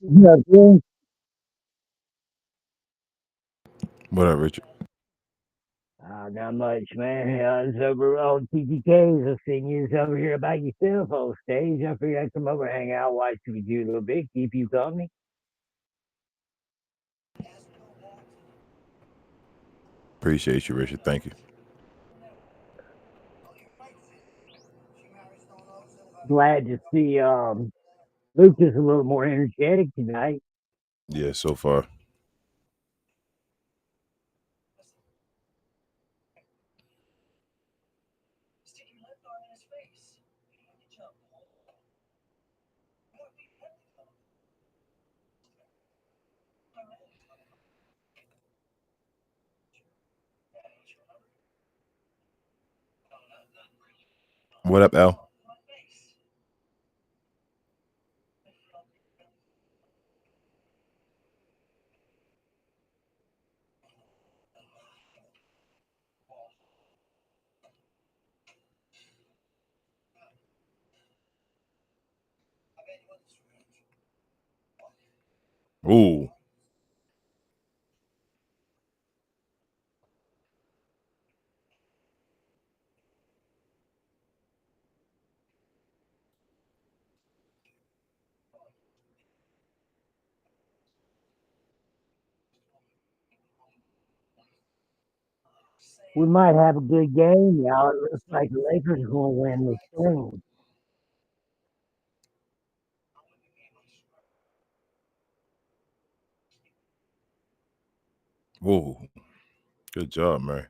Nothing. What up, Richard? Not much, man. I was over on TTKs. I've seen you over here by yourself on stage. I figured I'd come over, hang out, watch you with you a little bit, keep you company. Appreciate you, Richard. Thank you. Glad to see Lucas a little more energetic tonight. Yeah, so far. What up, Al? Ooh. We might have a good game, y'all. It looks like the Lakers are going to win this thing. Ooh. Good job, man.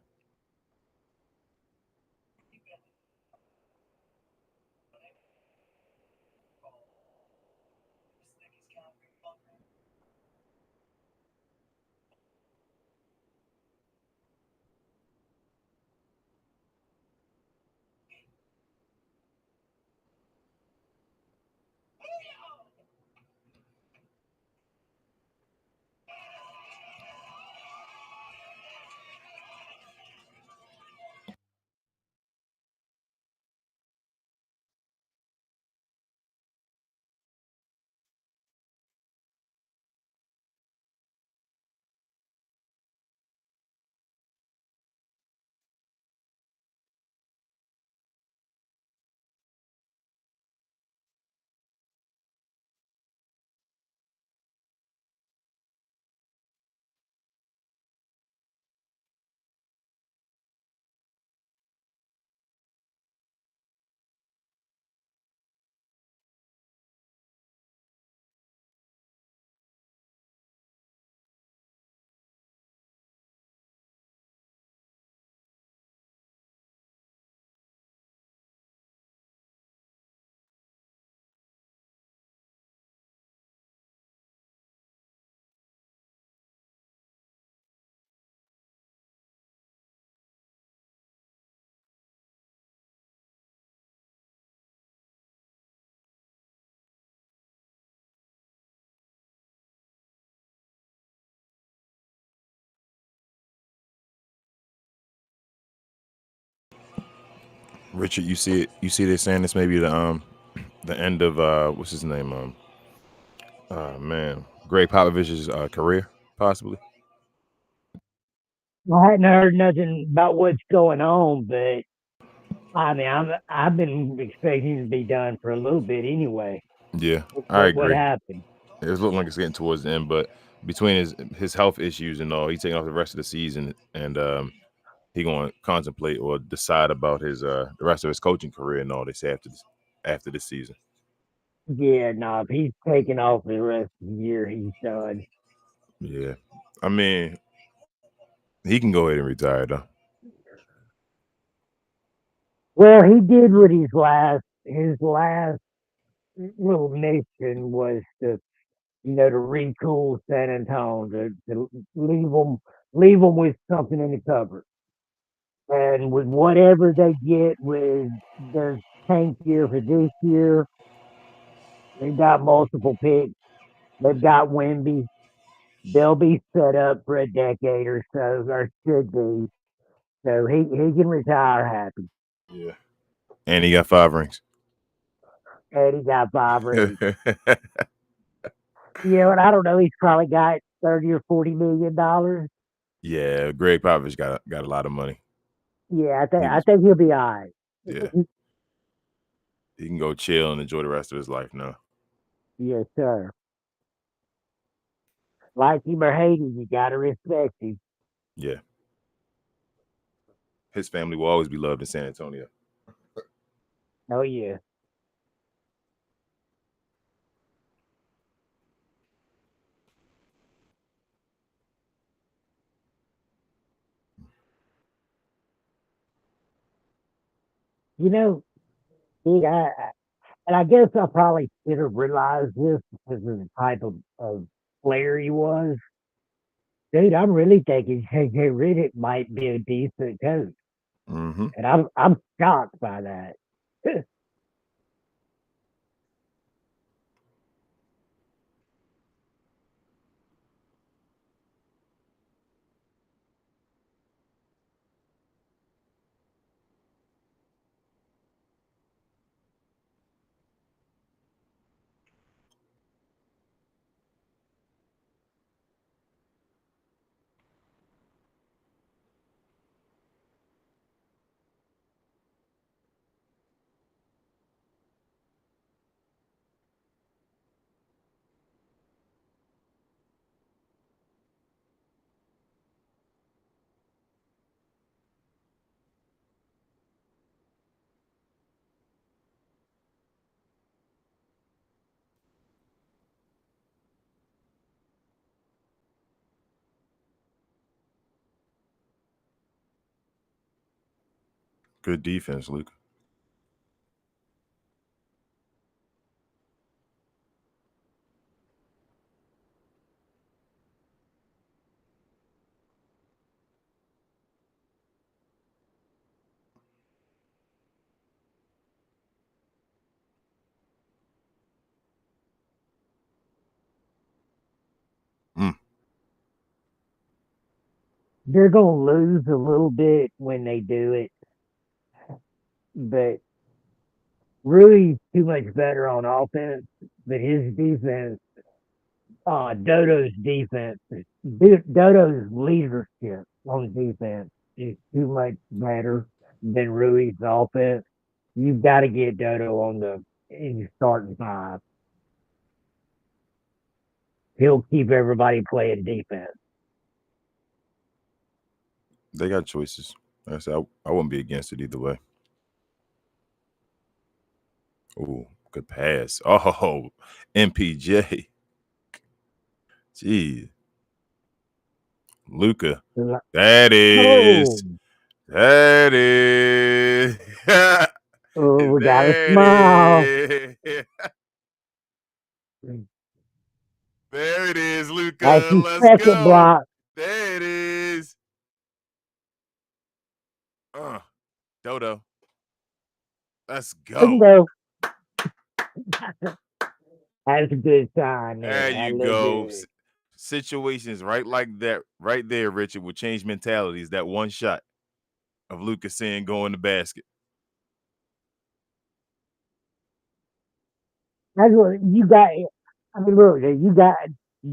Richard, you see it? You see they're saying this maybe the end of what's his name? Man, Greg Popovich's career, possibly. I hadn't heard nothing about what's going on, but I mean, I've been expecting it to be done for a little bit anyway. Yeah, I What agree. happened? It was looking like it's getting towards the end, but between his health issues and all, he's taking off the rest of the season, and he going to contemplate or decide about his the rest of his coaching career and all this after this season. Yeah, no, if he's taking off for the rest of the year, he's done. Yeah, I mean he can go ahead and retire though. Well, he did what his last little mission was to retool San Antonio, to leave them with something in the cupboard, and with whatever they get with their tank year for this year, they've got multiple picks. They've got Wimby. They'll be set up for a decade or so, or should be. So he can retire happy. Yeah, and he got 5 rings. And he got 5 rings. And I don't know. He's probably got 30 or 40 million dollars. Yeah, Greg Popovich got a lot of money. Yeah, He I was think he'll be all right. yeah. He can go chill and enjoy the rest of his life now. Yes, sir. Like him or hate him, you gotta respect him. Yeah, his family will always be loved in San Antonio. Oh yeah. You know, he, and I guess I probably should have realized this because of the type of player he was. Dude, I'm really thinking JJ Redick might be a decent coach, Mm-hmm. and I'm shocked by that. Good defense, Luke. Mm. They're gonna lose a little bit when they do it, but Rui's too much better on offense. But his defense, Dodo's defense, Dodo's leadership on defense is too much better than Rui's offense. You've got to get Dodo on the in your starting five. He'll keep everybody playing defense. They got choices. Like I said, I wouldn't be against it either way. Oh, good pass. Oh, MPJ. Gee, Luca. That Oh, is. That is. oh, we got a That smile. is. There it is, That's Luca. his Let's second go. block. There it is. Dodo. Let's go. Bingo. That's a good sign there. There That you looked go. good. Situations right like that, right there, Richard, will change mentalities. That one shot of Lucas saying go in the basket. That's what you got. I mean, look, you got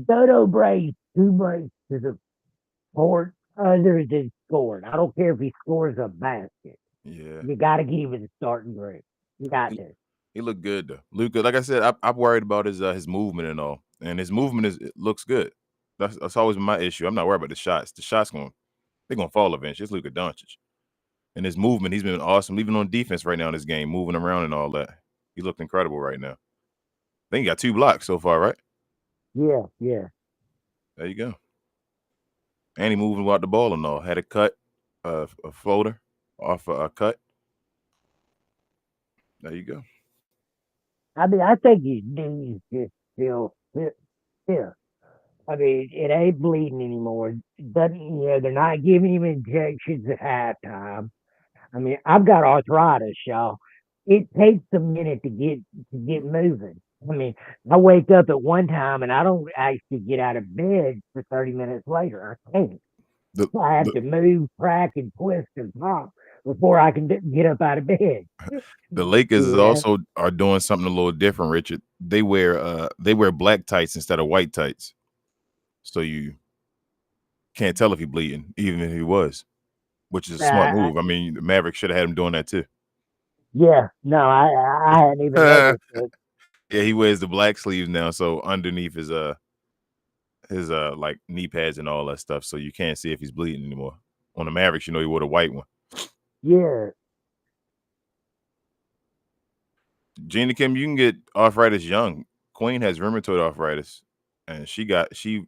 Dodo brings too much to the court other than scoring. I don't care if he scores a basket. Yeah. You got to get him in the starting group. You got He, to. he looked good though. Luca, like I said, I'm worried about his movement and all. And his movement it looks good. That's always been my issue. I'm not worried about the shots. The shots they're gonna fall eventually. It's Luka Doncic. And his movement, he's been awesome, even on defense right now in this game, moving around and all that. He looked incredible right now. I think he got 2 blocks so far, right? Yeah, yeah. There you go. And he moving without the ball and all. Had a cut, a floater off a cut. There you go. I mean, I think his knees just still stiff. I mean, it ain't bleeding anymore. Doesn't they're not giving him injections at halftime. I mean, I've got arthritis, y'all. It takes a minute to get moving. I mean, I wake up at one time and I don't actually get out of bed for 30 minutes later. I can't. The I have the to move, crack, and twist and pop. before I can get up out of bed. The Lakers is Yeah, also are doing something a little different, Richard. They wear black tights instead of white tights, so you can't tell if he's bleeding, even if he was, which is a smart uh, move. I mean, the Mavericks should have had him doing that too. yeah. No, I hadn't even Yeah, noticed it. he wears the black sleeves now, so underneath his like knee pads and all that stuff, so you can't see if he's bleeding anymore. On the Mavericks, he wore the white one. Yeah. Gina Kim, you can get arthritis young. Queen has rheumatoid arthritis, and she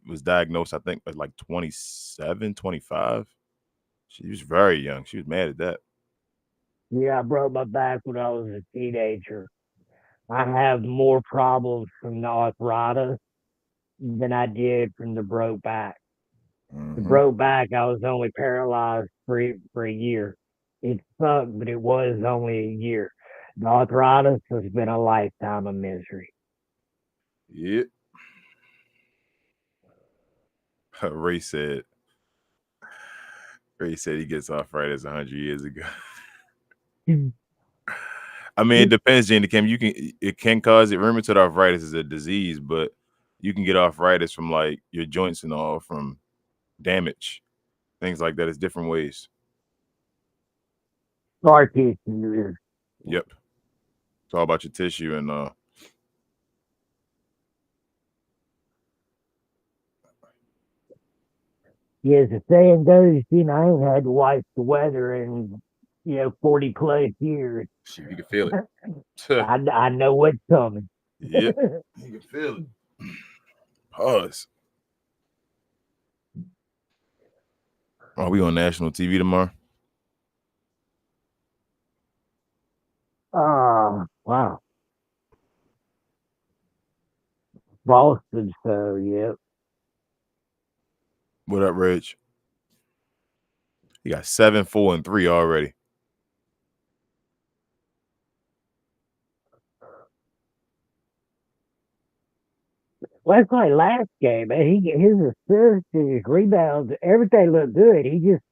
was diagnosed, I think, at like 27, 25. She was very young. She was mad at that. Yeah, I broke my back when I was a teenager. I have more problems from the arthritis than I did from the broke back. The Hmm. broke back, I was only paralyzed for a year. It sucked, but it was only a year. The arthritis has been a lifetime of misery. Yeah. Ray said. Ray said he gets arthritis 100 years ago. I mean, it depends, Gina Kim. It can cause it. Rheumatoid arthritis is a disease, but you can get arthritis from like your joints and all from damage, things like that. It's different ways. Scar tissue is, Yep. It's all about your tissue and yeah, as the saying goes, I ain't had to watch the weather in, 40 plus years. shit, you can feel it. I know what's coming. Yep. You can feel it. Pause. Are we on national TV tomorrow? Wow. Boston, so yeah. What up, Reg? You got 7, 4, and 3 already. Well, that's like last game, man. His assists, his rebounds, everything looked good. He just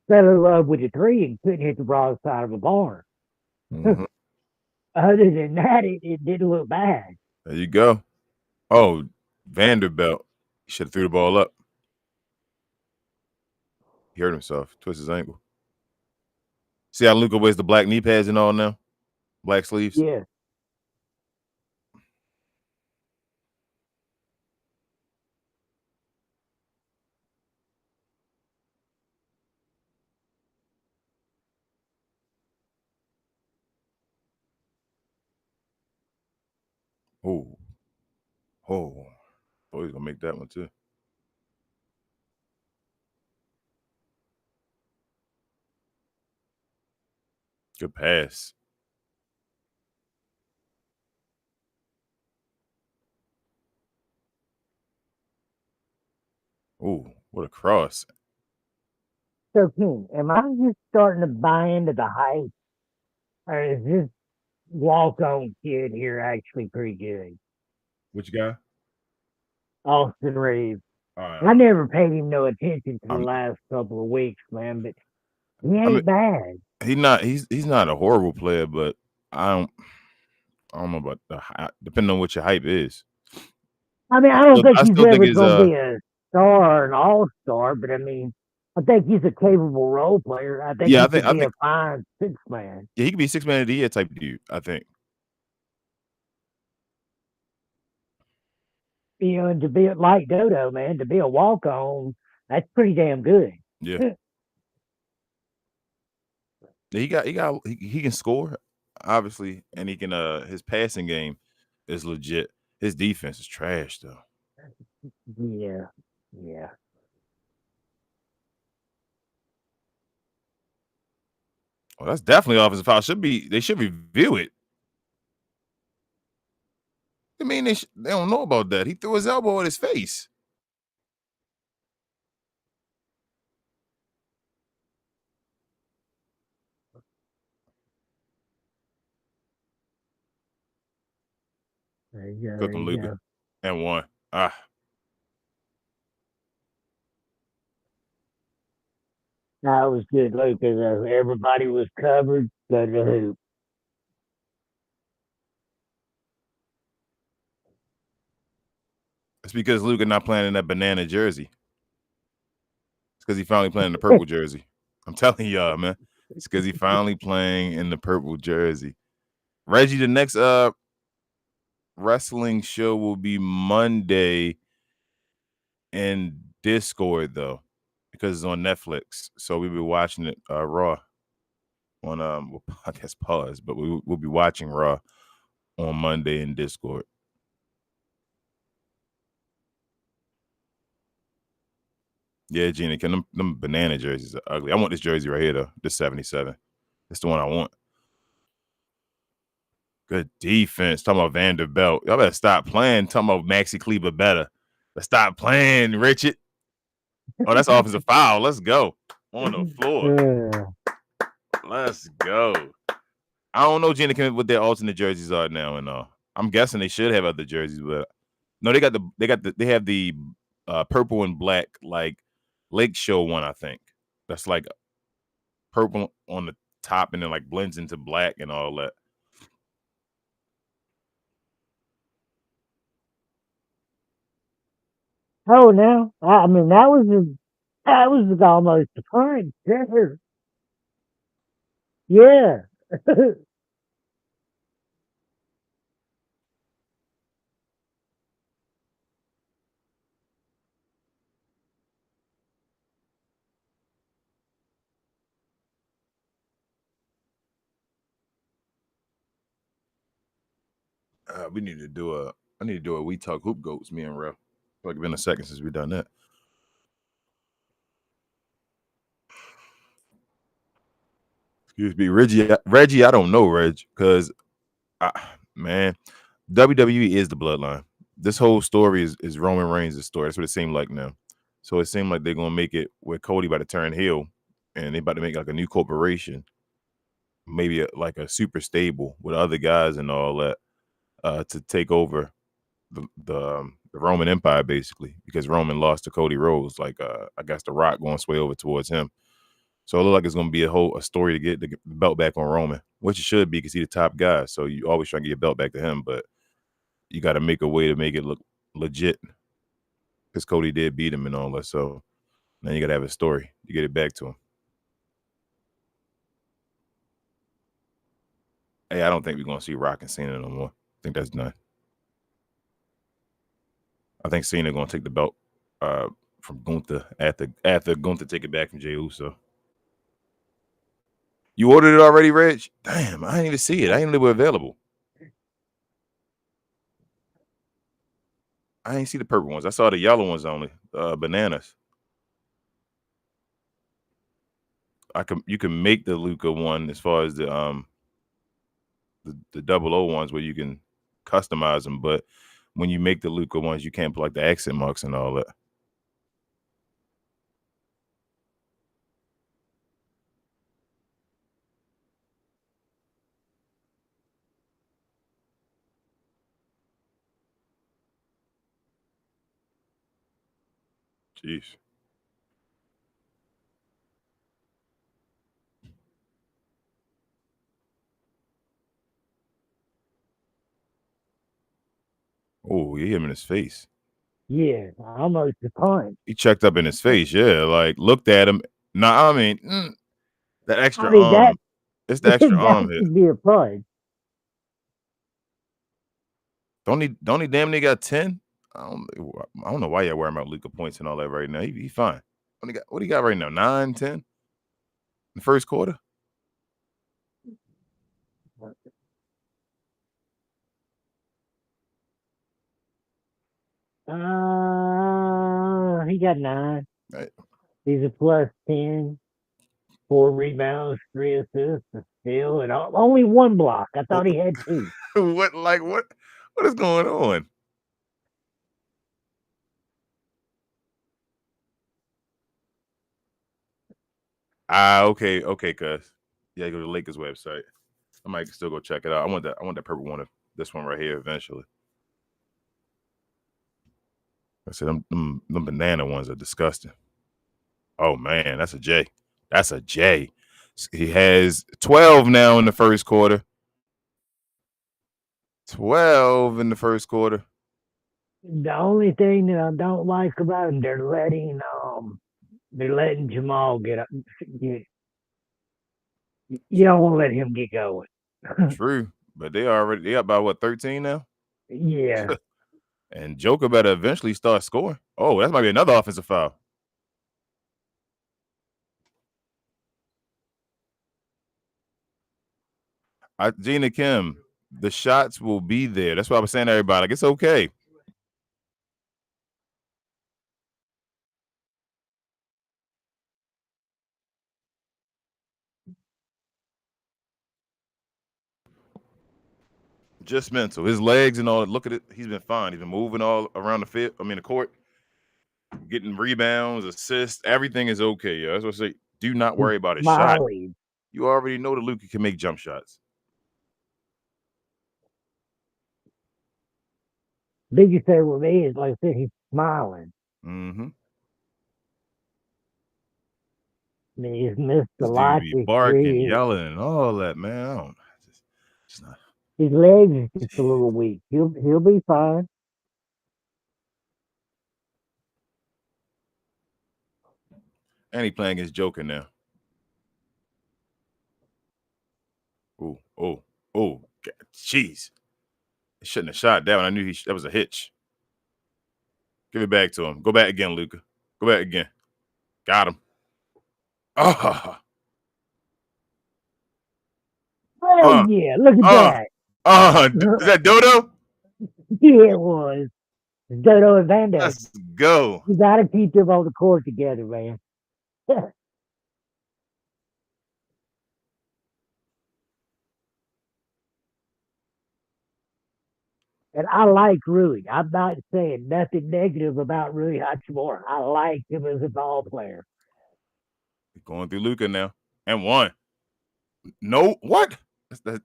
fell in love with the three and couldn't hit the broad side of a barn. Hmm. Other than that, it didn't look bad. There you go. Oh, Vanderbilt. He should have threw the ball up. He hurt himself, twist his ankle. See how Luca wears the black knee pads and all now? Black sleeves? Yeah. Oh, oh. Oh, he's going to make that one too. Good pass. Oh, what a cross. So, King, am I just starting to buy into the hype, or is this walk-on kid here actually pretty good? Which guy? Austin Reeves. All right. I never paid him no attention to the I'm, last couple of weeks, man, but he I mean, ain't bad. he's not a horrible player, but I don't I don't know about depending on what your hype is. I mean, I don't think I he's still think ever his going to be a star or an all-star, but I mean, I think he's a capable role player. I think yeah, he could I be think a fine six man. yeah, he could be 6 man of the year type dude, I think. And to be like Dodo, man, to be a walk-on, that's pretty damn good. Yeah. He can score, obviously, and he can his passing game is legit. His defense is trash though. Yeah, yeah. Oh, that's definitely offensive foul. They should review it. I mean, they don't know about that. He threw his elbow at his face. There you go. Cook There him, you Luca, go. and one. Ah, That was good, Lucas. Everybody was covered. Go to the hoop. It's because Luka not playing in that banana jersey. It's because he finally playing in the purple jersey. I'm telling y'all, man. It's because he finally playing in the purple jersey. Reggie, the next wrestling show will be Monday in Discord though, because it's on Netflix. So we'll be watching it Raw on well, I guess pause, but we'll be watching Raw on Monday in Discord. Yeah, Gina, can them banana jerseys are ugly. I want this jersey right here though, this 77. That's the one I want. Good defense. Talking about Vanderbilt. Y'all better stop playing. Talking about Maxi Kleber better. Let's stop playing, Richard. Oh, that's offensive foul. Let's go. On the floor. Let's go. I don't know, Gina, what their alternate jerseys are now and all. I'm guessing they should have other jerseys, but no, they have the purple and black like Lake Show one, I think. That's like purple on the top and then like blends into black and all that. Oh, now I mean that was almost a punch. Yeah. We need to do a. I need to do a We Talk Hoop Goats. Me and Ref. Like it's been a second since we done that. Excuse me, Reggie. Reggie, I don't know, Reg, because man, WWE is the bloodline. This whole story is Roman Reigns' story. That's what it seemed like now. So it seemed like they're gonna make it where Cody about to turn heel, and they about to make like a new corporation, maybe like a super stable with other guys and all that, to take over the Roman Empire basically because Roman lost to Cody Rhodes. Like I guess The Rock going sway over towards him. So it looks like it's gonna be a story to get the belt back on Roman, which it should be because he's the top guy. So you always try to get your belt back to him, but you got to make a way to make it look legit because Cody did beat him and all that. So now you got to have a story to get it back to him. Hey, I don't think we're gonna see Rock and Cena no more. I think that's done. I think Cena gonna take the belt from Gunther after Gunther take it back from Jey Uso. You ordered it already, Reg? Damn, I didn't even see it. I didn't know they were available. I didn't see the purple ones. I saw the yellow ones only. Bananas. You can make the Luca one as far as the double O ones where you can customize them, but when you make the Luca ones, you can't put like the accent marks and all that. Jeez. Oh, he hit him in his face. Yeah, almost a punch. He checked up in his face. Yeah, like looked at him. Nah, I mean that I extra mean that arm. It's the extra that arm hit. should be a punch. Don't he damn near got 10? I don't know why y'all worrying about Luka points and all that right now. He fine. What he got right now? 9, 10 in the first quarter? He got 9. Right. He's a plus 10, 4 rebounds, 3 assists, a steal, and only 1 block. I thought he had 2. What is going on? Okay, cuz. Yeah, go to the Lakers website. I might still go check it out. I want that purple one, this one right here eventually. I said them banana ones are disgusting. Oh man, that's a J. That's a J. He has 12 now in the first quarter. 12 in the first quarter. The only thing that I don't like about him, they're letting Jamal get. You don't want to let him get going. True. But they up by what, 13 now? Yeah, And Joker better eventually start scoring. Oh, that might be another offensive foul. Gina Kim, the shots will be there. That's what I was saying to everybody. Like, it's okay. Just mental. His legs and all. Look at it. He's been fine. He's been moving all around the field. I mean, the court, getting rebounds, assists. Everything is okay. Yeah, that's what I say. Do not he's worry about his shot. smiling. You already know that Luka can make jump shots. Biggest thing with me is, like I said, he's smiling. Mm-hmm. I mean, he's missed the This dude be likely barking, three. yelling, and all that, man. I don't. Just not. His legs is just a little weak. He'll be fine. And he playing his Joker now. Oh, oh, oh. Jeez. He shouldn't have shot that one. I knew that was a hitch. Give it back to him. Go back again, Luka. Go back again. Got him. Oh, Oh uh, yeah, look at uh, that. is that Dodo? Yeah, it was Dodo and Van Dyke. Let's go. You got to keep them on the court together, man. And I like Rui. I'm not saying nothing negative about Rui Hachimura. I like him as a ball player. Going through Luka now. And one. No, what? That's that.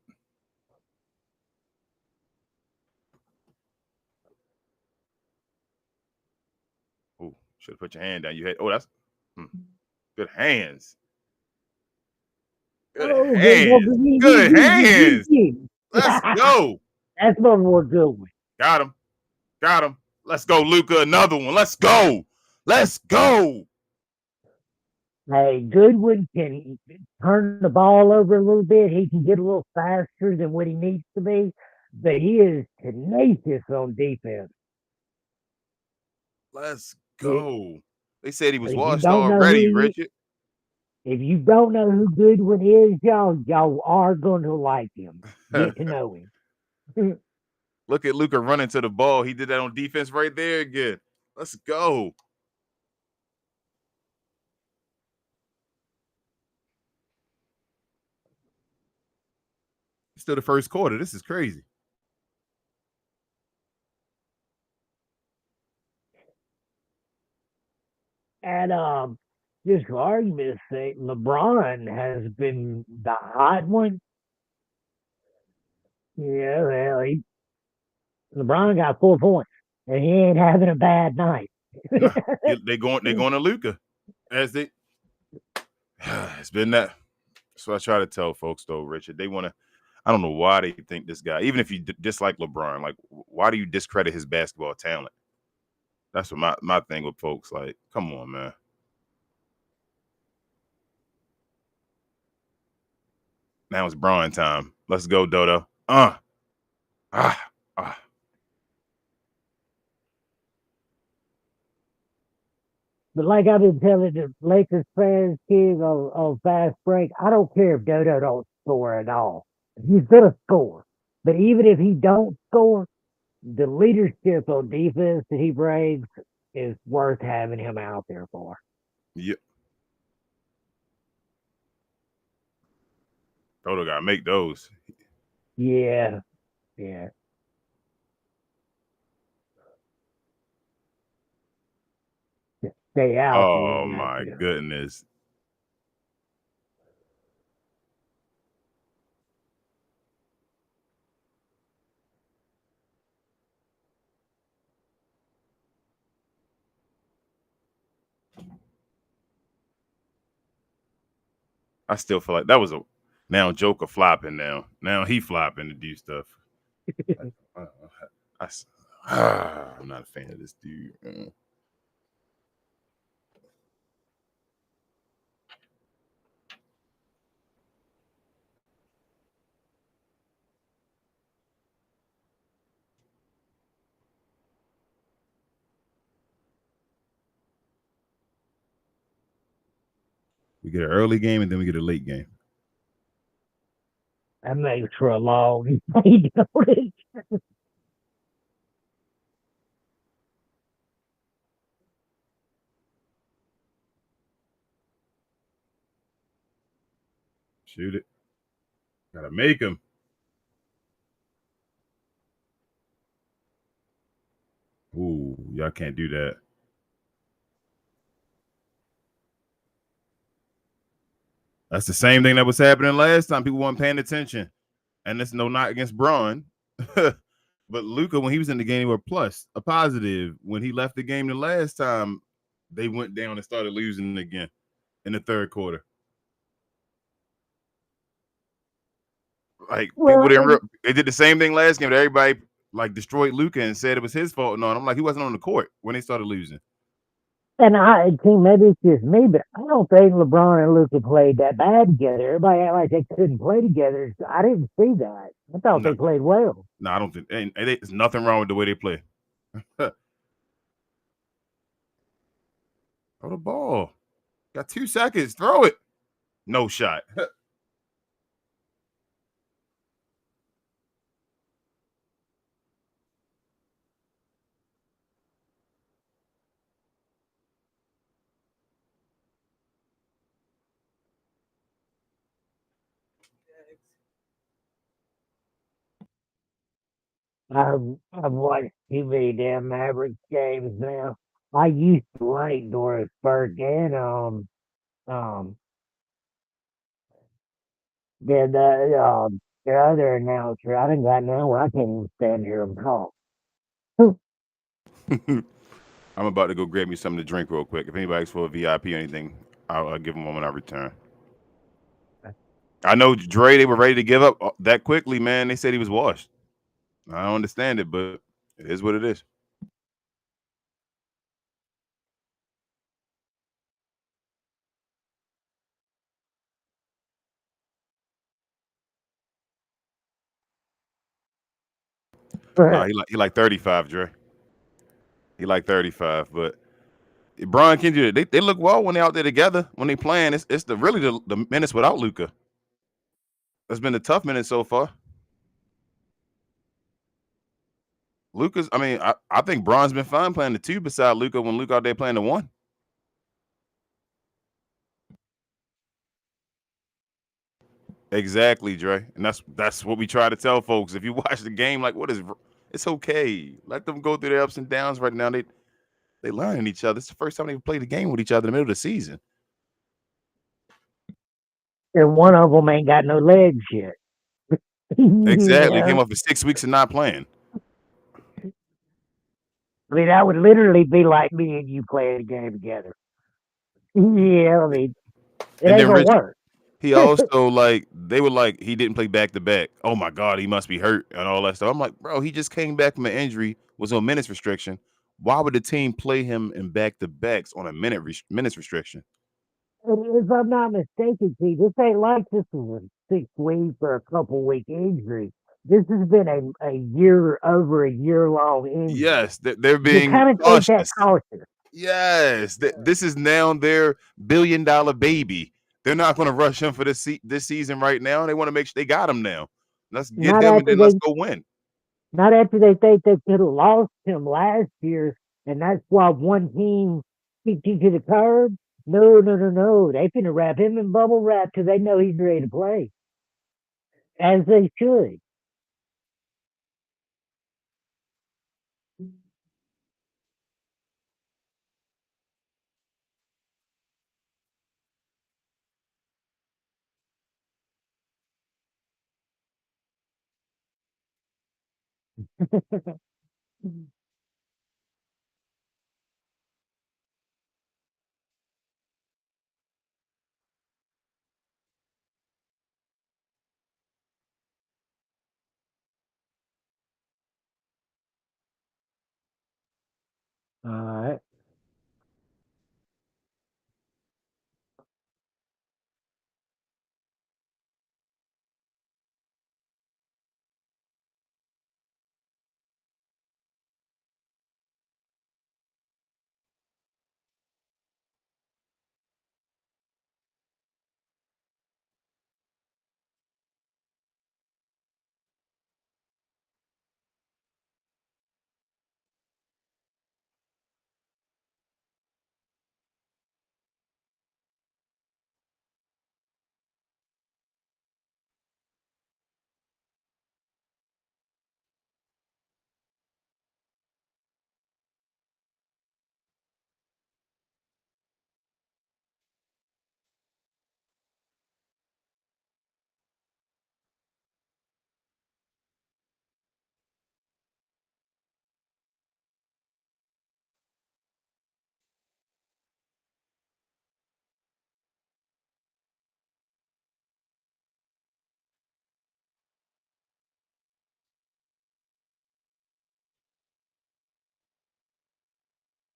Oh, should have put your hand down. You had. Oh, that's good hands. Good Oh, hands. Good hands. Let's That's go. what we're good with. Got him. Got him. Let's go, Luka. Another one. Let's go. Let's go. Hey, Goodwin can turn the ball over a little bit. He can get a little faster than what he needs to be, but he is tenacious on defense. Let's It, go. They said he was if you washed don't know who already, he, Richard. if you don't know who Goodwin is, y'all are going to like him. Get to know him. Look at Luka running to the ball. He did that on defense right there again. Let's go. It's still the first quarter. This is crazy. And just for argument's sake, LeBron has been the hot one. Yeah, well, LeBron got 4 points, and he ain't having a bad night. Nah, they going to Luka. As they it's been that. That's what I try to tell folks though, Richard. They want to. I don't know why they think this guy. Even if you dislike LeBron, like why do you discredit his basketball talent? That's what my thing with folks. Like, come on, man. Now it's Brian time. Let's go, Dodo. Ah, ah. But like I've been telling the Lakers fans, kids on fast break, I don't care if Dodo don't score at all. He's gonna score. But even if he don't score, the leadership on defense that he brings is worth having him out there for. Yeah, Dodo got to make those. Yeah, yeah. Just stay out when Oh he has my to. goodness. I still feel like that was a now Joker flopping now. Now he flopping to do stuff. I, I, I, I'm not a fan of this dude. We get an early game and then we get a late game. That makes for a long night, don't it? Shoot it. Gotta make him. Ooh, y'all can't do that. That's the same thing that was happening last time. People weren't paying attention. And that's no not against Braun. But Luca, when he was in the game, they were plus a positive. When he left the game the last time, they went down and started losing again in the third quarter. Like people Well, didn't. They did the same thing last game. That everybody like destroyed Luca and said it was his fault. No, I'm like he wasn't on the court when they started losing. and I think maybe it's just me, but I don't think LeBron and Luka played that bad together. Everybody act like they couldn't play together. I didn't see that. I thought No, they played well. no, I don't think. There's nothing wrong with the way they play. Throw the ball. Got 2 seconds. Throw it. No shot. I've watched too many damn Mavericks games now. I used to like Doris Burke and um the other announcer. I didn't got now where I can't even stand here and talk. I'm about to go grab me something to drink real quick. If anybody's for a VIP or anything, I'll give them one when I return. I know Dre, they were ready to give up that quickly, man. They said he was washed. I don't understand it, but it is what it is. Nah, he like 35, Dre. He like 35, but Brian can do it. They look well when they out there together when they playing. It's the really the minutes without Luca. It's been a tough minute so far. Luca's, I mean, I think Braun's been fine playing the two beside Luca when Luca out there playing the one. Exactly, Dre. And that's what we try to tell folks. If you watch the game, like what is it's okay. Let them go through their ups and downs right now. They learning each other. It's the first time they played a game with each other in the middle of the season. And one of them ain't got no legs yet. Exactly. Yeah, Came off for 6 weeks of not playing. I mean that would literally be like me and you playing a game together. Yeah, I mean it And ain't then gonna Rich, work. he also like they were like he didn't play back to back. Oh my God, he must be hurt and all that stuff. I'm like, bro, he just came back from an injury, was on minutes restriction. Why would the team play him in back to backs on a minutes restriction? If I'm not mistaken, see, this ain't like this was a 6 week or a couple week injury. This has been a year over a year long injury. Yes, they're You being kind of take that cautious. cautious. Yes, this is now their $1 billion baby. They're not going to rush him for this season right now. They want to make sure they got him now. Let's get Not him and after then let's they go win. not after they think they could have lost him last year, and that's why one team kicked you to the curb. No, no, no, no. They finna wrap him in bubble wrap because they know he's ready to play, as they should. All right.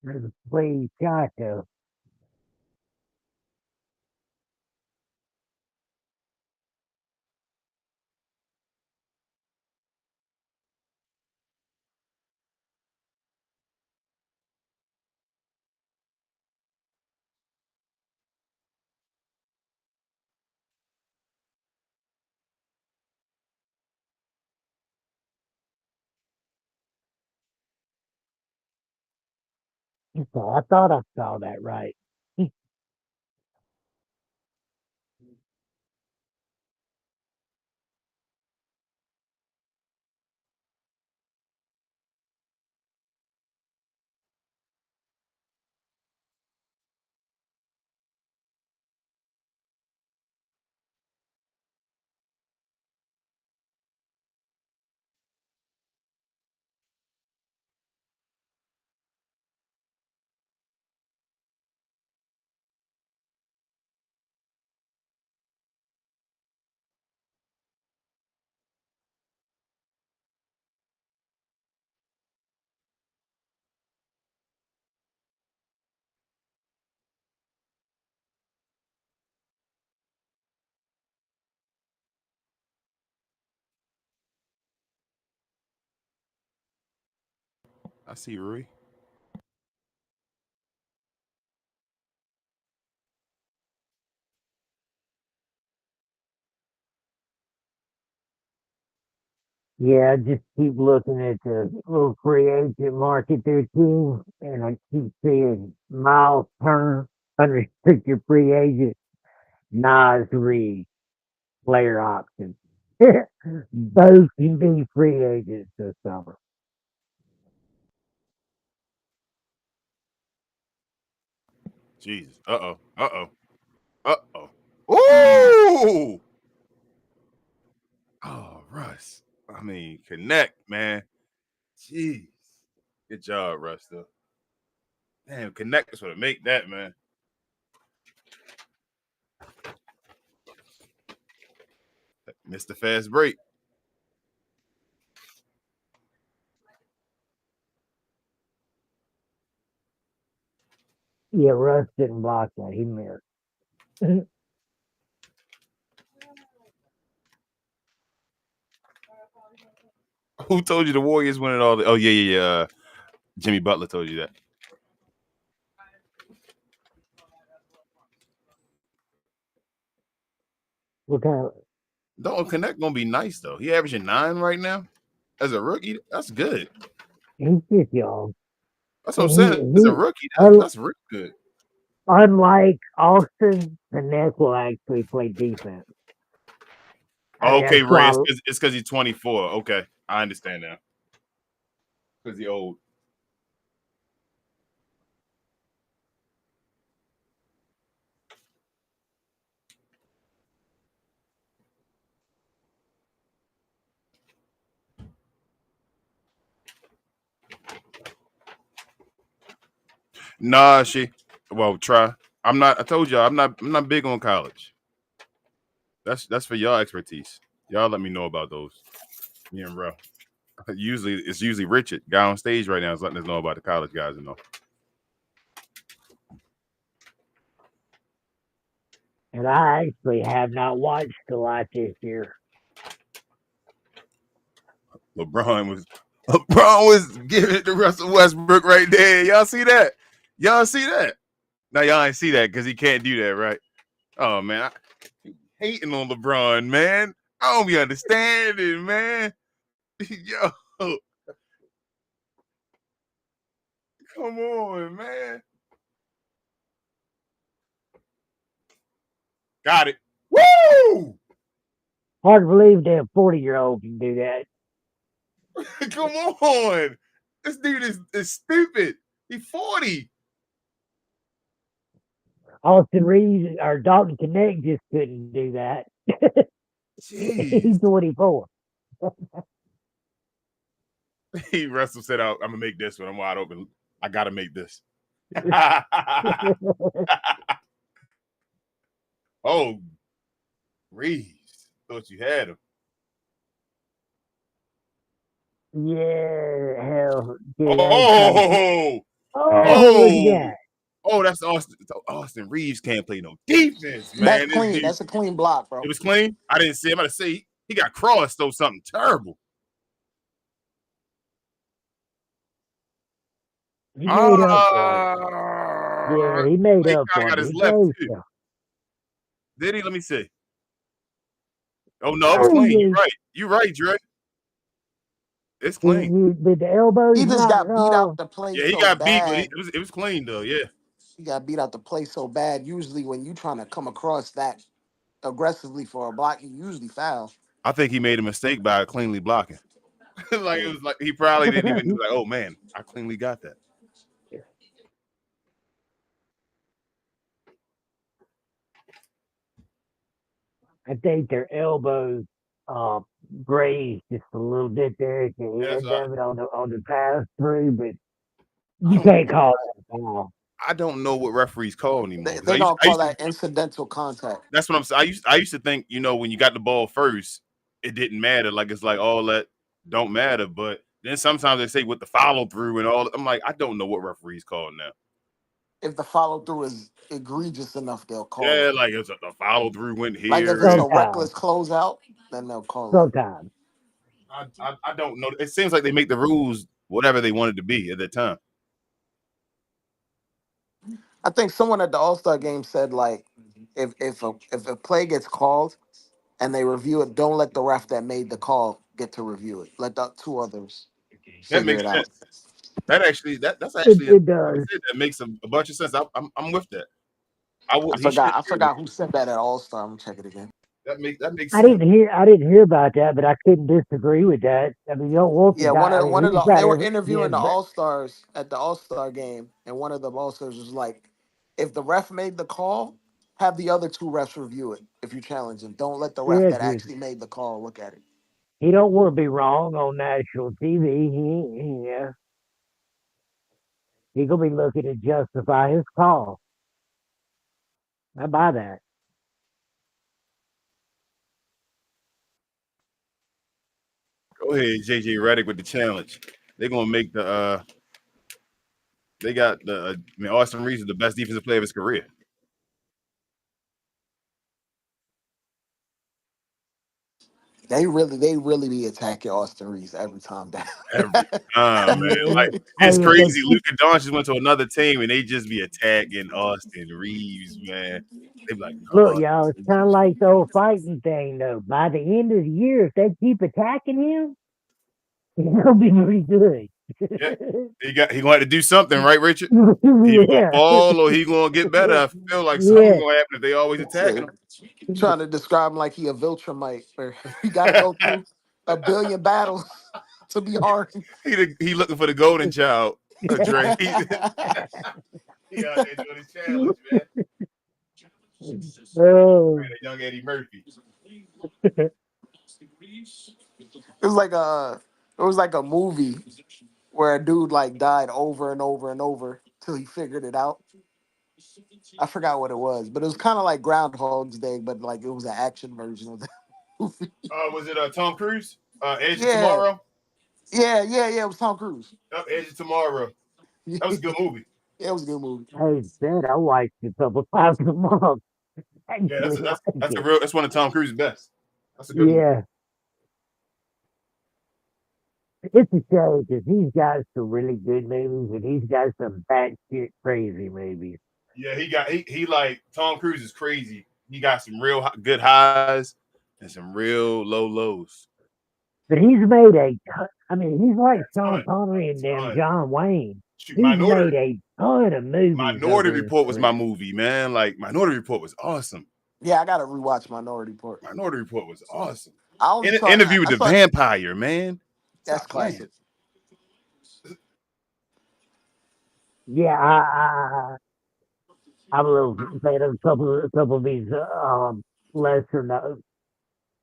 There's a play shot though. So I thought I saw that right. I see Rui. Yeah, I just keep looking at the little free agent market there too, and I keep seeing Miles Turner, unrestricted free agent, Nas Reed, player option. Both can be free agents this summer. Jesus. Uh oh. Uh oh. Uh oh. Ooh. Oh, Russ. I mean, connect, man. Jeez. Good job, Russ. Though. Damn, connect is what to make that, man. Missed the fast break. Yeah, Russ didn't block that. He missed. Who told you the Warriors winning all the? Oh yeah, yeah, yeah. Jimmy Butler told you that. What kind of, Don't connect gonna be nice though. He averaging 9 right now as a rookie. That's good. he's just young. That's what I'm And saying. As a rookie, un- that's really good. unlike Austin, the Nets will actually play defense. Okay, That's Ray. why, It's because he's 24. Okay, I understand now. Because he old. Nah, she. Well, try. I'm not. I told y'all. I'm not big on college. That's for y'all expertise. Y'all let me know about those. Me and bro. Usually Richard, guy on stage right now, is letting us know about the college guys and all. And I actually have not watched a lot this year. LeBron was LeBron was giving it to Russell Westbrook right there. Y'all see that? Y'all see that? Now y'all ain't see that because he can't do that, right? Oh man, hating on LeBron, man. I don't be understanding, man. Yo, come on, man. Got it. Woo! Hard to believe that a 40-year-old can do that. Come on. This dude is stupid. He's 40. Austin Reeves or Dalton Connect just couldn't do that. He's Jeez. 24. Russell said, I'm gonna make this one. I'm wide open. I gotta make this. Oh, Reeves. Thought you had him. Yeah, hell, yeah, that's kind of. Oh, Oh, look at oh, that. oh, that's Austin. Austin Reeves can't play no defense, That's man. This clean. dude, That's a clean block, it bro. was clean. I didn't see him. I'm about to say he got crossed or something terrible. He made up for it. Yeah, he made He up kind of for got it. his He left knows too. so. Did he? Let me see. Oh no, it was Oh, clean. yeah. You're right. You're right, Dre. It's clean. Did the elbows He just not? got beat out Oh, the play Yeah, he so got beat, but bad. it was clean though. Yeah, He got beat out the play so bad. Usually, when you trying to come across that aggressively for a block, you usually foul. I think he made a mistake by cleanly blocking. Like it was like he probably didn't even like. Oh man, I cleanly got that. I think their elbows uh, grazed just a little bit there at the Yeah, end of it on the pass through, but I you don't can't know. call that a foul. I don't know what referees call anymore because They're gonna I call used to. that incidental contact. That's what I'm saying. I used to think when you got the ball first, it didn't matter. Like it's like all that don't matter. But then sometimes they say with the follow through and all. I'm like I don't know what referees call now. If the follow through is egregious enough, they'll call Yeah, it. like it's the follow through went Like if here it's and a Sometimes, reckless closeout, then they'll call it. sometimes. I don't know. It seems like they make the rules whatever they wanted to be at the time. I think someone at the All Star game said like, if a play gets called and they review it, don't let the ref that made the call get to review it. Let the two others That figure makes it out. sense. That's It, actually it like I does. said, that makes a bunch of sense. I'm with that. I would I he should forgot. I do it. forgot who said that at All Star. I'm gonna check it again. That makes I sense. didn't hear. I didn't hear about that, but I couldn't disagree with that. I mean, you don't want the Yeah, guy. I one mean, of he's the got they were every. interviewing Yeah, the All Stars at the All Star game, and one of the All Stars was like, if the ref made the call, have the other two refs review it. If you challenge him, don't let the ref yeah, that 'cause actually made the call look at it. he don't want to be wrong on national TV. Yeah, he gonna be looking to justify his call. I buy that. Go ahead, JJ Redick with the challenge. They're gonna make they got I mean Austin Reeves is the best defensive player of his career. They really be attacking Austin Reeves every time down. Every time, man. Like it's Hey, if they crazy. keep Luka Doncic went to another team and they just be attacking Austin Reeves, man. They be like, look, no, y'all, it's kind of like the old fighting thing, though. By the end of the year, if they keep attacking him, he's gonna be pretty good. yeah, he gonna have to do something, right, Richard? He either gonna Yeah, fall or he gonna get better. I feel like something yeah. gonna happen if they always attacking him. Trying to describe him like he a Viltrumite, where he got to go through a billion battles to be hard. He looking for the golden child, Dre. He out there doing his challenge, man. Oh, Man, that young Eddie Murphy. It was like a movie where a dude like died over and over and over till he figured it out. I forgot what it was, but it was kind of like Groundhog's Day, but like it was an action version of the movie. Was it Tom Cruise? Edge of Yeah, Tomorrow? Yeah. It was Tom Cruise. Edge of Tomorrow. Yeah, That was a good movie. it was a good movie. Hey, said I watched it a couple times a month. Yeah, Actually, like that's a it. real. That's one of Tom Cruise's best. That's a good movie. Yeah, it's a shame because he's got some really good movies and he's got some batshit crazy movies. Yeah, he like Tom Cruise is crazy. He got some real good highs and some real low lows. But he's made I mean, he's Yeah, like a Sean ton, Connery and a damn ton. John Wayne. Shoot, He's made a ton of movies Minority over his Report was my career. movie, man. Like Minority Report was awesome. Yeah, I gotta rewatch Minority Report. Minority Report was awesome. I only saw Interview with I the saw Vampire, man. that's Stop playing. classic. Yeah, I'm a little fan of a couple of these lesser known.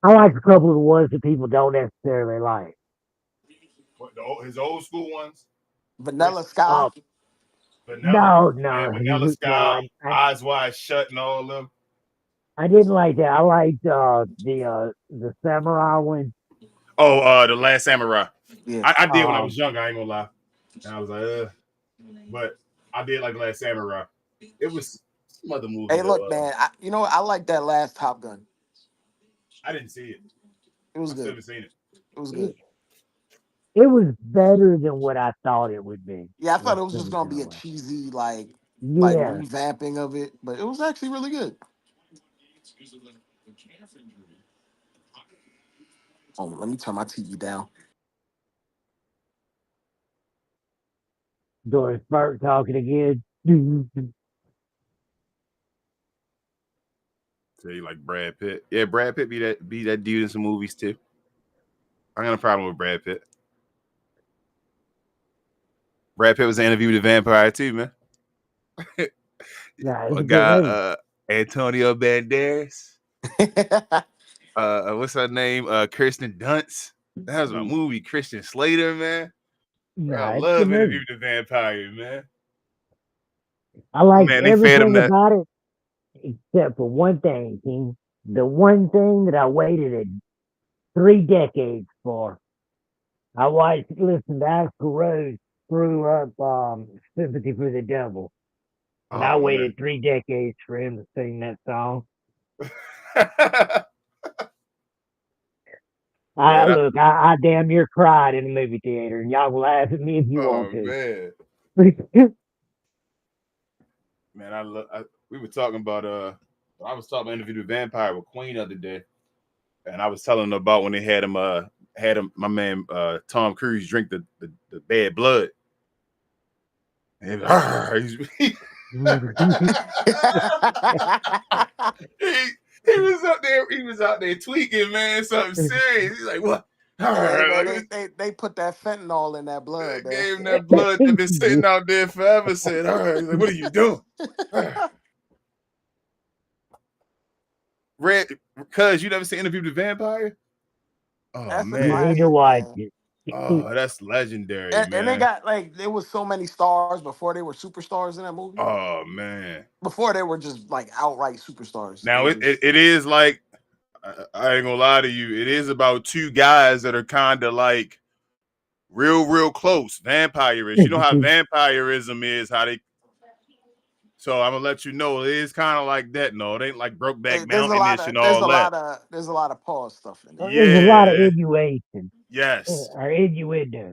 I like a couple of the ones that people don't necessarily like. What, his old school ones? Vanilla Chris, Sky. Uh, Vanilla, no, yeah, no, Vanilla no, Sky, Eyes Wide Shut, and all of them. I didn't like that. I liked the samurai one. Oh, The Last Samurai. Yeah. I did when I Um, was young. I ain't gonna lie. And I was like, but I did like The Last Samurai. It was some other movie Hey, though. look, man. I like that last Top Gun. I didn't see it. It was I still good. haven't seen it. It was it, good. it was better than what I thought it would be. Yeah, I thought Let's it was put just it gonna that be a way. cheesy like Yeah, revamping of it, but it was actually really good. Oh, let me turn my TV down. Doris Burke talking again. So you like Brad Pitt? Yeah, Brad Pitt be that dude in some movies too. I got a problem with Brad Pitt. Brad Pitt was in Interview with the Vampire too, man. Nah, it's My a good guy, movie. Antonio Banderas. What's her name? Kirsten Dunst. That was my movie. Christian Slater, man. Bro, I Nah, it's a good love Interview movie. with the Vampire, man. I liked Man, they fed him everything that. about it except for one thing, King. The one thing that I waited 3 decades for. I listened to Axl Rose screw up Sympathy for the Devil. And I Oh man. waited 3 decades for him to sing that song. Man, I damn near cried in the movie theater, and y'all can laugh at me if you want oh to. man, man, we were talking about I was talking about Interview with the Vampire with Queen the other day, and I was telling them about when they had him my man Tom Cruise drink the bad blood. And he was up there. He was out there tweaking, man. Something serious. He's like, "What?" Yeah, man, Like, they put that fentanyl in that blood, man. gave him that blood that been sitting out there forever. Said, "All right." He's like, "What are you doing?" Red, cuz you never seen Interview with the Vampire? Oh That's a You man, need to classic, watch man. it. oh that's legendary, And they man. got like there was so many stars before they were superstars in that movie. Oh man. Before they were just like outright superstars. It Now was just it is like I ain't gonna lie to you. It is about two guys that are kind of like real close, vampire-ish. You know how vampirism is, how they. So I'm gonna let you know it is kind of like that. No, it ain't like Brokeback there's a lot Mountain-ish and of there's all a that. lot of there's a lot of pause stuff in it. There's a lot of Yeah. innuation Yes. or innuendo.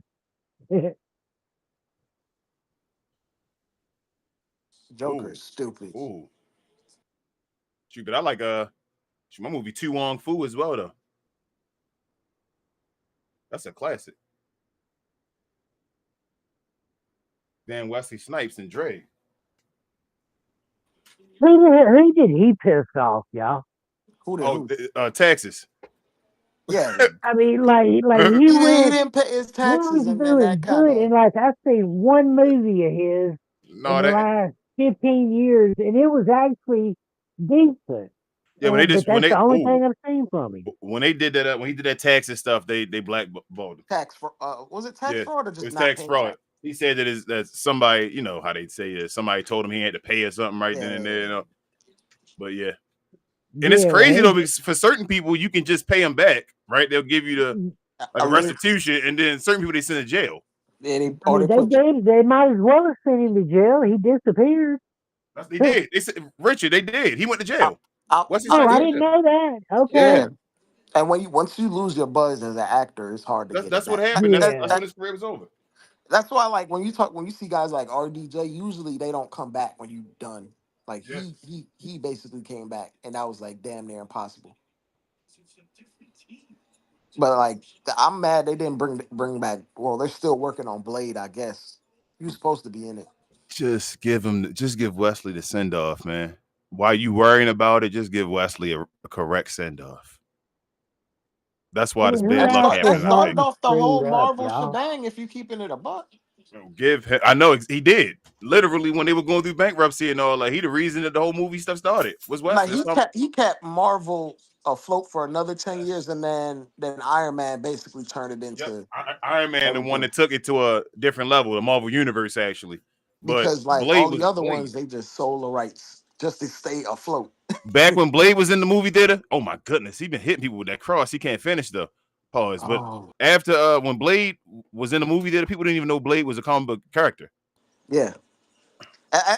Joker Ooh. is stupid. Ooh. Shoot, but I like my movie Tu Wong Fu as well though. That's a classic. Then Wesley Snipes and Dre. Who did he piss off, y'all? Who did Oh, who? Texas. Yeah. I mean, like No, he He went, didn't pay his he was taxes and that doing kind good, and of like I've seen one movie of his in the that last 15 years, and it was actually decent. yeah. But that's the only thing I've seen from him. When they did that when he did that Texas stuff, they blackballed him. tax fraud. Was it tax Yeah, fraud or it just was not tax paying fraud. tax? He said that somebody, you know how they say it. Somebody told him he had to pay or something right then and there. You Yeah. know, but yeah, and it's Yeah, crazy though because for certain people you can just pay them back, right? They'll give you the like I a mean, restitution, and then certain people they send to jail. I mean, they put you. they might as well have sent him to jail. He disappeared. They did. They said Richard. They did. He went to I, jail. I, Wesley I Oh, Snipes I went get to didn't jail. know that. Okay. yeah. And once you lose your buzz as an actor, it's hard to get it That's what back. happened. Yeah. That's when his career was over. That's why, like, when you see guys like RDJ, usually they don't come back when you done. Like Yeah. he basically came back, and that was like damn near impossible. But like, I'm mad they didn't bring back. Well, they're still working on Blade, I guess. He was supposed to be in it Just give Wesley the send off, man. While you worrying about it, just give Wesley a correct send off. That's I why this mean, who bad luck that else that is happening. I started think. wanting off the whole screwed up, Marvel y'all? shebang. If you keeping it a buck, Give him. I know he did. Literally, when they were going through bankruptcy and all, like he the reason that the whole movie stuff started was like Wesley. he kept Marvel afloat for another 10 years, and then Iron Man basically turned it Yep. into Iron Man, the one everything. that took it to a different level, the Marvel Universe, actually. But Because like Blade all the was other Blade. ones, they just sold the rights just to stay afloat. Back when Blade was in the movie theater, oh my goodness, he been hitting people with that cross. He can't finish the pause. But Oh after when Blade was in the movie theater, people didn't even know Blade was a comic book character. yeah,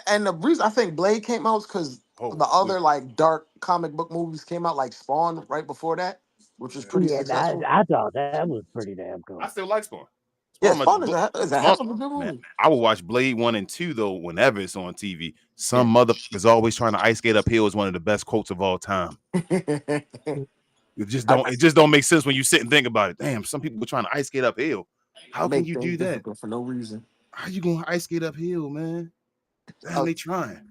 and the reason I think Blade came out is because Holy the sweet. other like dark comic book movies came out, like Spawn right before that, which was Yeah. pretty Yeah, successful. I thought that was pretty damn I cool. still like Spawn. Yeah, Spawn, Is a Spawn, hell of a good man. movie. I will watch Blade 1 and 2 though whenever it's on TV. Yeah. Some motherfuckers always trying to ice skate uphill is one of the best quotes of all time. I It just don't make sense when you sit and think about it. Damn, some people trying to ice skate uphill. How can make you things do that? difficult for no reason. How you gonna ice skate uphill, man? Damn, Uh, they trying.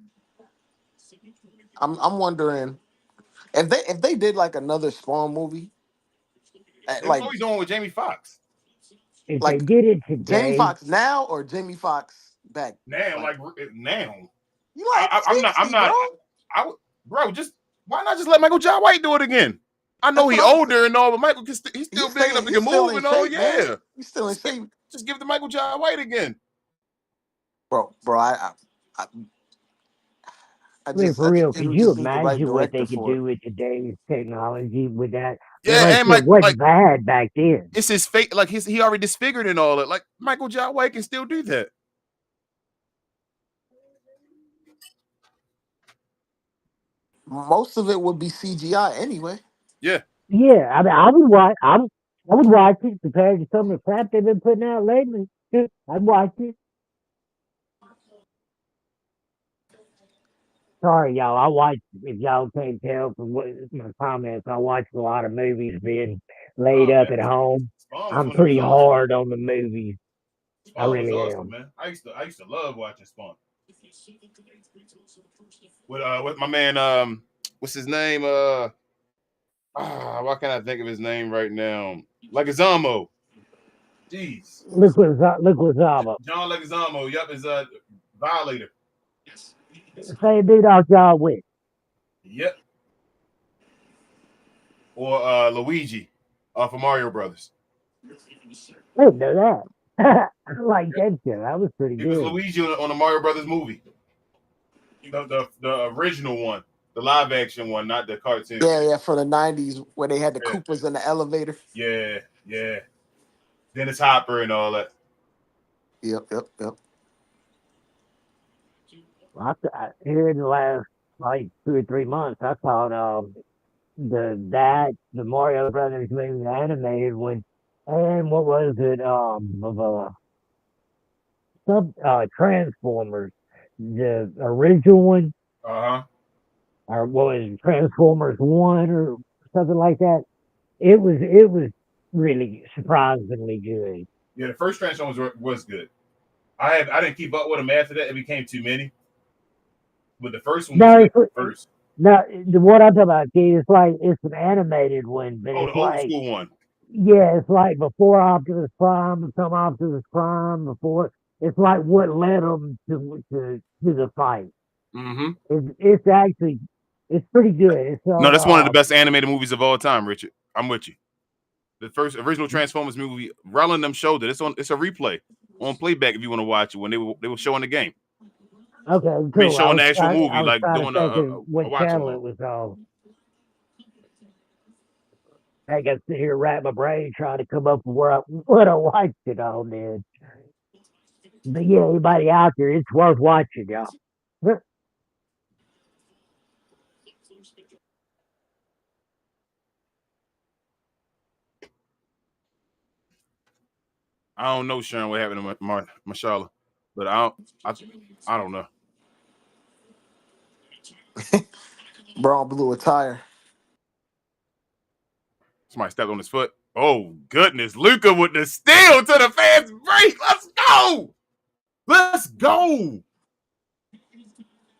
I'm wondering if they did like another Spawn movie, They was like always doing with Jamie Foxx. If they like did it Jamie today, Foxx now or Jamie Foxx back. Now, Like now, you like I'm not. 60, bro. I would, bro. Just why not just let Michael John White do it again? I know That's he what I'm saying. older and all, but Michael he's still big enough to He's can still move in and all. shape, man. Yeah, He's still in just give, shape, just give it to Michael John White again. bro. I, I I mean, just for real, it could would you just need the right imagine what director they could for it. do with today's technology with that? And Yeah, like and it Mike, like wasn't bad back then. it's his fate. Like he already disfigured and all that. Like Michael John White can still do that. Most of it would be CGI anyway. Yeah, Yeah, I mean, I would watch it compared to some of the crap they've been putting out lately. I'd watch it. Sorry, y'all. I watch. If y'all can't tell from what my comments, I watch a lot of movies being laid oh up man, at home. Spawn was I'm one of the pretty was awesome. hard on the movies. I Spawn was really awesome, am. man. I used to love watching Spawn. With my man what's his name? Why can't I think of his name right now? Leguizamo. Jeez. Look what's up. John Leguizamo. Yep, is Violator. Same dude out y'all with. Yep. Or Luigi for Mario Brothers. I didn't know that. I like Yep. that show. That was pretty He was good. Luigi on the Mario Brothers movie. The original one. The live action one, not the cartoon. Yeah, for the '90s where they had the Yeah. Koopas in the elevator. Yeah. Dennis Hopper and all that. Yep. Here in the last like 2 or 3 months, I caught the Mario Brothers movie, the animated one, and what was it of sub Transformers, the original one, Uh-huh. or what was it, Transformers One or something like that. It was really surprisingly good. Yeah, the first Transformers was good. I didn't keep up with them after that. It became too many. But the first one was No, good. it's, First. no, what I'm talking about, kid, it's like it's an animated one, but Oh, the it's old like school one. yeah, it's like before Optimus Prime, become Optimus Prime, before it's like what led them to the fight. Mm-hmm. It's actually it's pretty good. It's No, on that's one of the best animated movies of all time, Richard. I'm with you. The first original Transformers movie, Rell and them showed it. It's a replay on Playback if you want to watch it when they were showing the game. okay, I mean, cool. showing the actual I movie, was like trying to doing think of a what watch channel along. it was on. I got to sit here wrap my brain trying to come up with what I watched it on then. But yeah, anybody out there, it's worth watching, y'all. I don't know, Sharon, what happened to Mashallah, but I, I don't know. Braun blew a tire. Somebody stepped on his foot. Oh goodness, Luca with the steal to the fast break. Let's go. Let's go.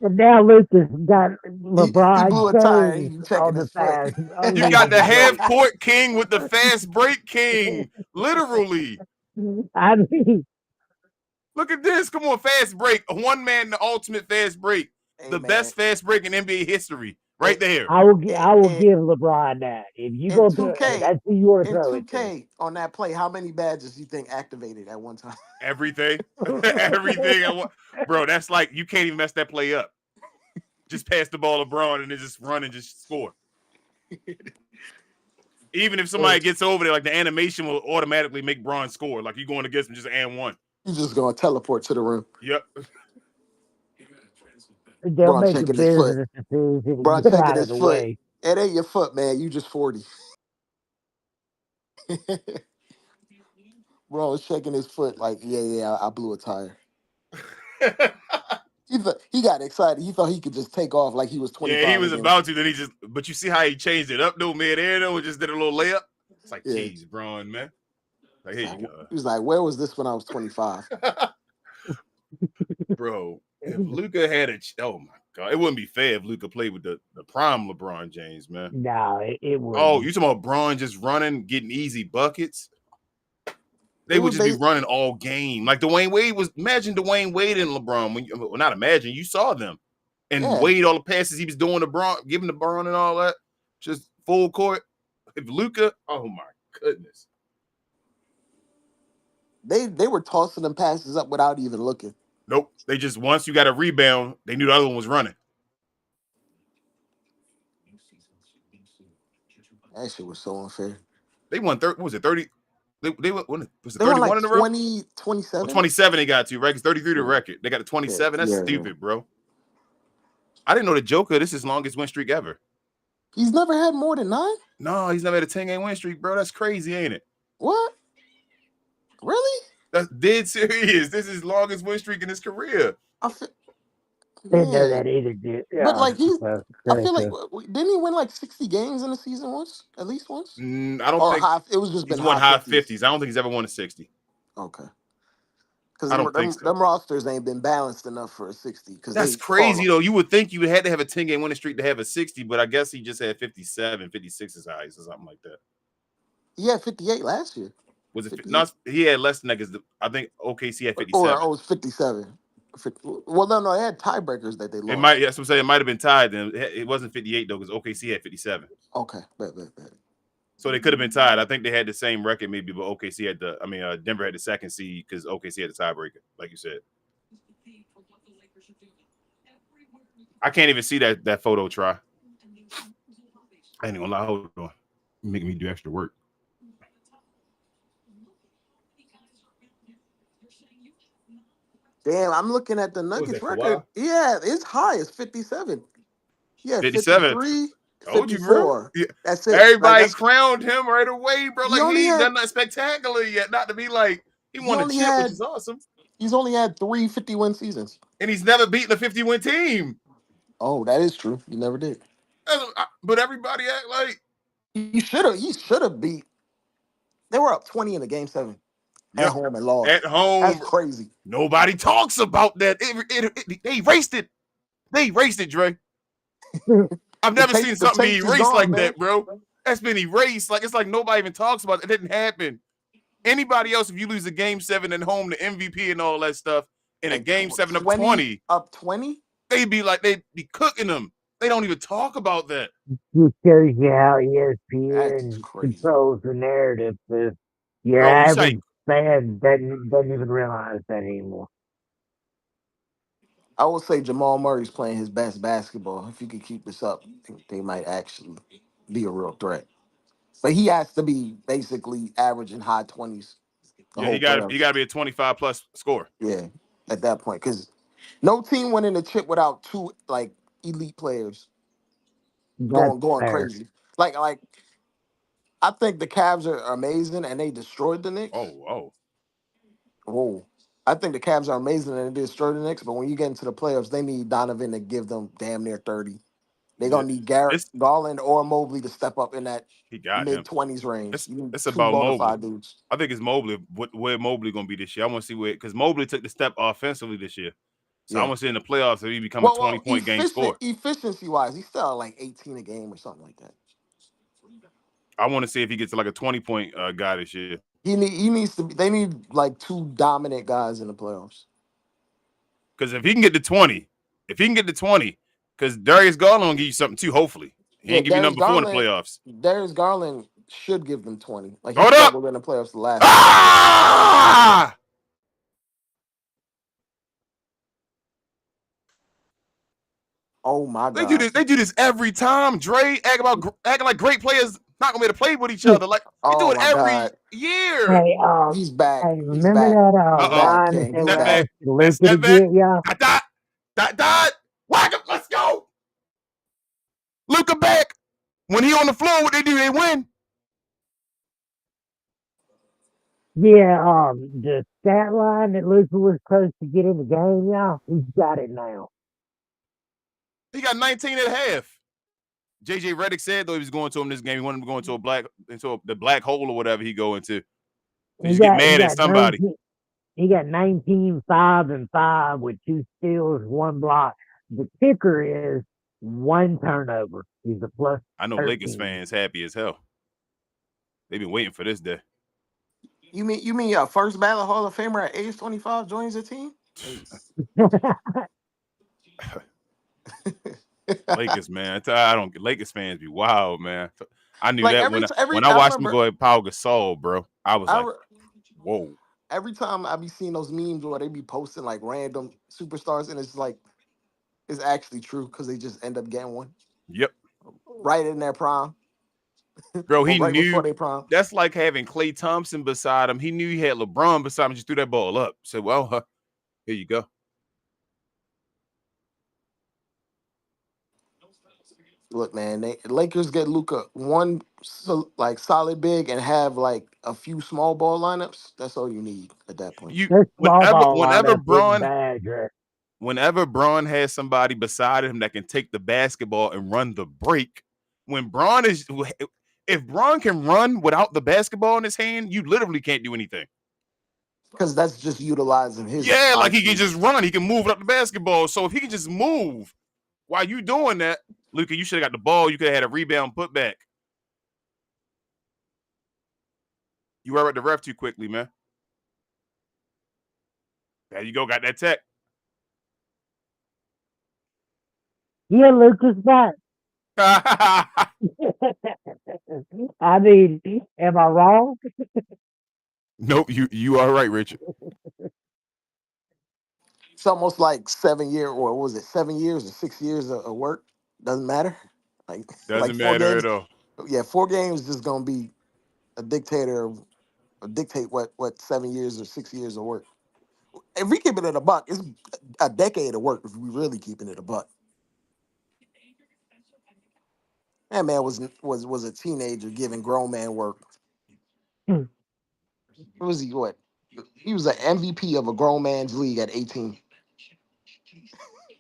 And now Lucas got He LeBron blew a tire. James He on checking the his foot. fast You got leading the the half break. court king with the fast break king. Literally. I mean, Look at this. Come on, fast break. One man, the ultimate fast break. Hey The man, best fast break in NBA history. Right it, there. I will it, give LeBron that. If you in go to, hey, 2K, that's who you want to in throw it 2K on that play, how many badges you think activated at one time? Everything. Everything. to. Bro, that's like you can't even mess that play up. Just pass the ball to Braun and then just run and just score. Even if somebody gets over there, like the animation will automatically make Braun score. Like you going against him just and one. You just gonna teleport to the room. Yep. They'll Braun make a checking his foot. business decision and Braun get him checking out of his the foot. way. It ain't your foot, man. You just 40. Braun was checking his foot like, yeah, I blew a tire. He got excited. He thought he could just take off like he was Yeah, he 25 was again. about to. Then he just, but you see how he changed it up though, man. There though, just did a little layup. It's like, Yeah. geez, Braun, man. Like, here Like, you go. he was like, where was this when I was 25? Bro, if Luca had oh my god, it wouldn't be fair if Luca played with the prime LeBron James, man. No, it Oh, wouldn't. you talking about Braun just running, getting easy buckets? It They would was just be running all game. Like Dwayne Wade was. Imagine Dwayne Wade and LeBron. Well, not imagine. You saw them, and yeah. Wade all the passes he was doing to Braun, giving to Braun and all that, just full court. If Luca, oh my goodness. They were tossing them passes up without even looking. Nope. They just once you got a rebound, they knew the other one was running. That shit was so unfair. They won 30. What was it 30? They was it They won like 31 in a row? 20, Or 27. 27 they got to, right? It's 33 to Yeah, record. They got a yeah, 27. That's yeah. stupid, bro. I didn't know the Joker. This is his longest win streak ever. He's never had more than 9? No, he's never had a 10-game win streak, bro. That's crazy, ain't it? What? Really? That's dead serious. This is his longest win streak in his career. I feel, Didn't know man. that either, dude. But Yeah, like he's, so, I feel like so, didn't he win like 60 games in a season once, at least once, I don't or think high? It was just been he's won high high 50s. 50s. I don't think he's ever won a 60. Okay, because I don't think them so. rosters ain't been balanced enough for a 60. Because That's they fall crazy, though. You would think you had to have a 10-game winning streak to have a 60, but I guess he just had 57, 56 is highest or something like that. He had 58 last year. Was it? 58? No, he had less than that because I think OKC had Or 57. oh, it's 57. Well, no, they had tiebreakers that they It might. lost. That's what I'm saying. It might have been tied. Then it wasn't 58 though because OKC had 57. Okay, bet. So they could have been tied. I think they had the same record maybe, but OKC had the. I mean, Denver had the second seed because OKC had the tiebreaker, like you said. I can't even see that photo. Try. I ain't gonna lie. Hold on. Making me do extra work. Damn, I'm looking at the What was Nuggets that, record. Kawhi? Yeah, it's high. It's 57. Yeah, 57. 53, Told you, bro. 54. Yeah. That's it. Like Everybody that's crowned him right away, bro. he Like only he ain't had done nothing spectacular yet. Not to be like he he won a only chip, which had is awesome. he's only had 3 50-win seasons. And he's never beaten a 50-win team. Oh, that is true. He never did. But everybody act like He should have beat. They were up 20 in the game 7 at yep home and lost. at home. That's crazy. Nobody talks about that. They erased it. They erased it, Dre. I've The never tape seen the something be tapes is erased gone, like man. that, bro. That's been erased. Like it's like nobody even talks about it. It didn't happen. Anybody else, if you lose a game 7 at home, the MVP and all that stuff, in a And game 7 up 20 20, up 20. they'd be cooking them. They don't even talk about that. just shows you how That's ESPN crazy. controls the narrative. That your Oh, you say average fan doesn't even realize that anymore. I would say Jamal Murray's playing his best basketball. If you could keep this up, I think they might actually be a real threat. But he has to be basically averaging high 20s the Yeah, whole he got playoffs. to be a 25 plus score. Yeah, at that point, because no team winning the chip without two like elite players That's going fair. crazy. Like I think the Cavs are amazing and they destroyed the Knicks. Oh, oh, Whoa. I think the Cavs are amazing and they destroyed the Knicks, but when you get into the playoffs, they need Donovan to give them damn near 30. They're yeah. gonna need Garrett It's Garland or Mobley to step up in that he got mid him. 20s range. It's You need it's two about bona Mobley. fide dudes. I think it's Mobley. Where Mobley gonna be this year? I want to see where because Mobley took the step offensively this year. So I Yeah. want to see in the playoffs if he become a 20 point game scorer. Efficiency wise, he's still like 18 a game or something like that. I want to see if he gets to like a 20 point guy this year. He needs to be, they need like two dominant guys in the playoffs. Because if he can get to 20, if he can get to 20, because Darius Garland will give you something too. Hopefully, he Yeah, ain't give you number 4 in the playoffs. Darius Garland should give them 20. Like he Hold up! struggled in the playoffs the last time. Ah! Oh my They do God. this. They do this every time. Dre acting like great players not gonna be able to play with each other. Like they do Oh it my every God. year. Hey, He's back. hey, He's remember back. that Uh He's oh. back, line that King. they He's Step were back. back. asking That's Luca to step back. get, y'all? Dot. Dot. Dot. Whack him. Let's go. Luca back. When he on the floor, what they do? They win. Yeah, the stat line that Luca was supposed to get in the game, y'all, he's got it now. He got 19 at half. JJ Redick said though he was going to him this game. He wanted him to go the black hole or whatever he go into. Because He you get got he mad at got somebody. 19 he got 19, 5, and 5 with 2 steals, 1 block. The kicker is 1 turnover. He's a plus I know Lakers 13. fans happy as hell. They've been waiting for this day. You mean your first ballot Hall of Famer at age 25 joins the team? Lakers, man. I don't. Lakers fans be wild, man. I knew Like that when I I watched him remember go at Pau Gasol, bro. I was I like, re- whoa. every time I be seeing those memes where they be posting like random superstars and it's like it's actually true because they just end up getting one Yep, right in their prime bro. or He right before knew. their prime. That's like having Klay Thompson beside him. He knew he had LeBron beside him. Just threw that ball up. Said, well, here you go. Look, man, Lakers get Luca one like solid big and have like a few small ball lineups. That's all you need at that point. You This small whenever ball whenever lineup isn't Braun bad, Dre. whenever Braun has somebody beside him that can take the basketball and run the break, when Braun is if Braun can run without the basketball in his hand, you literally can't do anything. Because that's just utilizing his Yeah, like he can IQ. just run, he can move up the basketball. So if he can just move while you doing that, Luka, you should have got the ball. You could have had a rebound put back. You were at the ref too quickly, man. There you go, got that tech. Yeah, Lucas back. I mean, am I wrong? Nope, you are right, Richard. It's almost like 7 year or what was it 7 years or 6 years of work? Doesn't matter. Like like Doesn't four matter at games. all. Yeah, 4 games is just gonna be a dictator or dictate what 7 years or 6 years of work. If we keep it at a buck, it's a decade of work if we really keeping it a buck. That man was a teenager giving grown man work. What was he? What? He was an MVP of a grown man's league at 18.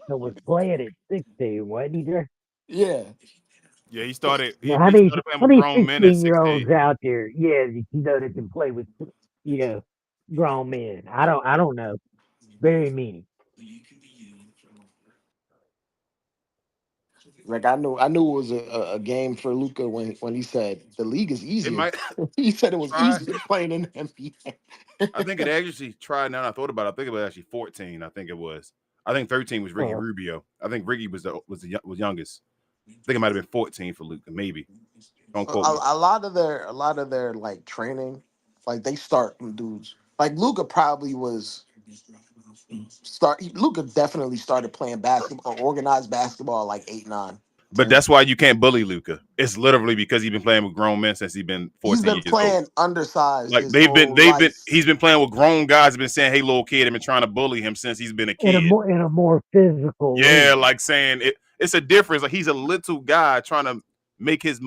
So was playing at 16, wasn't he, Dre? Yeah, Now, he started playing how with many grown men at 16-year-olds 16. out there? Yeah, that can play with, you know, grown men. I don't know. Very many. Like I knew it was a game for Luca when he said the league is It easier. might He said it was try. easier playing in the I think it NBA. actually tried now that I thought about it. I think it was actually 14. I think it was. I think 13 was Ricky Uh, Rubio. I think Ricky was youngest. I think it might have been 14 for Luca, maybe. Don't a, quote me. a lot of their like training, like they start from dudes. Like Luca probably was Luca definitely started playing basketball, organized basketball at like 8, 9. But that's why you can't bully Luca. It's literally because he's been playing with grown men since he's been He's 14 been years old. playing undersized Like his whole life. he's been playing with grown guys. Have been saying, "Hey, little kid," and been trying to bully him since he's been a in a kid. more physical Yeah, league. like saying it's a difference. Like he's a little guy trying to make his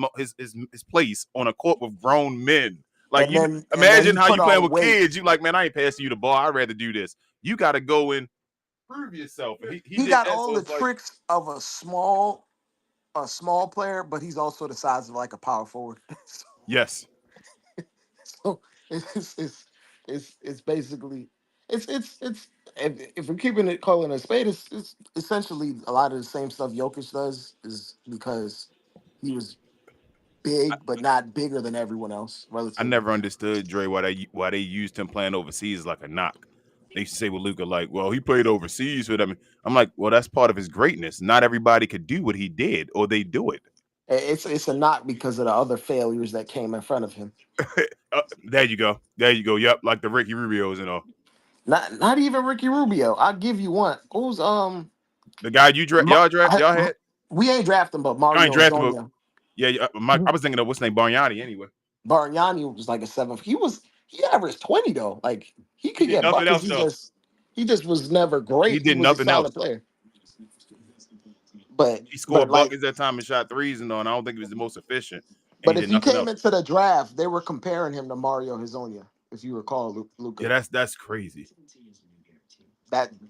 place on a court with grown men. Like you And then imagine he how put you playing on with weight. kids. You like, man, I ain't passing you the ball. I'd rather do this. You got to go and prove yourself. And he He did got that. all So the it's like, tricks of a small player, but he's also the size of like a power forward. yes, So it's it's it's basically it's if we're keeping it calling a spade, it's essentially a lot of the same stuff Jokic does is because he was big but not bigger than everyone else I relatively. never understood Dre why they used him playing overseas like a knock. They used to say with Luca, like, well, he played overseas for them. I'm like, well, that's part of his greatness. Not everybody could do what he did, or they do it. It's a knock because of the other failures that came in front of him. There you go. There you go. Yep, like the Ricky Rubios and all. Not even Ricky Rubio. I'll give you one. Who's The guy Ma- y'all had, we ain't drafting, but y'all ain't Mario drafted, but Hezonja. yeah, I was thinking of what's his name, Bargnani anyway. Bargnani was like a seventh. He averaged 20 though. Like he He could did get nothing buckets. else He though. just he just was never He great. He did was a nothing solid else. player. But He but scored like buckets that time and shot threes and all, and I don't think he was the most efficient, and he but did if you nothing came else. into the draft, they were comparing him to Mario Hezonja, if you recall, Yeah, Luca. that's crazy.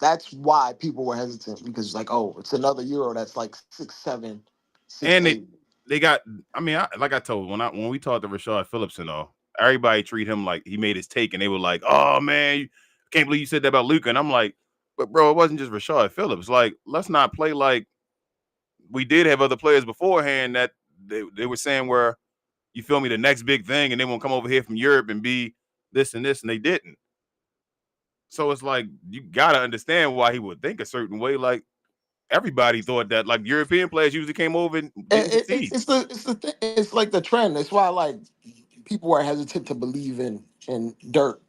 That's why people were hesitant because like, oh, it's another Euro that's like 6'7", six And eight. they got. I mean, like I told when we talked to Rashard Phillips and all, everybody treat him like he made his take, and they were like, "Oh man, I can't believe you said that about Luca." And I'm like, "But bro, it wasn't just Rashard Phillips. Like, let's not play like we did have other players beforehand that they were saying where you feel me the next big thing, and they won't come over here from Europe and be this and this, and they didn't. So it's like you gotta understand why he would think a certain way. Like everybody thought that like European players usually came over and didn't succeed. It's like the trend. It's why like people were hesitant to believe in Dirk.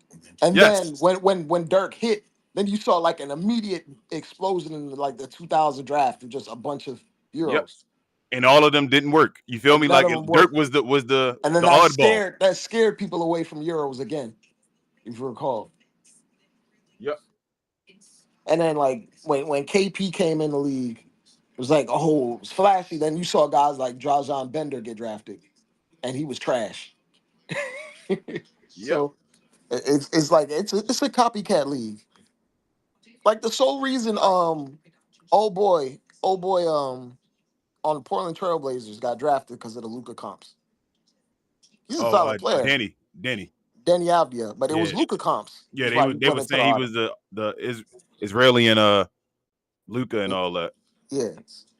And then Yes, when Dirk hit, then you saw like an immediate explosion in like the 2000 draft of just a bunch of yep. Euros, And all of them didn't work. You feel and me? none Like of them Dirk worked. was And then the oddball. that scared people away from Euros again, if you recall. Yep. And then like when KP came in the league, it was like oh, it was flashy. Then you saw guys like Drajan Bender get drafted, and he was trash. Yep. So it's like it's a copycat league. Like the sole reason oh boy on the Portland Trailblazers got drafted because of the Luca comps. He's a Oh, solid player, Denny. Danny Avdia, but it was Yeah, Luca comps. yeah. Is why he They went were into the saying he auto. was Israeli and Luca and all that. Yeah,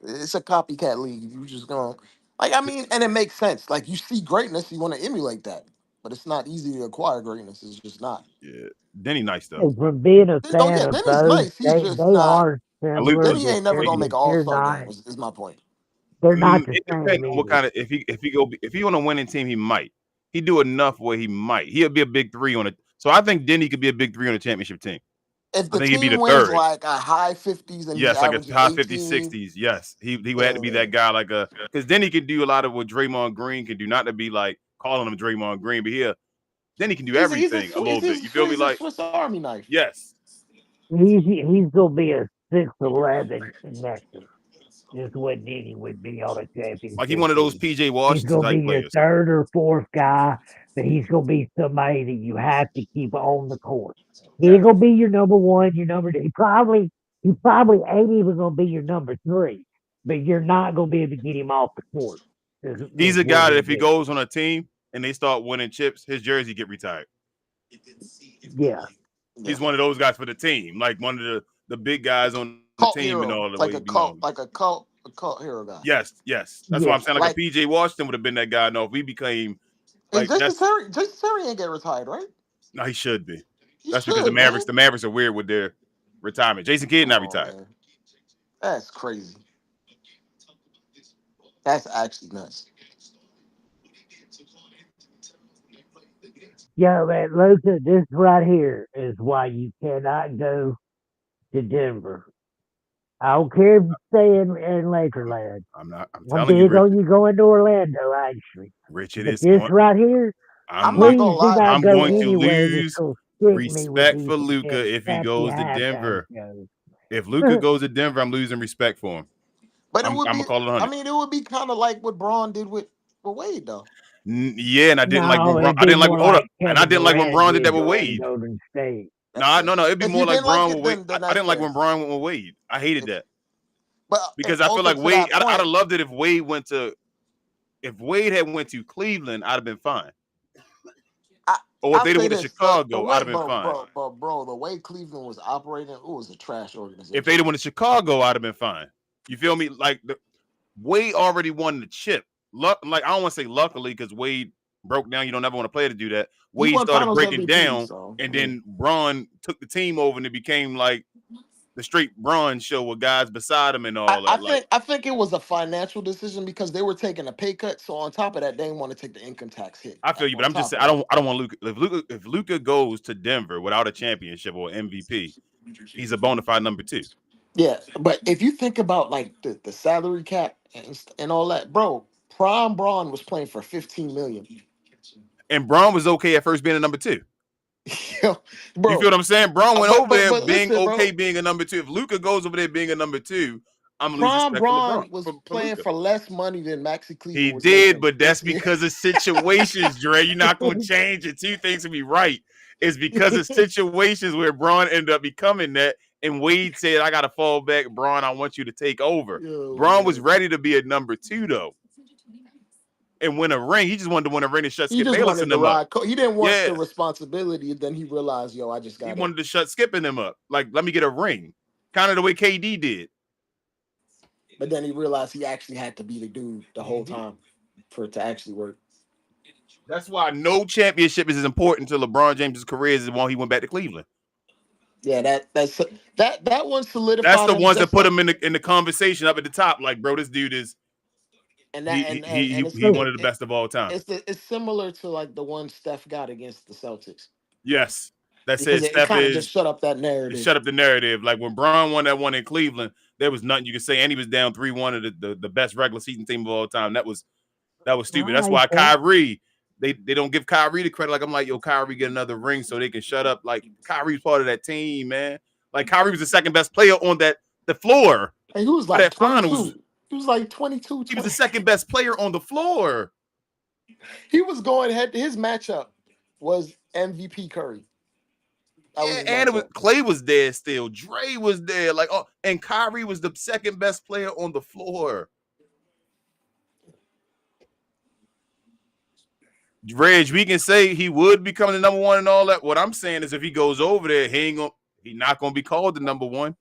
it's a copycat league. You just gonna like I mean, and it makes sense. Like you see greatness, you want to emulate that, but it's not easy to acquire greatness. It's just not. Yeah, Denny nice though. And from being a Oh fan yeah, of Denny's both, nice. He's just they not. are And similar, Luca, Denny ain't never gonna make an All they're Star not game. Is my point. the It depends same on what either. kind of if he on a winning team, he might. He do enough where he might. He'll be a big three on it. So I think Denny could be a big three on a championship team. If I the think he'd be team the wins third. like a high 50s and he's Yes, like a averaging high 50s, 18, 60s. Yes. He would have to be then that guy like a because then he can do a lot of what Draymond Green can do, not to be like calling him Draymond Green, but then he can do everything a little bit. You feel me? he's a Like, Swiss Army knife. yes. He's gonna be a 6'11" nectar. Is what Diddy would be on a Like he championship one of those team. PJ He's Washington gonna be type your players. third or fourth guy, but he's gonna be somebody that you have to keep on the court. He ain't gonna be your number one, your number two. He probably ain't even gonna be your number three, but you're not gonna be able to get him off the court. He's Is a what guy that he if he do. goes on a team and they start winning chips, his jersey get retired. Yeah, Yeah. He's one of those guys for the team, like one of the big guys on the team and Cult all the hero. way, Like a you know. cult, a cult hero guy. Yes. That's why yeah. I'm saying like a Like PJ Washington would have been that guy. No, if we became and like that's Jason Terry ain't get retired, right? no, he should be. He That's because should, man. The Mavericks are weird with their retirement. Jason Kidd not Oh retired. man. That's crazy. That's actually nuts. Yeah, man, Luca, this right here is why you cannot go to Denver. I don't care if you stay in Lakerland. I'm not. I'm I'm telling you, big Rich. on you going to Orlando, actually. Richard But is this on. right here, I'm I'm not re- gonna please do lie. not I'm go going to anywhere that's lose going to stick me with respect these for Luca if he sappy goes to halftime Denver. shows. If Luca goes to Denver, I'm losing respect for him. But it I'm would gonna be. call it I 100. mean, it would be kind of like what Braun did with Wade, though. Yeah, and I didn't like when No, Braun. it'd I be didn't like. more Hold up, like and I Kevin didn't like when Durant Braun did that did with during Wade. Golden State. That's fair. No. It'd be If you more like didn't like Braun with it, Wade. then I that's didn't like fair. when Braun went with Wade. I hated If, that but because I feel also like to Wade. that I'd point, have loved it if Wade went to. If Wade had went to Cleveland, I'd have been fine. I Or if I'll they'd have say went to this: the Chicago, I'd way, have been fine. bro, the way Cleveland was operating, it was a trash If they'd organization. have went to Chicago, I'd have been fine. You feel me? Like Wade already won the chip. Like I don't want to say luckily because Wade broke down. You don't ever want to play to do that. He Wade won started Finals breaking MVP, down, so and yeah. then Braun took the team over, and it became like the straight Braun show with guys beside him and I, all I that. Like think I think it was a financial decision because they were taking a pay cut. So on top of that, they didn't want to take the income tax hit. I feel you, but On I'm just top saying of that, I don't want Luka. If Luka goes to Denver without a championship or MVP, he's a bona fide number two. yeah. But if you think about like the salary cap and all that, bro, Prime Braun was playing for 15 million. And Braun was okay at first being a number two. Yo, You feel bro. what I'm saying? Braun went over there But being listen, okay bro. being a number two. If Luca goes over there being a number two, I'm gonna lose Prime respect for LeBron Braun was for playing Luca. for less money than Maxi He Cleaver was did, making but that's this year. because of situations, Dre. You're not gonna change it. Two things to be right. It's because of situations where Braun ended up becoming that, and Wade said, "I gotta fall back, Braun. I want you to take over." Yo, Braun was man. ready to be a number two though, and win a ring. He just wanted to win a ring and shut He Skip just Bayless and wanted to them up. ride. He didn't want the Yeah, responsibility. Then he realized, yo, I just he got to. wanted to shut Skip and them up. Like, let me get a ring, kind of the way KD did. But then he realized he actually had to be the dude the whole time for it to actually work. That's why no championship is as important to LeBron James' career as the one he went back to Cleveland. Yeah, that one That's solidified the him ones that just put like, him in the conversation up at the top. Like, bro, this dude is and that he he and he, it's he So, one of the best of all time. it's similar to like the one Steph got against the Celtics Yes, that because said it Steph kind of just is shut up that it narrative. shut up the narrative. Like when Bron won that one in Cleveland, there was nothing you could say, and he was down 3-1 of the best regular season team of all time. That was I stupid. That's like why that. Kyrie. They don't give Kyrie the credit. Like I'm like, yo, Kyrie get another ring so they can shut up. Like Kyrie's part of that team, man. Like Kyrie was the second best player on the floor And he was for like that finals. 22. He was like 22, He was the 20. second best player on the floor. He was going head. His matchup was MVP Curry. That was Yeah, his and it was matchup. Clay was there still. Dre was there. Like, oh, and Kyrie was the second best player on the floor. Reg, we can say he would become the number one and all that. What I'm saying is if he goes over there, he not gonna be called the number one.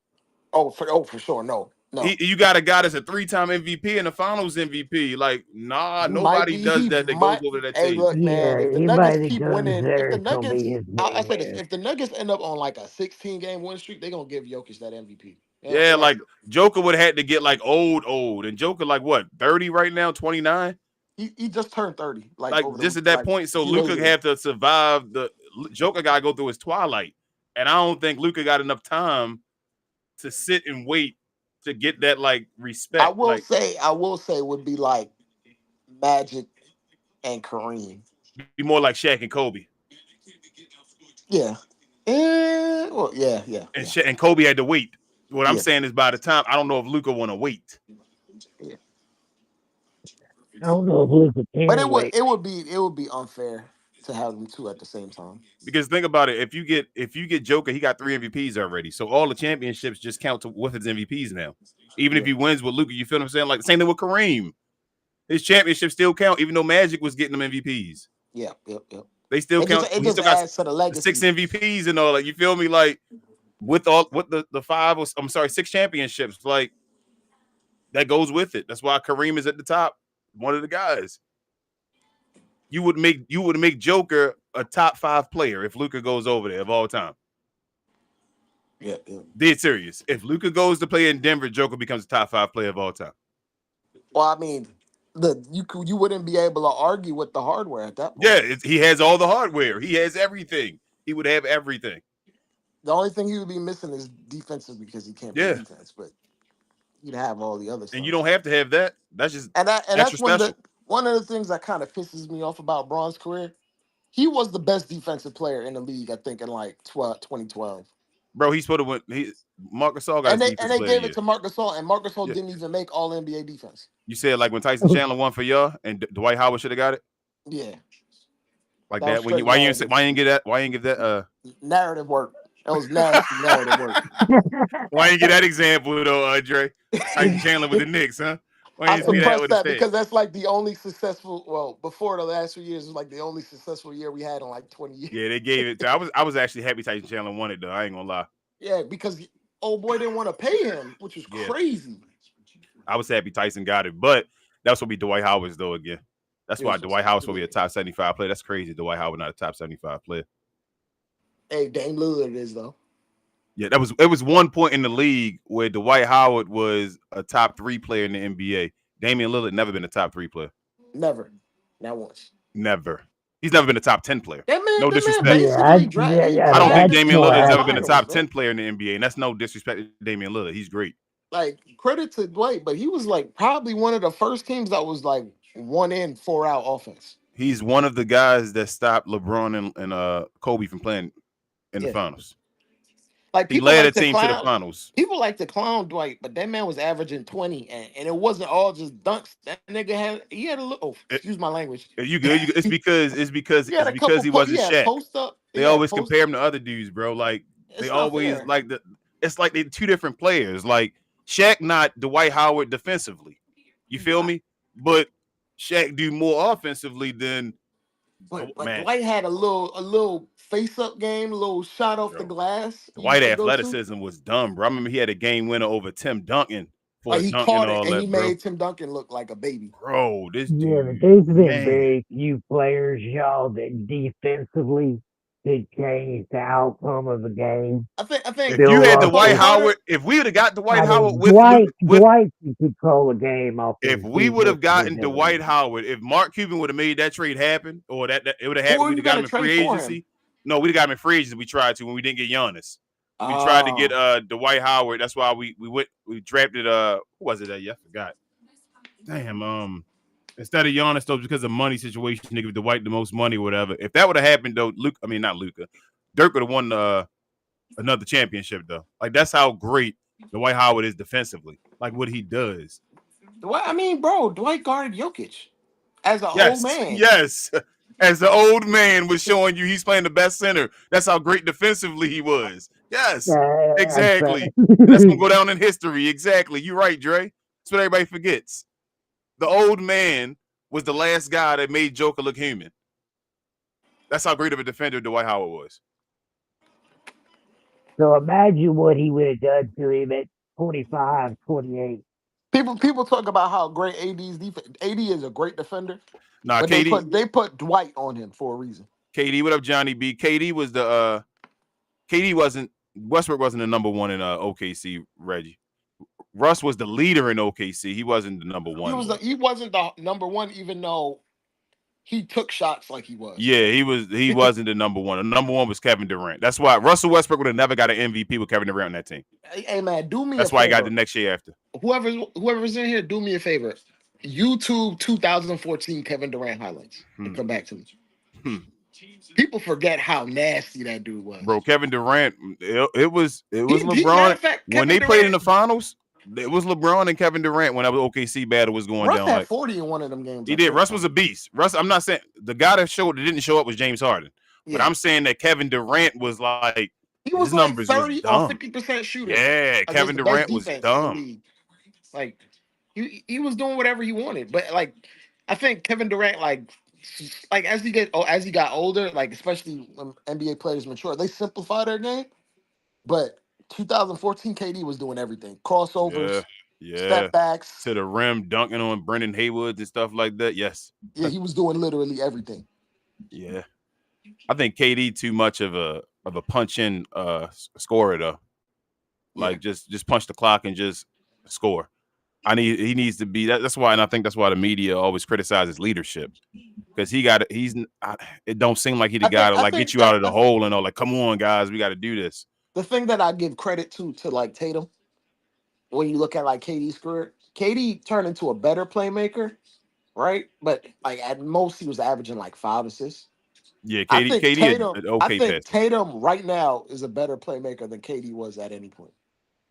For sure. No, no. You got a guy that's a 3-time MVP and a finals MVP. Like, nah, He might nobody be. does He that goes might. over to that Hey, team. look, man. Yeah, If the Nuggets anybody that keep goes winning, if there the is gonna be Nuggets, his I main said this. man. If the Nuggets end up on like a 16-game win streak, they're gonna give Jokic that MVP. Yeah, They have like to. Joker would have had to get like old, and Joker like what 30 right now, 29. He just turned 30, like Like over just the at that like point, a so few days Luca ago. have to survive the Joker got to go through his twilight, and I don't think Luca got enough time to sit and wait to get that like I respect. will Like say, I will say, would be like Magic and Kareem. be more like Shaq and Kobe, Yeah. Well, yeah, yeah, and yeah, And Kobe had to wait. What I'm yeah, saying is, by the time I don't know if Luca want to wait. yeah. I don't know if Luka But can wait. it would be unfair to have them two at the same time. Because think about it, if you get Joker, he got 3 MVPs already, so all the championships just count with his MVPs now. Even if Yeah, he wins with Luca, you feel what I'm saying? Like the same thing with Kareem. His championships still count, even though Magic was getting them MVPs. yeah, yep, yep. They still count. It He just still got adds to the the 6 legacy. MVPs and all that. You feel me? Like with the five, I'm sorry, 6 championships. Like that goes with it. That's why Kareem is at the top. One of the guys. You would make Joker a top 5 player if Luca goes over there of all time. Yeah, yeah. Dead serious. If Luca goes to play in Denver, Joker becomes a top 5 player of all time. Well, I mean, you wouldn't be able to argue with the hardware at that point. Yeah, he has all the hardware. He has everything. He would have everything. The only thing he would be missing is defensive because he can't play Yeah. defense. But he'd have all the other And you stuff. don't have to have that. That's just And extra that's special. one of the things that kind of pisses me off about Braun's career. He was the best defensive player in the league, I think, in like 2012. Bro, he's supposed to win. Marcus Gasol got his And defensive they player of the gave it year. to Marc Gasol, and Marc Gasol Yeah. didn't even make All NBA defense. You said like when Tyson Chandler won for y'all and Dwight Howard should have got it? Yeah, Like that was that. When you straight why you didn't say, narrative. why you didn't get that? Why you didn't give that Narrative work. That was nasty narrative work. why you didn't get that example though, Dre? Tyson Chandler with the Knicks, huh? Why you I didn't say that suppressed with his that stat? because that's like the only successful. Well, before the last 3 years, it was like the only successful year we had in like 20 years. Yeah, they gave it to I was actually happy Tyson Chandler won it though. I ain't gonna lie. Yeah, because old boy didn't want to pay him, which was Yeah. crazy. I was happy Tyson got it, but that's what be Dwight Howard's though again. That's It why was Dwight Howard's will be a ridiculous. top 75 player. That's crazy. Dwight Howard not a top 75 player. Hey, Dame Lillard is though. Yeah, it was one point in the league where Dwight Howard was a top 3 player in the NBA. Damian Lillard never been a top 3 player. Never, not once. Never. He's never been a top 10 player. No That man disrespect. Yeah, basically he I don't think that's dragged Damian people more Lillard to has the ever been a accurate. top finals, man. 10 player in the NBA, and that's no disrespect to Damian Lillard. He's great. Like credit to Dwight, but he was like probably one of the first teams that was like 1 in 4 out offense. He's one of the guys that stopped LeBron and Kobe from playing in the Yeah, finals. like He led a team to the finals. people like to clown Dwight, but that man was averaging 20, and it wasn't all just dunks. That nigga he had a little. Oh, It, excuse my language. you good? It's because He had a couple. he wasn't He had Shaq. post up. He They had always post. compare him to other dudes, bro. Like they It's not always fair. like it's like they're two different players. Like Shaq, not Dwight Howard defensively. You feel me? But Shaq do more offensively than But man. Dwight had a little face up game, a little shot off the Bro, glass. He Dwight used to go to. athleticism was dumb, bro. I remember he had a game winner over Tim Duncan for Like a he dunk and caught it all and he that, bro. made Tim Duncan look like a baby. Bro, this Yeah, but dude, there's been man. very few players, y'all, that defensively could change the outcome of a game. I think If you Bill had Dwight Vince Russell. Carter. Howard, if we would have got Dwight I Howard mean, with Dwight can control a game off if his we would have defensive gotten ability. Dwight Howard, if Mark Cuban would have made that trade happen, or that it would have Who happened, are we'd you have got gonna him in trade free for him? agency. No, we'd have got him in free agency. We tried to when we didn't get Giannis. We tried to get Oh, Dwight Howard. That's why we drafted who was it that I forgot. Damn, instead of Giannis though, because of money situation, they give Dwight the most money or whatever. If that would have happened though, not Luca. Dirk would have won another championship though. Like that's how great Dwight Howard is defensively. Like what he does. Dwight. I mean, bro, Dwight guarded Jokic as an old Yes, man. yes. As the old man was showing you, he's playing the best center. That's how great defensively he was. Yes, exactly. And that's gonna go down in history. Exactly. You're right, Dre. That's what everybody forgets. The old man was the last guy that made Joker look human. That's how great of a defender Dwight Howard was. So imagine what he would have done to him at 25, 28. People talk about how great AD's defense. AD is a great defender, Nah, but KD, they put Dwight on him for a reason. KD, what up, Johnny B? KD was the KD wasn't Westbrook wasn't the number one in OKC, Reggie. Russ was the leader in OKC. He wasn't the number one. He wasn't the number one, even though he took shots like he was. Yeah, he wasn't the number one. The number one was Kevin Durant. That's why Russell Westbrook would have never got an MVP with Kevin Durant on that team. Hey man, do me That's a why favor. he got the next year after. Whoever's in here, do me a favor. YouTube 2014 Kevin Durant highlights and come back to me. People forget how nasty that dude was. Bro, Kevin Durant, it was Matter LeBron. of fact, When they played in the finals, it was LeBron and Kevin Durant when that was OKC battle was going Russ down. had Like 40 in one of them games. he did. Russ was a beast. Russ, I'm not saying the guy that didn't show up was James Harden. But I'm saying that Kevin Durant was like he was his like numbers 30 was or dumb. 50% shooter. Yeah, Kevin Durant was dumb. Like he was doing whatever he wanted. But like I think Kevin Durant like as he got older, like especially when NBA players mature, they simplify their game. But 2014 KD was doing everything. Crossovers, step backs. To the rim, dunking on Brendan Haywood and stuff like that. Yes. Yeah, he was doing literally everything. Yeah. I think KD too much of a punch-in scorer though. Like just punch the clock and just score. He needs to be that's why, and I think that's why the media always criticizes leadership. Because it don't seem like he the guy to like get you out of the hole and all like, come on, guys, we got to do this. The thing that I give credit to like Tatum when you look at like KD's career, KD turned into a better playmaker, right? But like at most he was averaging like 5 assists. Yeah, I KD, think KD, Tatum, an I okay think passer. Tatum right now is a better playmaker than KD was at any point.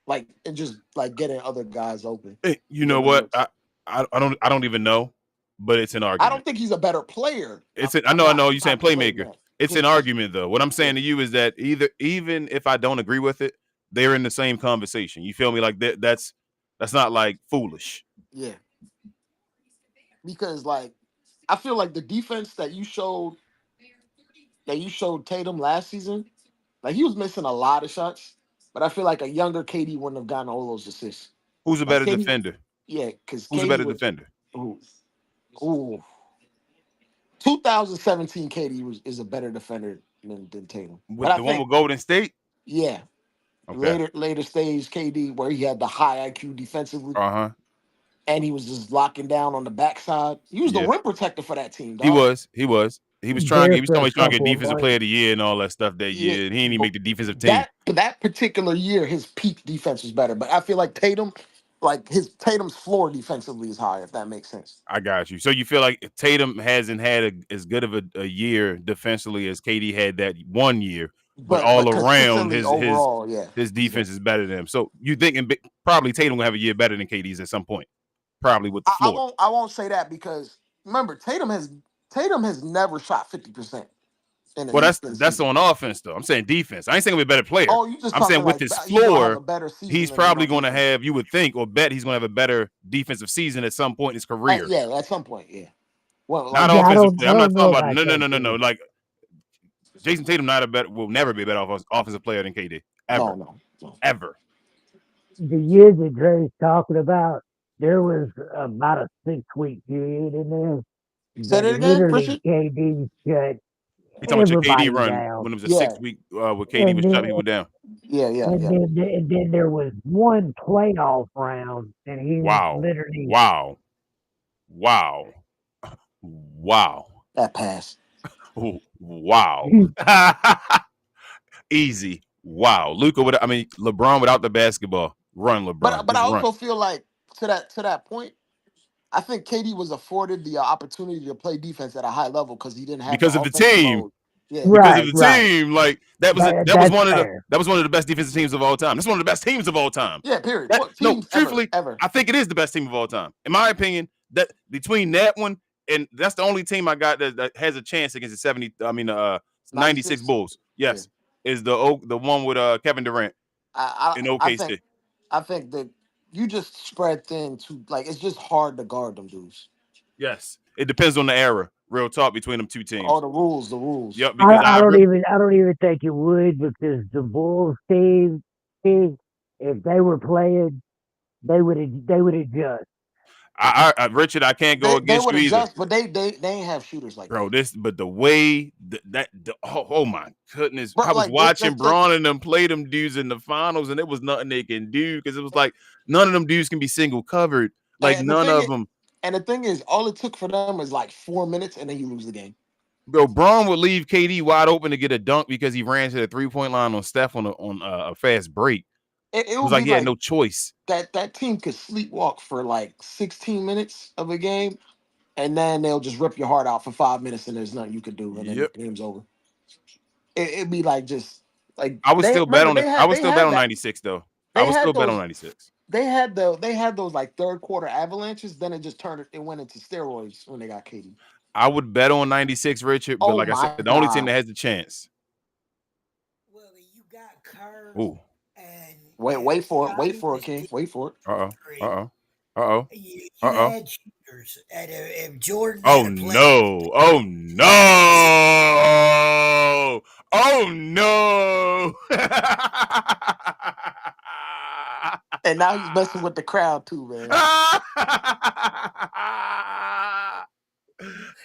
Like and just like getting other guys open You know when he what? looks. I don't even know, but it's an I don't argument. think he's a better player. I I'm know, I not know. You saying not equating playmaker? that. It's Yeah, an argument though. What I'm yeah, saying to you is that even if I don't agree with it, they're in the same conversation. You feel me? Like that's not like foolish. yeah. Because like I feel like the defense that you showed Tatum last season, like he was missing a lot of shots, but I feel like a younger KD wouldn't have gotten all those assists. Who's a Like better KD, defender? yeah, because Who's a KD better was defender? ooh, ooh. 2017 KD is a better defender than Tatum. But With I the one think with Golden State? yeah, Okay. later stage KD where he had the high IQ defensively Uh huh. and he was just locking down on the backside. He was the Yeah. rim protector for that team, He dog. was. He was. He was trying. There He was for talking. a He's trying to get couple of defensive months. player of the year and all that stuff that Yeah, year. And he didn't even but make the defensive team. that particular year, his peak defense was better. But I feel like Tatum, like his Tatum's floor defensively is higher, if that makes sense. I got you. So you feel like Tatum hasn't had as good of a year defensively as KD had that one year, but But all around consistently overall, yeah, his he's a. defense is better than him. So you think probably Tatum will have a year better than KD's at some point, probably with the floor. I won't say that because remember Tatum has never shot 50% Well, in a that's season. on offense though. I'm saying defense. I ain't saying he'll be a better player. Oh, you just I'm saying talking with like his he's gonna have a floor, better season he's than him probably on going to defense. have. You would think or bet he's going to have a better defensive season at some point in his career. Yeah, at some point, yeah. Well, Not like Yeah, offensive player. I I'm not don't know talking about about that no. too. Like Jason Tatum, will never be a better offensive player than KD no, ever, no. ever. The year that Dre's talking about, there was about a 6 week period in there Say that that again, literally Christian. KD shut You talking about your KD everybody run down. when it was a Yeah, 6 week with KD And was then shutting people down? and then there was one playoff round and he Wow, literally wow, wow, wow, that pass. wow. Easy. Wow. Luca would. I mean, LeBron without the basketball. Run, LeBron. But I Just run. also feel like to that point, I think KD was afforded the opportunity to play defense at a high level because he didn't have the Because of the offensive team. load. Yeah, Because of right, the right. team. Like that was That's one of fair. the best defensive teams of all time. That's one of the best teams of all time. yeah. Period. That Well, no, teams truthfully, ever. I think it is the best team of all time. In my opinion, that between that one and that's the only team I got that has a chance against the 96 96. Bulls. Yeah, Yes. Is the one with Kevin Durant in I think OKC. that you just spread thin to like it's just hard to guard them dudes. Yes. It depends on the era. Real talk between them two All teams. the rules. Yep, because I don't even think it would because the Bulls team, if they were playing, they would adjust. Richard, I can't go They against would you either, adjust, but they ain't have shooters like bro. that, But the way oh my goodness, bro. I was Like watching let's take Braun and them play them dudes in the finals, and it was nothing they can do because it was like none of them dudes can be single covered, like and the none thing of is, them. and the thing is, all it took for them is like 4 minutes, and then you lose the game. Bro, Braun would leave KD wide open to get a dunk because he ran to the 3-point line on Steph on a fast break. It It was would like be he had like no choice. that team could sleepwalk for like 16 minutes of a game, and then they'll just rip your heart out for 5 minutes, and there's nothing you could do, and then Yep. the game's over. It'd be like just like I would they still bet remember on it. I would they still bet had on that 96 though. I they would still had bet on those 96. they had those like third quarter avalanches. Then it just it went into steroids when they got Katie. I would bet on 96, Richard, but Oh like I said, my the only team god! that has the chance. Willie, you got Kerr Ooh. and Wait Scotty for it, was King. Wait for it. Uh-oh. three. Uh-oh. Uh-oh. You Uh-oh. had shooters, and if Jordan Oh had a played no. Oh no. Oh no. And now he's messing with the crowd too, man. not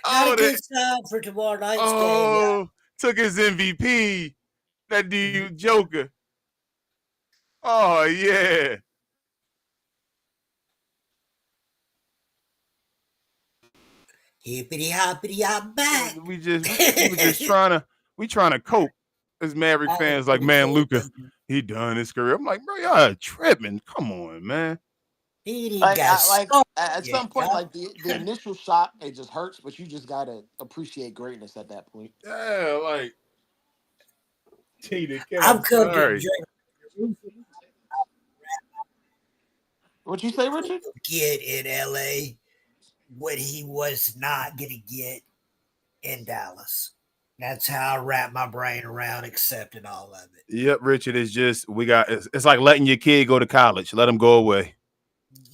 a oh, good sign for tomorrow night's game. oh, took his MVP. That dude Joker. Oh yeah. Hippity hoppity hop back. We were just trying to cope as Maverick I fans like agree man for Luca. them. He done his career. I'm like, bro, y'all tripping. Come on, man. He ain't even Like got started at yet, some point, y'all. like the initial shock, it just hurts, but you just gotta appreciate greatness at that point. Yeah, like Tina K, I'm I've come to sorry. enjoy What you say, Richard? get in LA what he was not going to get in Dallas. That's how I wrap my brain around accepting all of it. Yep, Richard, it's just it's like letting your kid go to college. Let them go away.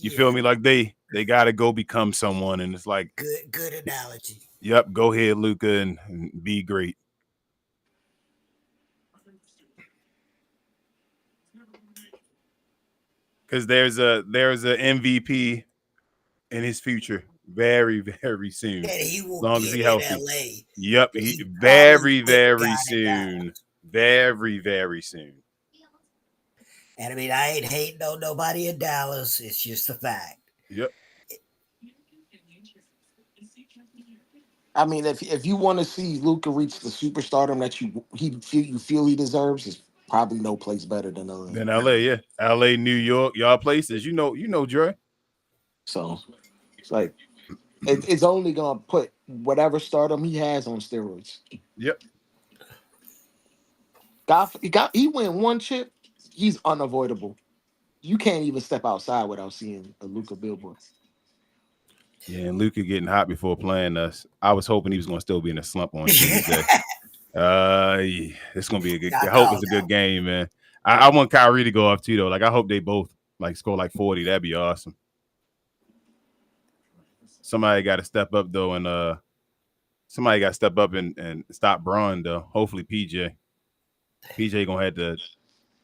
You feel Yeah, me? Like they gotta go become someone. And it's like, good analogy. yep, go ahead, Luca, and be great. Because there's a MVP in his future very, very soon. That he As will long as get he in healthy. LA Yep, that he he probably very, wouldn't have very got in soon. Dallas. Very, very soon. And I mean, I ain't hating on nobody in Dallas. It's just a fact. Yep. I mean, if you want to see Luca reach the superstardom that you feel he deserves, is probably no place better than LA. Then LA, yeah. LA, New York, y'all places. You know, Dre. So it's like it's only gonna put whatever stardom he has on steroids. Yep. He win one chip, he's unavoidable. You can't even step outside without seeing a Luca billboard. Yeah, and Luca getting hot before playing us. I was hoping he was gonna still be in a slump on Tuesday. Yeah, it's gonna be a good. I Got hope it's called a good out. game, man. I want Kyrie to go off too, though. Like I hope they both like score like 40. That'd be awesome. Somebody got to step up though, and somebody got to step up and stop Braun though. Hopefully, PJ gonna have to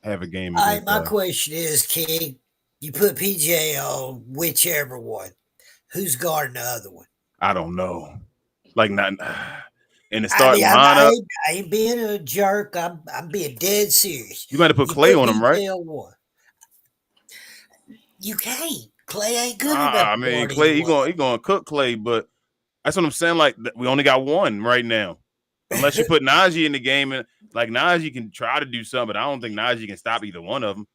have a game All right, against. my question is, King, you put PJ on whichever one. Who's guarding the other one? I don't know, like not in the I mean, starting lineup. I ain't being a jerk. I'm being dead serious. You got to put You Clay put on him, right? PJ on one. You can't. Clay ain't good enough I to mean, guard either Clay, he one gonna cook Clay, but that's what I'm saying. Like we only got one right now, unless you of them. put Najee in the game, and like Najee can try to do something, but I don't think Najee can stop either one of them.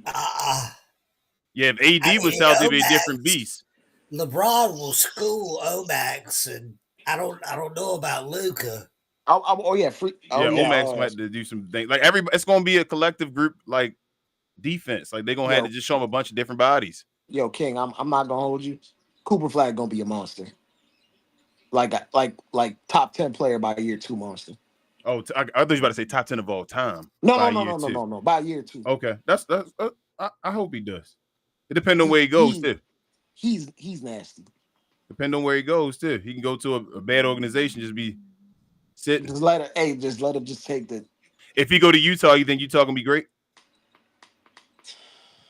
uh, Yeah, if I AD mean, was healthy, it'd be a different Omax, beast. LeBron will school Omax, and I don't know about Luca. Oh yeah, free. Oh Yeah, yeah. Omax might have to do some things. Like it's gonna be a collective group like defense. Like they're gonna have to Yo, just show them a bunch of different bodies. King. I'm not gonna hold you. Cooper Flag gonna be a monster. Like top 10 player by year two monster. Oh, I thought you were about to say top 10 of all time No, by no, no, year no, no, two. no, no. By year two. Okay, that's I hope he does. It depends on He where he goes he too. he's nasty. Depending on where he goes too. He can go to a bad organization, just be sitting. Just let him just take the If he go to Utah, you think Utah gonna be great?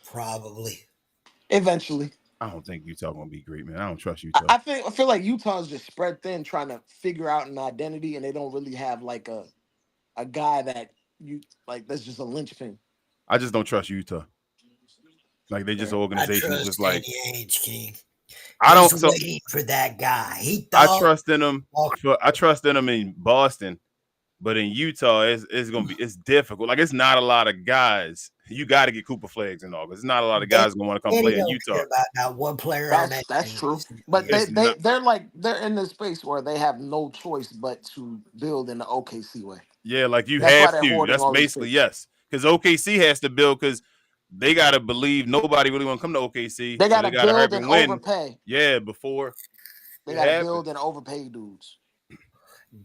Probably. eventually. I don't think Utah gonna be great, man. I don't trust I, Utah. I think I feel like Utah's just spread thin trying to figure out an identity and they don't really have like a guy that you like that's just a linchpin. I just don't trust Utah. Like they just an I organization that's just trust like Danny Ainge, King. I He's don't. So waiting for that guy. He I thought trust in them. Walker. I trust in them in Boston, but in Utah, it's gonna be it's difficult. Like it's not a lot of guys. You got to get Cooper Flags and all. There's not a lot of guys gonna want to come Danny play in don't Utah. care about not one player on that That's team. true. But It's not. they're in this space where they have no choice but to build in the OKC way. Yeah, like you That's why have they're to. hoarding That's all these basically picks. yes. Because OKC has to build because they got to believe nobody really want to come to OKC, They so gotta they got to hurry build up and and win. overpay. Yeah, before They it gotta build and happens. overpay dudes.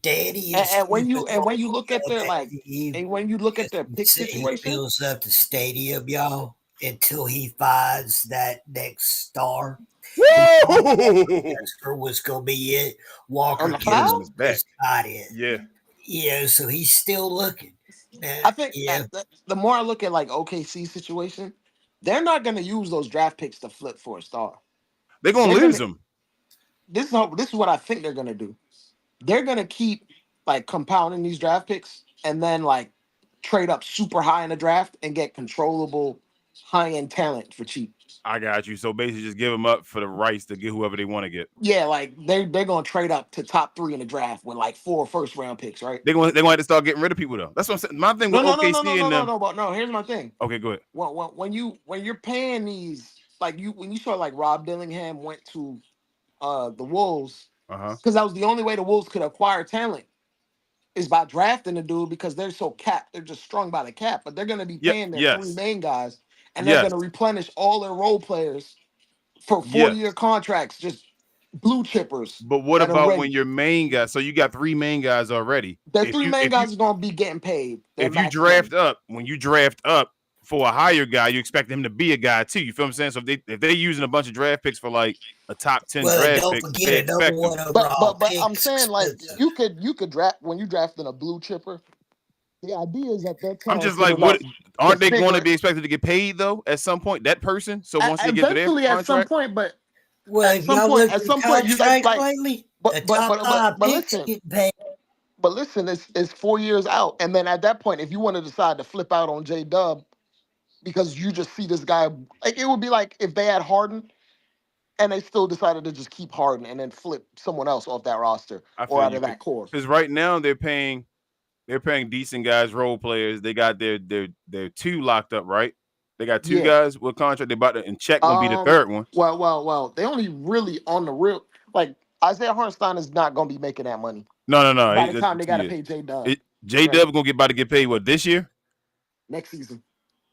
Danny And, is and when you stupid and when you look at on their that like team. and when you look at their pick He situation, fills up the stadium, y'all, until he finds that next star. He thought Woo! Walker was going to be it. on Walker the Get gives him him on cloud, his just back. not it. Yeah, So he's still looking. I think Yeah, the more I look at like OKC situation, they're not gonna use those draft picks to flip for a star. they're gonna They're lose gonna him. this is what I think they're gonna do. They're gonna keep like compounding these draft picks and then like trade up super high in the draft and get controllable high end talent for cheap. I got you. So basically, just give them up for the rights to get whoever they want to get. Yeah, like they're gonna trade up to top 3 in the draft with like 4 first-round picks, right? They're gonna have to start getting rid of people though. That's what I'm saying. My thing No, with no, no, no, no, OKC no, and no, them. no. But no, here's my thing. Okay, go ahead. When you're paying these, like when you saw like Rob Dillingham went to the Wolves, Uh-huh. because that was the only way the Wolves could acquire talent is by drafting the dude because they're so capped. They're just strung by the cap, but they're gonna be Yeah. paying their 3 Yes. main guys, and they're Yes. gonna replenish all their role players for Yes. 4-year contracts, just blue chippers But what that are about when ready. your main guy? So you got 3 main guys already. Their 3 main If you guys are gonna be getting paid their if you max money. draft up, when you draft up for a higher guy, you expect him to be a guy too. You feel what I'm saying? So if they're using a bunch of draft picks for like a top 10 Well, draft don't pick, forget they a number expect them. one overall But I'm pick is saying like expensive. you could draft when you drafting a blue chipper. The idea is that they're I'm just talented like, what enough to aren't they going to figure be expected to get paid though at some point? That person. So once they get to their eventually at some contract, point, but Well, if y'all looked at at the some point you like contracts lately, the top five but picks listen, getting paid. it's 4 years out, and then at that point, if you want to decide to flip out on J Dub because you just see this guy, like it would be like if they had Harden and they still decided to just keep Harden and then flip someone else off that roster I or feel out you of that core. because right now they're paying decent guys, role players. They got their 2 locked up, right? They got 2 Yeah. guys with contract. They about to and check gonna be the third one. Well. They only really on the real like Isaiah Hartenstein is not gonna be making that money No. by the time they got to Yeah. pay J Dub J right Dub gonna get about to get paid what this year? next season.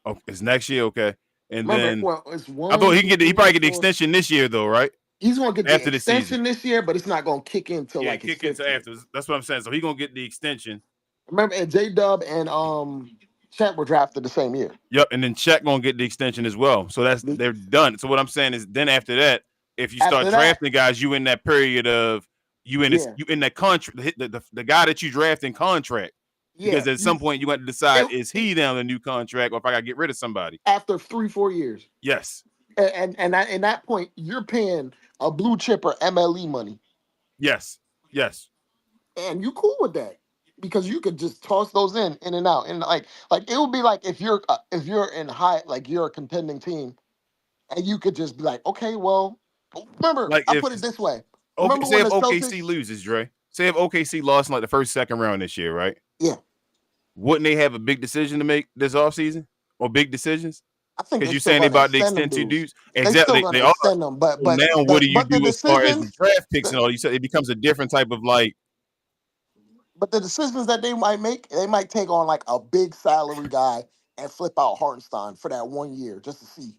Oh, it's next year, okay. And Remember, then well, it's I thought one, he two, can get he three, probably get the four. extension this year though, right? He's gonna get the After the season. extension this year, but it's not gonna kick in till Yeah, like his kick into 5th year. after. That's what I'm saying. So he gonna get the extension. Remember, and J Dub and Chet were drafted the same year. Yep, and then Chet gonna get the extension as well. So The- they're done. So what I'm saying is then after that, if you start After that, drafting guys, you in that period of you yeah, in that contract the guy that you draft in contract. yeah. Because at some point you got to decide is he down a new contract or if I gotta get rid of somebody. After 3-4 years, Yes. and at that point, you're paying a blue chipper MLE money, Yes. Yes. and you cool with that because you could just toss those in and out, and like it would be like if you're in high like you're a contending team, and you could just be like, okay, well, remember Like I if put it this way. okay, Remember say when if the OKC Celtics? loses, Dre. Say if OKC lost in like the first, second round this year, right? Yeah, Wouldn't they have a big decision to make this offseason? Or big decisions? I think Because they're you're still saying they going to about to extend them extend 2 dudes. dudes. They still Exactly. going They to are. extend them, So now what do you but the do as far as the decisions, draft picks the, and all? You said it becomes a different type of like, but the decisions that they might make, they might take on like a big salary guy and flip out Hartenstein for that 1 year just to see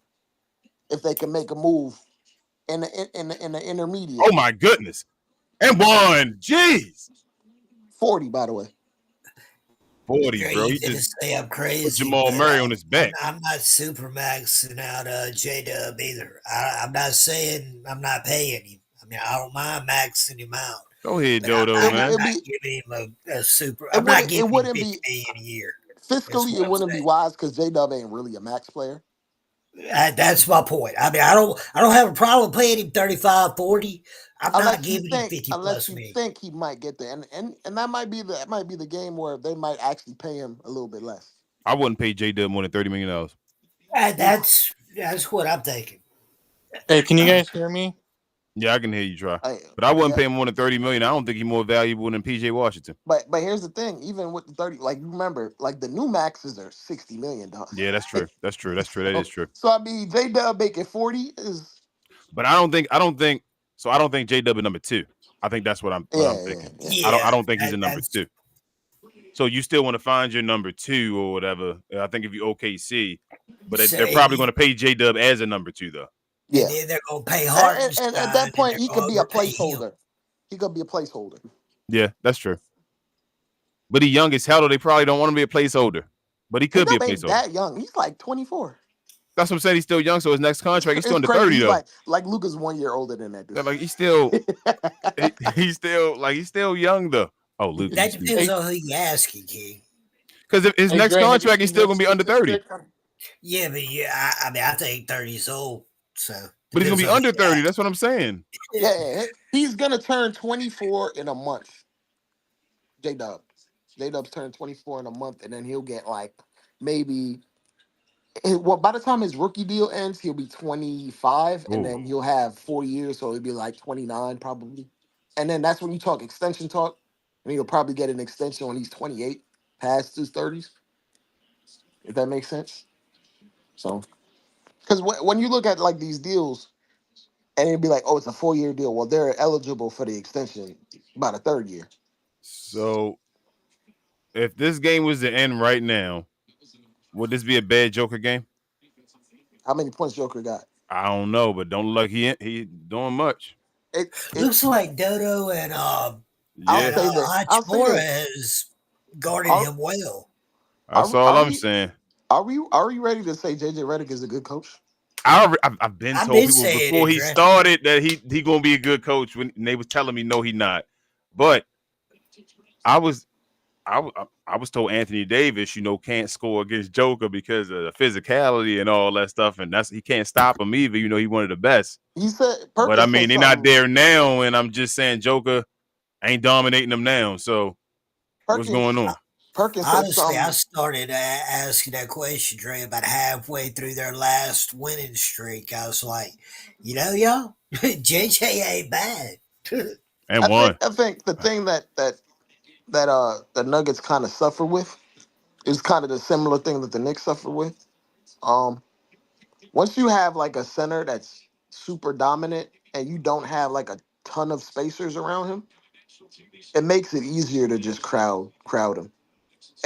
if they can make a move in the intermediate. oh my goodness. And one. Jeez. 40, by the way. 40, You're bro. He easy to just say I'm put crazy, Jamal but Murray on his back. I'm not super maxing out J Dub either. I'm not saying I'm not paying him. I mean, I don't mind maxing him out. Go ahead, But I'm Dodo, not, It, man. it'd I'm not be giving him a super. it I'm not wouldn't it giving him wouldn't 50 be million a year. That's fiscally what it I'm wouldn't be saying. wise because J Dub ain't really a max player. That's my point. I mean, I don't have a problem paying him 35, 40. I'm not giving him 50 Unless plus you me. think he might get there, and that might be the game where they might actually pay him a little bit less. I wouldn't pay J Dub more than $30 million. That's what I'm thinking. Hey, can you guys hear me? Yeah, I can hear you try. I, But I wouldn't yeah, pay him more than $30 million. I don't think he's more valuable than PJ Washington. but here's the thing: even with the 30, like remember, like the new maxes are $60 million. Yeah, that's true. That's true. That's true. That is true. So I mean, J Dub making 40 is But I don't think so. I don't think J Dub is number 2. I think that's what I'm thinking. yeah. I don't think he's a number That's 2. So you still want to find your number 2 or whatever. I think if you OKC, but they're probably going to pay J Dub as a number 2 though. Yeah, and then they're gonna pay and Hartenstein, at that point, and he they're could gonna be a overpay him. placeholder. He could be a placeholder. Yeah, that's true. But he young as hell, though. They probably don't want him to be a placeholder. But he could be a Ain't placeholder. that young. He's like 24. That's what I'm saying. He's still young, so his next contract, he's still It's under crazy. 30 He's though. like Luka's 1 year older than that dude. Like he's still he's still young though. Oh, Luke. That depends on who you asking, King. Because if his next Dre, have you contract, he's seen still that gonna be under 30. statistic? Yeah, but yeah, I mean, I think 30 is old. So, But he's gonna depends be on under who you 30. That's what I'm saying. Yeah, he's gonna turn 24 in a month. J Dub. J Dub's turning 24 in a month, and then he'll get like maybe Well, by the time his rookie deal ends, he'll be 25, and Ooh. then he'll have 4 years, so it'll be like 29 probably. And then that's when you talk extension talk, and he'll probably get an extension when he's 28, past his 30s, if that makes sense. So, because when you look at like these deals, and it'd be like, oh, it's a 4 year deal. Well, they're eligible for the extension by the third year. So if this game was to end right now, would this be a bad Joker game? How many points Joker got? I don't know, but don't look he doing much. It Looks like Dodo and I'll Yeah, say that. I'll say Hachimura this. has guarded Are him well. are that's we all are I'm we saying. are we ready to say JJ Redick is a good coach? I've been I've told been people saying before it, he Dre. started that he gonna be a good coach when they was telling me no he not. But I was I was told Anthony Davis, can't score against Joker because of the physicality and all that stuff, and he can't stop him either. He one of the best. He said But I Perkins mean, said they're not something. there now, and I'm just saying Joker ain't dominating them now. So what's going Perkins on? Perkins said Honestly, I something. started asking that question, Dre, about halfway through their last winning streak. I was like, y'all, JJ ain't bad. And one. I think the thing that the Nuggets kind of suffer with is kind of the similar thing that the Knicks suffer with. Um, Once you have like a center that's super dominant and you don't have like a ton of spacers around him, it makes it easier to just crowd him.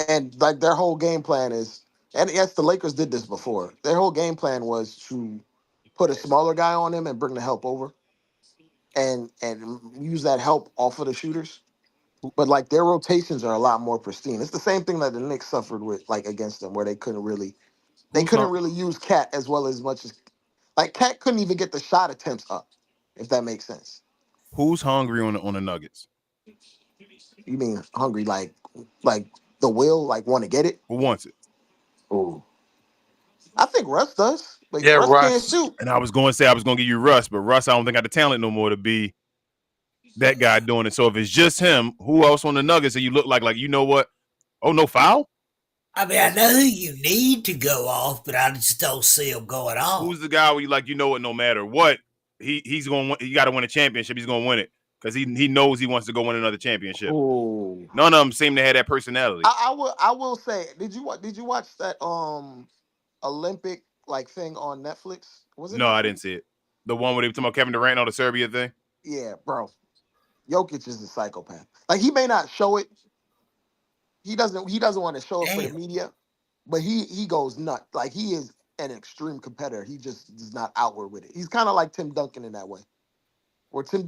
And like their whole game plan is, and yes, the Lakers did this before. Their whole game plan was to put a smaller guy on him and bring the help over, and use that help off of the shooters. But like their rotations are a lot more pristine. It's the same thing that the Knicks suffered with like against them, where they Who's couldn't hung, really use Cat as well as much as like Cat couldn't even get the shot attempts up, if that makes sense. who's hungry on the Nuggets? You mean hungry like the will like want to get it? Who wants it? Oh, I think Russ does, but Yeah, Russ can't Russ. shoot. And I was going to say I was going to give you Russ, but Russ I don't think got the talent no more to be that guy doing it. So if it's just him, who else on the Nuggets that you look like you know what? Oh, no foul? I mean, I know who you need to go off, but I just don't see him going off. Who's the guy where you like, you know what, no matter what, he's going to he got to win a championship. He's going to win it because he knows he wants to go win another championship. Oh, None of them seem to have that personality. I will say, did you watch that Olympic like thing on Netflix? Was it No, I didn't Netflix? see it. The one where they were talking about Kevin Durant on the Serbia thing. Yeah, bro. Jokic is a psychopath. Like he may not show it. He doesn't want to show it for the Damn. media, but he goes nuts. Like he is an extreme competitor. He just is not outward with it. He's kind of like Tim Duncan in that way. Where Tim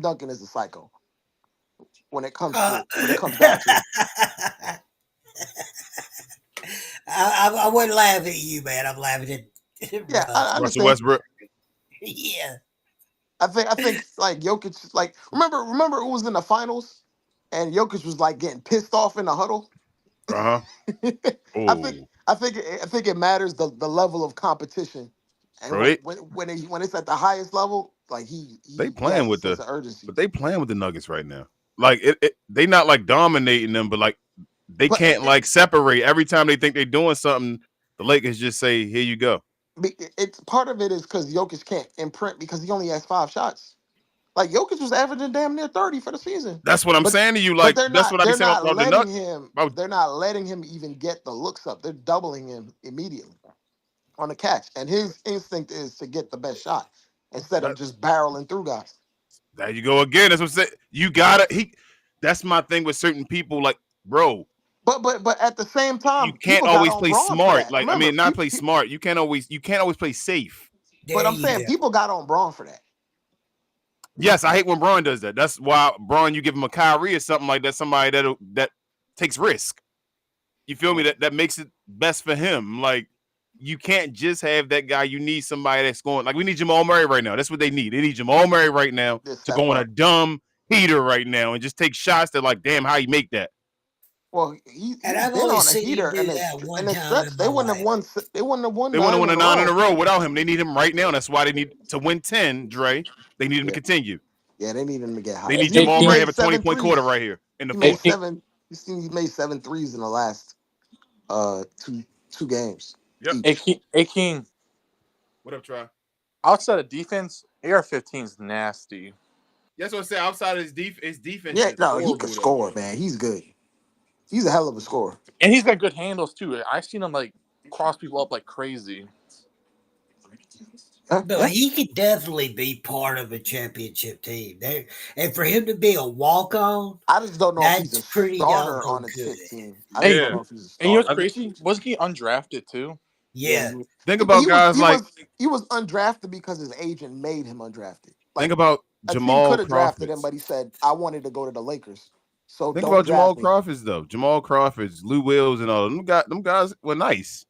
Duncan is a psycho Uh, when it comes down to it. I wouldn't laugh at you, man. I'm laughing at Yeah, I Russ. Russell understand. Westbrook. Yeah. I think like Jokic like remember it was in the finals and Jokic was like getting pissed off in the huddle. Uh huh. I think Oh, I think it matters the level of competition, and bro, when it's at the highest level, like they he playing has a with sense of urgency. but they playing with the Nuggets right now. Like they not like dominating them, but like they But can't like separate. Every time they think they're doing something, the Lakers just say, "Here you go." it's part of it is because Jokic can't imprint because he only has 5 shots. Like Jokic was averaging damn near 30 for the season, That's what I'm but saying to you. but Like that's what I be they're saying not about the letting Nut. him About they're not letting him even get the looks up. They're doubling him immediately on the catch, and his instinct is to get the best shot instead of that, just barreling through guys. there you go again. That's what I'm saying. You gotta he. That's my thing with certain people. Like, bro, But at the same you time, can't people got always on play Braun for smart. that. Like, I Remember, mean, not play smart. You can't always play safe. but There I'm you saying go. people got on Braun for that. Yes, I hate when Braun does that. That's why Braun, you give him a Kyrie or something like that, somebody that takes risk. You feel me? That makes it best for him. Like you can't just have that guy. You need somebody that's going. Like we need Jamal Murray right now. That's what they need. They need Jamal Murray right now Just to step go on a up. dumb heater right now and just take shots that like, damn, how you make that? Well, And he's I've been only on a seen him heater, do that and one it's time stretch. in my life. They wouldn't have won They want to 9 win in a a 9 in a row. row without him. They need him right now. That's why they need to win 10, Dre. They need him to Yeah, continue. yeah, they need him to get They hot. need Hey, Jamal He Murray to can, have made a 20 seven point quarter threes. right here in the He hey, made fourth. can, seven. He made 7 threes in the last two games. Yep. each. Hey King. What up, Try? Outside of defense, AR-15 is nasty. That's what I said. Outside of his defense Yeah, is no, he could horrible though, score, bro. man. He's good. He's a hell of a scorer. And he's got good handles too. I've seen him like cross people up like crazy. No, Yeah. he could definitely be part of a championship team. There, and for him to be a walk on, I just don't know if he's a that's pretty starter doggone on a good. tick team. I just Hey, don't Yeah. know if he's a and you know what's starter. crazy? Wasn't he undrafted too? Yeah, Yeah. Think but about guys like he was undrafted because his agent made him undrafted. think Like about a team Jamal could have drafted him, Crawford. but he said, "I wanted to go to the Lakers, so Think don't about draft Jamal me." Crawford though. Jamal Crawford's, Lou Wills, and all them guys were nice.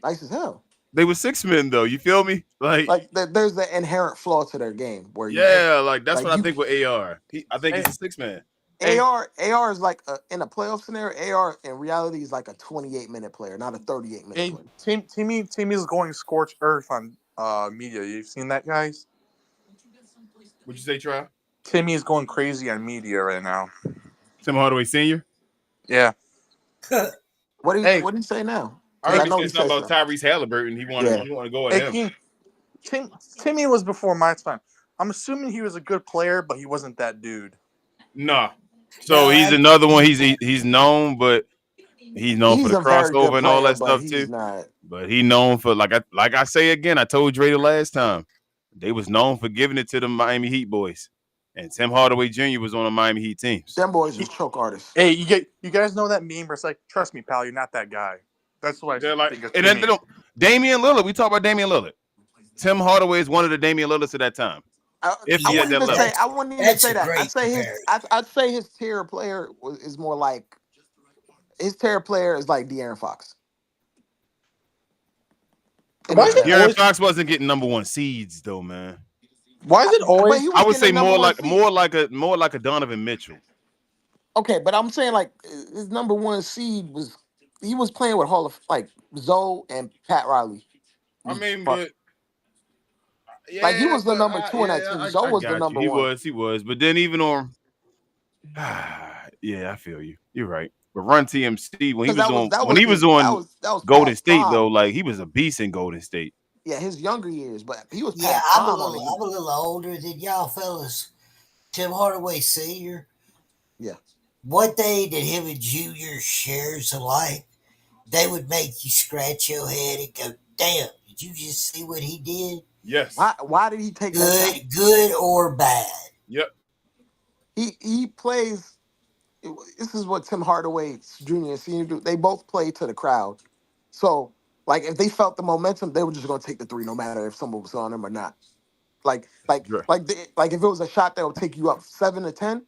Nice as hell. They were 6 men though. You feel me? Like Like there's the inherent flaw to their game where yeah, like that's like what I you think with AR. I think Hey, he's a 6 man. hey, AR is like in a playoff scenario. AR in reality is like a 28-minute player, not a 38-minute hey, player. Timmy is going scorched earth on media. You've seen that, guys? Would you say, Try? Timmy is going crazy on media right now. Tim Hardaway Sr. Yeah. Hey, What do you say now? I Because heard I me know say he something said about something. Tyrese Halliburton. Yeah, He wanted to go at hey, him. King. Timmy was before my time. I'm assuming he was a good player, but he wasn't that dude. Nah. So No, he's another one. He's known, but he's known for he's the a very good crossover and all player, that but stuff he's too. not. But he known for like I say again. I told Dre the last time they was known for giving it to the Miami Heat boys, and Tim Hardaway Jr. was on the Miami Heat teams. Them boys was choke artists. Hey, you guys know that meme where it's like, trust me, pal, you're not that guy. That's what They're I like, think of and then Timmy. they don't. Damian Lillard. We talk about Damian Lillard. Tim Hardaway is one of the Damian Lillards at that time, if I he yeah, at wouldn't that even level. say that's a that. great comparison. I'd say his tier player is more like his tier player is like De'Aaron Fox in Why the is it De'Aaron playoffs. always? Fox wasn't getting number one seeds though, man. Why is it But he always? I was would getting say the number one seed. more like a Donovan Mitchell. Okay, but I'm saying like his number one seed was he was playing with Hall of like Zoe and Pat Riley. I mean, But but like he yeah, was the number two on that yeah, team. Zoe I was the got you. number one. He was. But then even on, yeah, I feel you. You're right. But Run TMC Because when he was on that was Golden past State though, prime. like he was a beast in Golden State. Yeah, his younger years, but he was Yeah, past prime on the Heat. I'm a little older than y'all fellas. Tim Hardaway Sr. Yeah. One thing that him and Junior shares alike, they would make you scratch your head and go, "Damn, did you just see what he did? Yes. Why did he take that shot? Good or bad?" Yep. He plays. This is what Tim Hardaway Jr. and Senior do. They both play to the crowd. So like if they felt the momentum, they were just gonna take the three, no matter if someone was on them or not. Dre. Like if it was a shot that would take you up 7 to 10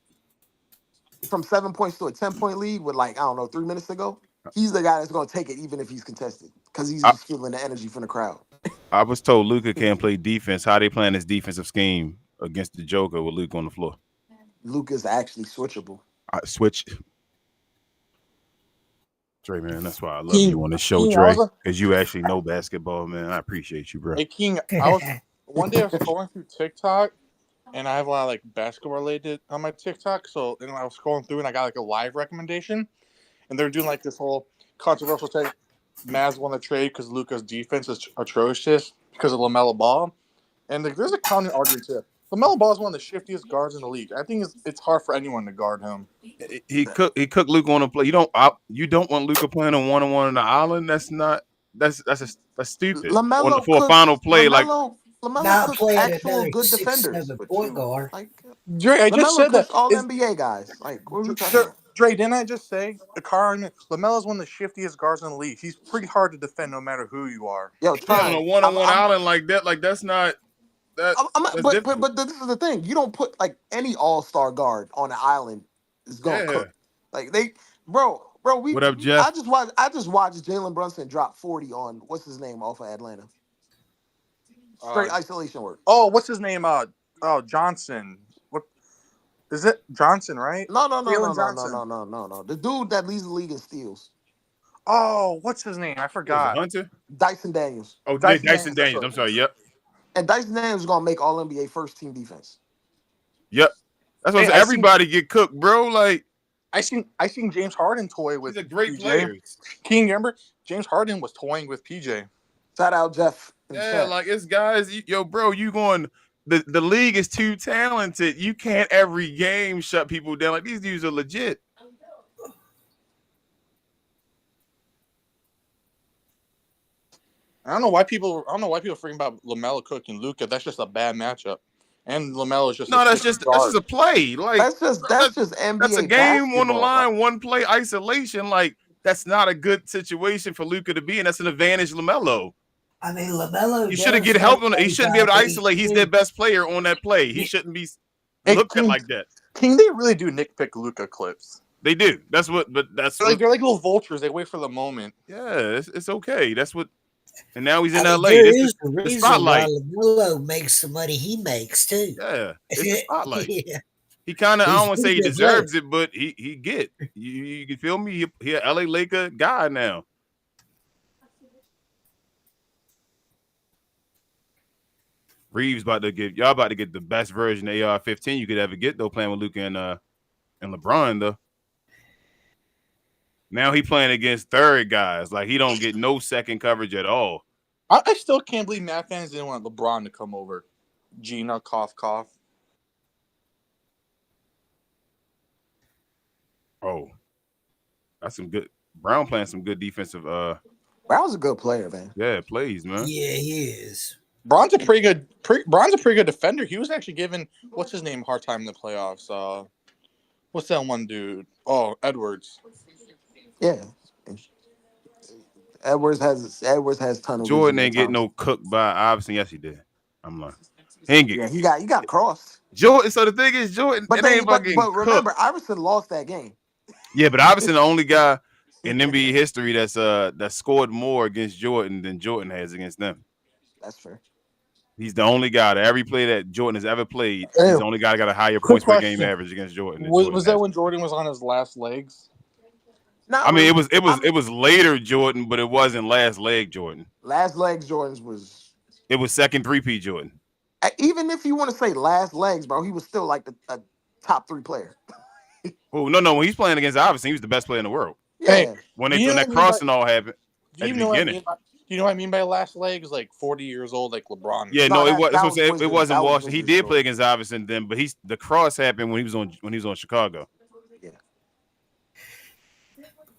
from 7 points to a 10 point lead with like I don't know 3 minutes to go. He's the guy that's gonna take it even if he's contested because he's I, just feeling the energy from the crowd. I was told Luca can't play defense. How they playing his defensive scheme against the Joker with Luke on the floor? Luka's actually switchable. I switch. Dre, man, that's why I love King, you on the show, King, I Dre, was because you actually know basketball, man. I appreciate you, bro. Hey King, one day I was scrolling through TikTok, and I have a lot of like basketball related on my TikTok. So I was scrolling through, and I got like a live recommendation, and they're doing like this whole controversial thing. Mavs won the trade because Luca's defense is atrocious because of LaMelo Ball, and like, there's a counter argument here. LaMelo Ball is one of the shiftiest guards in the league. I think it's hard for anyone to guard him. He cooked Luca on the play. You don't want Luca playing on 1-on-1 on the island. That's stupid. For a final play, like Lamelo Not cooks playing actual another good six defenders, seven but point you guard. like Dre, I just Lamelo said that. cooks all NBA guys. Like what are we talking about? Dre, didn't I just say the car? LaMelo is one of the shiftiest guards in the league. He's pretty hard to defend no matter who you are. Yo, yeah, on try. a 1-on-1 island like that, like that's not that that's difficult. But this is the thing. You don't put like any all-star guard on an island is gonna Yeah. cook. Like bro, What up, Jeff? I just watched Jalen Brunson drop 40 on what's his name off of Atlanta. Straight isolation work. Oh, what's his name? Johnson. What is it? Johnson, right? Jalen Johnson. No. The dude that leads the league in steals. Oh, what's his name? I Was it forgot. Hunter? Dyson Daniels. Oh, Dyson Dyson Daniels, that's Daniels. what I'm it sorry. is. Yep. And Dyson Daniels is gonna make all NBA first team defense. Yep. That's what Hey, I said. Everybody get cooked, bro. Like I seen James Harden toy with He's a great PJ. player. King, remember James Harden was toying with PJ. Shout out Jeff. And Yeah, Shaq. like it's guys, yo, bro, you going the league is too talented. You can't every game shut people down. Like these dudes are legit. I don't know why people freaking about LaMelo Cook and Luka. That's just a bad matchup. And LaMelo is just No, that's just a play. Like That's just NBA that's a game on the basketball. line, one play isolation. Like that's not a good situation for Luka to be in. That's an advantage, LaMelo. I mean, LaMelo. You shouldn't get help on it. He shouldn't be able to isolate. He's their best player on that play. He shouldn't be looked at like that. King, they really do nitpick Luka clips. They do. That's what. But that's they're like little vultures. They wait for the moment. Yeah, it's okay. That's what. And now he's in I mean, LA. There This is is the the reason spotlight. why LaMelo makes the money he makes too. Yeah, it's the spotlight. Yeah. He kind of, I don't want to say he He's a good deserves it, but he get. You can feel me? He a LA Laker guy now. Reeves y'all about to get the best version of AR-15 you could ever get though, playing with Luka and LeBron though. Now he playing against third guys. Like he don't get no second coverage at all. I still can't believe Matt fans didn't want LeBron to come over. Gina, cough, cough. Oh, that's some good. Brown playing some good defensive. Brown's a good player, man. Yeah, plays, man. Yeah, he is. Braun's a pretty good defender. He was actually giving what's his name a hard time in the playoffs. What's that one dude? Oh, Edwards. Yeah. Edwards has tunnel. Jordan ain't get no cooked by Iverson. Yes, he did. I'm lying. He ain't get. Yeah, he got crossed. Jordan. So the thing is, Jordan. But remember, Iverson lost that game. Yeah, but Iverson the only guy in NBA history that scored more against Jordan than Jordan has against them. That's fair. He's the only guy that every play that Jordan has ever played. He's the only guy that got a higher points per game average against Jordan. Was that when Jordan was on his last legs? No, I mean it was later Jordan, but it wasn't last leg Jordan. Last legs Jordan's was. It was second 3P Jordan. Even if you want to say last legs, bro, he was still like a top 3 player. Oh no! When he's playing against Iverson, he was the best player in the world. Yeah. Hey, when that crossing all happened at the beginning. You know what I mean by last legs? Like 40 years old, like LeBron. Yeah, no, it wasn't Washington. He did play against Iverson then, but the cross happened when he was on Chicago. Yeah.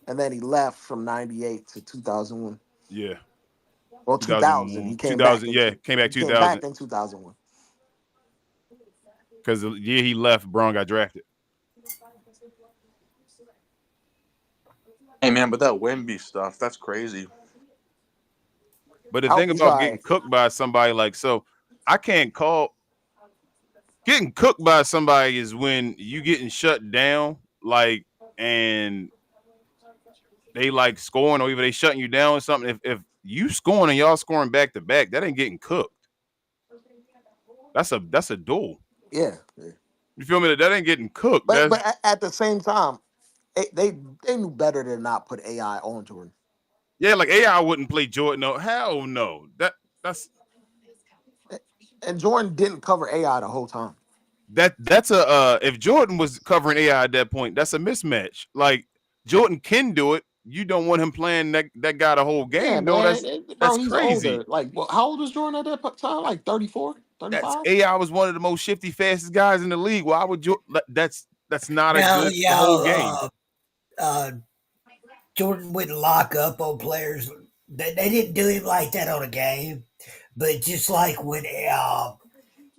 And then he left from 98 to 2001. Yeah. Well, 2000. He came back. Came back 2000. Came back in 2001. Because the year he left, Braun got drafted. Hey man, but that Wemby stuff, that's crazy. But the thing about getting cooked by somebody I can't call getting cooked by somebody is when you getting shut down, and they scoring or even they shutting you down or something. If you scoring and y'all scoring back to back, that ain't getting cooked. That's a duel. Yeah. You feel me? That ain't getting cooked. But at the same time, they knew better than not put AI on Jordan. Yeah, like AI wouldn't play Jordan. No, hell no. That's and Jordan didn't cover AI the whole time. That's if Jordan was covering AI at that point, that's a mismatch. Like Jordan can do it. You don't want him playing that guy the whole game. Yeah, no, that's crazy. Older. Like, how old was Jordan at that time? Like 34, 35? AI was one of the most shifty, fastest guys in the league. Why would Jordan? That's not a good whole game. Jordan wouldn't lock up on players. They didn't do him like that on a game, but just like when Vince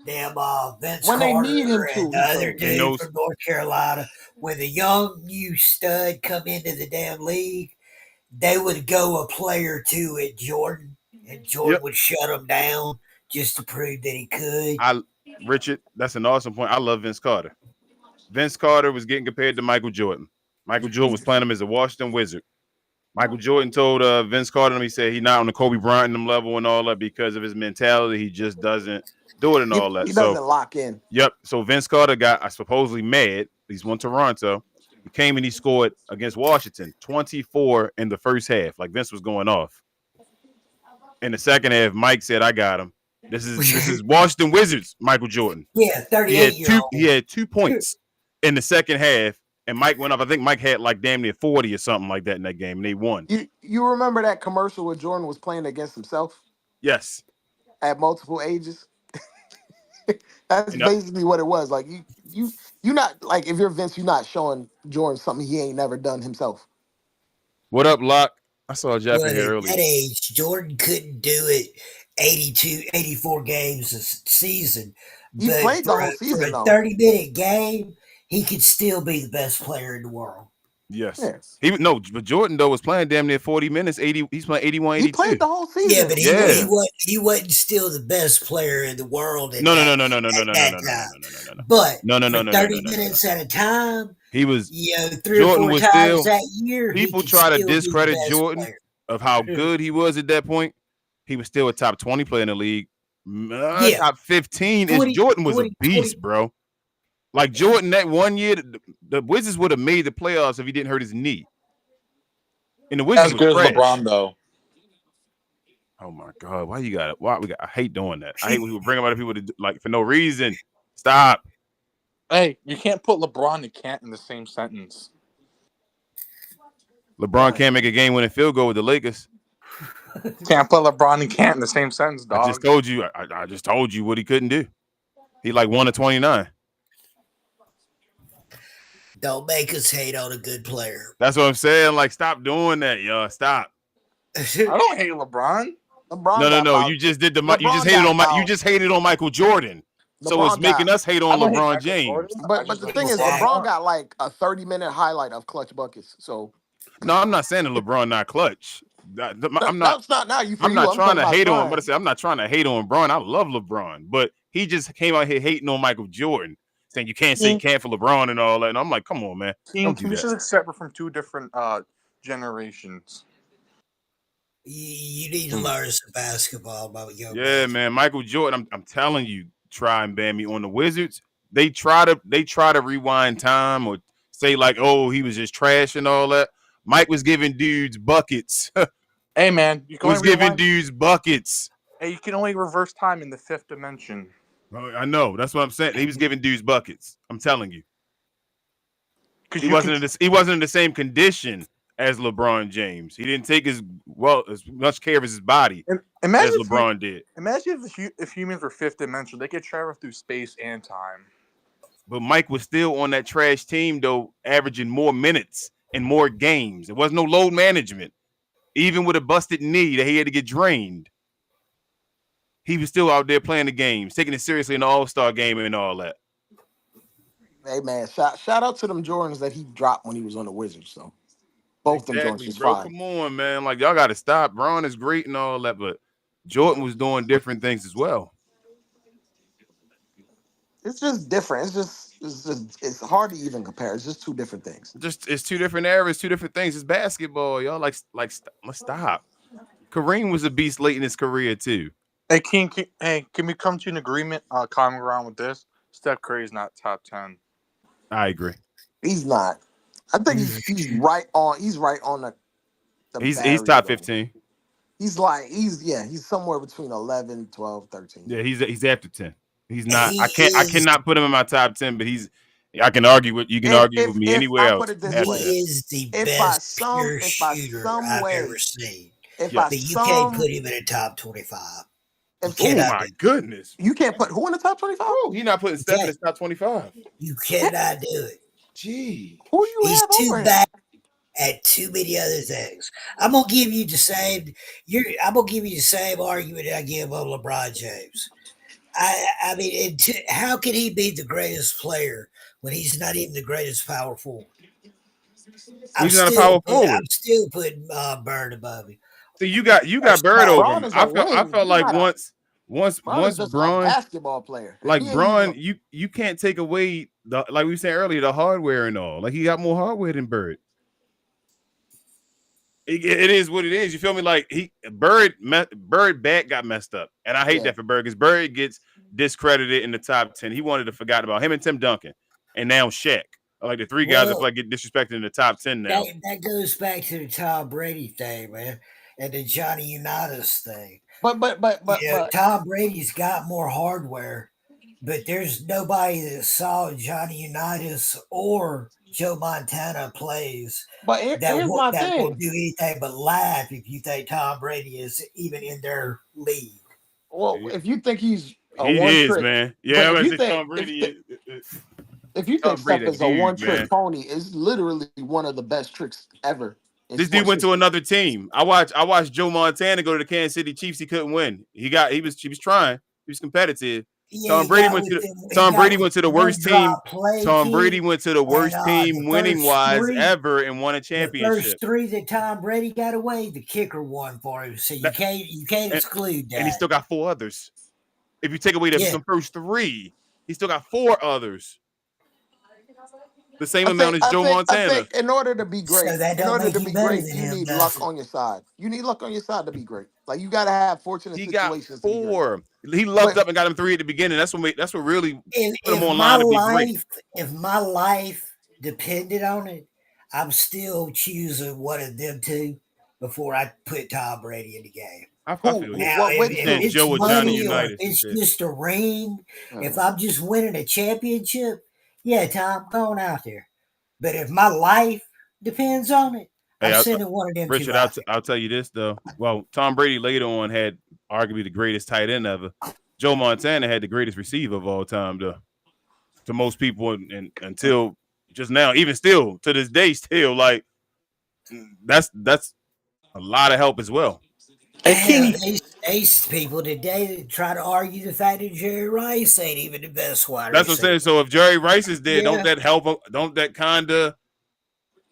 when Carter they need him and the other dude from North Carolina, when the young new stud come into the damn league, they would go a player or two at Jordan, and Jordan would shut them down just to prove that he could. Richard, that's an awesome point. I love Vince Carter. Vince Carter was getting compared to Michael Jordan. Michael Jordan was playing him as a Washington Wizard. Michael Jordan told Vince Carter, he said he's not on the Kobe Bryant level and all that because of his mentality. He just doesn't do it and all that. He doesn't lock in. Yep. So Vince Carter got supposedly mad. He's won Toronto. He came and he scored against Washington 24 in the first half. Like Vince was going off. In the second half, Mike said, "I got him. This is Washington Wizards, Michael Jordan." Yeah, 38 years old. He had 2 points in the second half, and Mike went up. I think Mike had like damn near 40 or something like that in that game, and they won. You remember that commercial where Jordan was playing against himself Yes. at multiple ages? That's And basically what it was. Like you not like if you're Vince, you're not showing Jordan something he ain't never done himself. what up, Locke? I saw Jeff Well, in at here that earlier. age, Jordan couldn't do it 82, 84 games a season. He But played the whole for season a though. 30-minute game, he could still be the best player in the world. Yes. Yes. But Jordan though was playing damn near 40 minutes. 80. He's playing 81, He 82. played the whole Yeah, but season. Yeah. he wasn't still the best player in the world No, no, no, no, no, no, no, at no, no, that no, no, time. no, no, no, no. But No, no, for no, no, no, no, 30 no, no, no. minutes at a time, He was 3 or Jordan 4 was times still that year, he people could try to still be the discredit best Jordan player. of how good he was at that point. He was still a top 20 player in the league. Yeah. Top 15 is 20, Jordan was a 20, beast, bro. Like Jordan that one year, the Wizards would have made the playoffs if he didn't hurt his knee. And the Wizards As was good as trash. LeBron, though. Oh my God, why you got it? Why we got? I hate doing that. I hate when people bring up other people to like for no reason. Stop. Hey, you can't put LeBron and Kant in the same sentence. LeBron can't make a game-winning field goal with the Lakers. Can't put LeBron and Kant in the same sentence, dog. I just told you. I just told you what he couldn't do. He like 1 of 29. Don't make us hate on a good player. That's what I'm saying. Like, stop doing that, y'all. Stop. I don't hate LeBron. LeBron No. got You just did LeBron you just hated got on you just hated on Michael Jordan. So it's LeBron got making us hate I on don't hate LeBron Michael James. Jordan. I but just the hate thing is Exactly. LeBron got like a 30-minute highlight of clutch buckets. So No, I'm not saying that LeBron not clutch. I'm not. that's not now you for I'm you. not I'm trying talking to about hate on. Brian. But I say I'm not trying to hate on LeBron. I love LeBron, but he just came out here hating on Michael Jordan, saying you can't say can't for LeBron and all that. And I'm like, come on, man, don't do Team that. is separate from two different generations. You need to learn some basketball, my young Yeah, man, Michael Jordan. I'm telling you, try and ban me on the Wizards. They try to rewind time or say like, oh, he was just trash and all that. Mike was giving dudes buckets. Hey, man, you can was only giving rewind. dudes buckets. Hey, you can only reverse time in the fifth dimension. I know. That's what I'm saying. He was giving dudes buckets. I'm telling you. Because He wasn't in the same condition as LeBron James. He didn't take as much care of his body as LeBron did. Imagine if humans were fifth dimensional, they could travel through space and time. But Mike was still on that trash team, though, averaging more minutes and more games. There was no load management. Even with a busted knee that he had to get drained, he was still out there playing the games, taking it seriously in the All-Star game and all that. Hey man, shout out to them Jordans that he dropped when he was on the Wizards. So both them joints Exactly, was bro. fine. Come on, man. Like, y'all got to stop. Braun is great and all that, but Jordan was doing different things as well. It's just different. It's hard to even compare. It's just two different things. It's two different eras, two different things. It's basketball, y'all. Let's stop. Kareem was a beast late in his career too. Hey, can we come to an agreement, common ground with this? Steph Curry's not top 10. I agree. He's not. I think he's right on. He's right on the. He's top 15. He's somewhere between 11, 12, 13. Yeah, he's after 10. He's not. I cannot put him in my top 10, but I can argue with you. Can argue with me anywhere I else. put it this way, he is the best pure shooter I've ever seen. But you can't put him in a top 25. Oh my goodness! You can't put who in the top 25? Oh, you're not putting Steph in the top 25. You cannot do it. Gee, who do you He's have too over bad at too many other things. I'm gonna give you the same. I'm gonna give you the same argument I give on LeBron James. I mean, how can he be the greatest player when he's not even the greatest power forward? He's not a power forward. I'm still putting Bird above him. So you got Bird over him. I felt like once just Braun, a basketball player. Like Braun, you can't take away the, like we said earlier, the hardware and all. Like he got more hardware than Bird. It is what it is. You feel me? Like Bird back got messed up, and I hate that for Bird because Bird gets discredited in the top 10. He wanted to forget about him and Tim Duncan, and now Shaq. Like the three guys that get disrespected in the top 10 now. That goes back to the Tom Brady thing, man, and the Johnny Unitas thing. But Tom Brady's got more hardware but there's nobody that saw Johnny Unitas or Joe Montana plays But here's my that will thing. do anything but laugh if you think Tom Brady is even in their league. Well, if you think he's a He one is, trick, man. Yeah, but I'm if gonna you say think Tom Brady. if you think Tom Steph Brady, a is a one dude, trick man. pony, it's literally one of the best tricks ever in This dude sports went to history. another team. I watched Joe Montana go to the Kansas City Chiefs. He couldn't win. He was trying. He was competitive. Yeah, Tom Brady went to the he Tom got Brady with went to the the one worst team. drop play Tom Brady key, went to the and worst team winning wise ever and won a the first championship. three that Tom Brady got away, the kicker won for him. So That, you can't and, exclude and he that. still got four others. If you take away Yeah. the first three, he still got four others. The same I amount think as I Joe think I Montana. think in order to be So great, that don't make you better than you him, need does luck it? on your side. You need luck on your side to be great. Like you gotta have fortunate He got situations to be great. four. He lucked But up and got him three at the beginning. That's what really put him If on my line to be great. life if my life depended on it, I'm still choosing one of them two before I put Tom Brady in the game. I feel you. what You which If said two? it's Joe or Johnny money or if Unitas and it's shit. just a ring, if Uh, I'm just winning a championship, yeah, Tom, go on out there. But if my life depends on it, Hey, I'm sending one of them two Richard, out there. I'll tell you this though. Well, Tom Brady later on had arguably the greatest tight end ever. Joe Montana had the greatest receiver of all time, though. To most people, and until just now, even still to this day, still like that's a lot of help as well. And Hell, King, they people today that try to argue the fact that Jerry Rice ain't even the best wide That's what I'm saying. receiver. So if Jerry Rice is there, don't Yeah, that help? Don't that kinda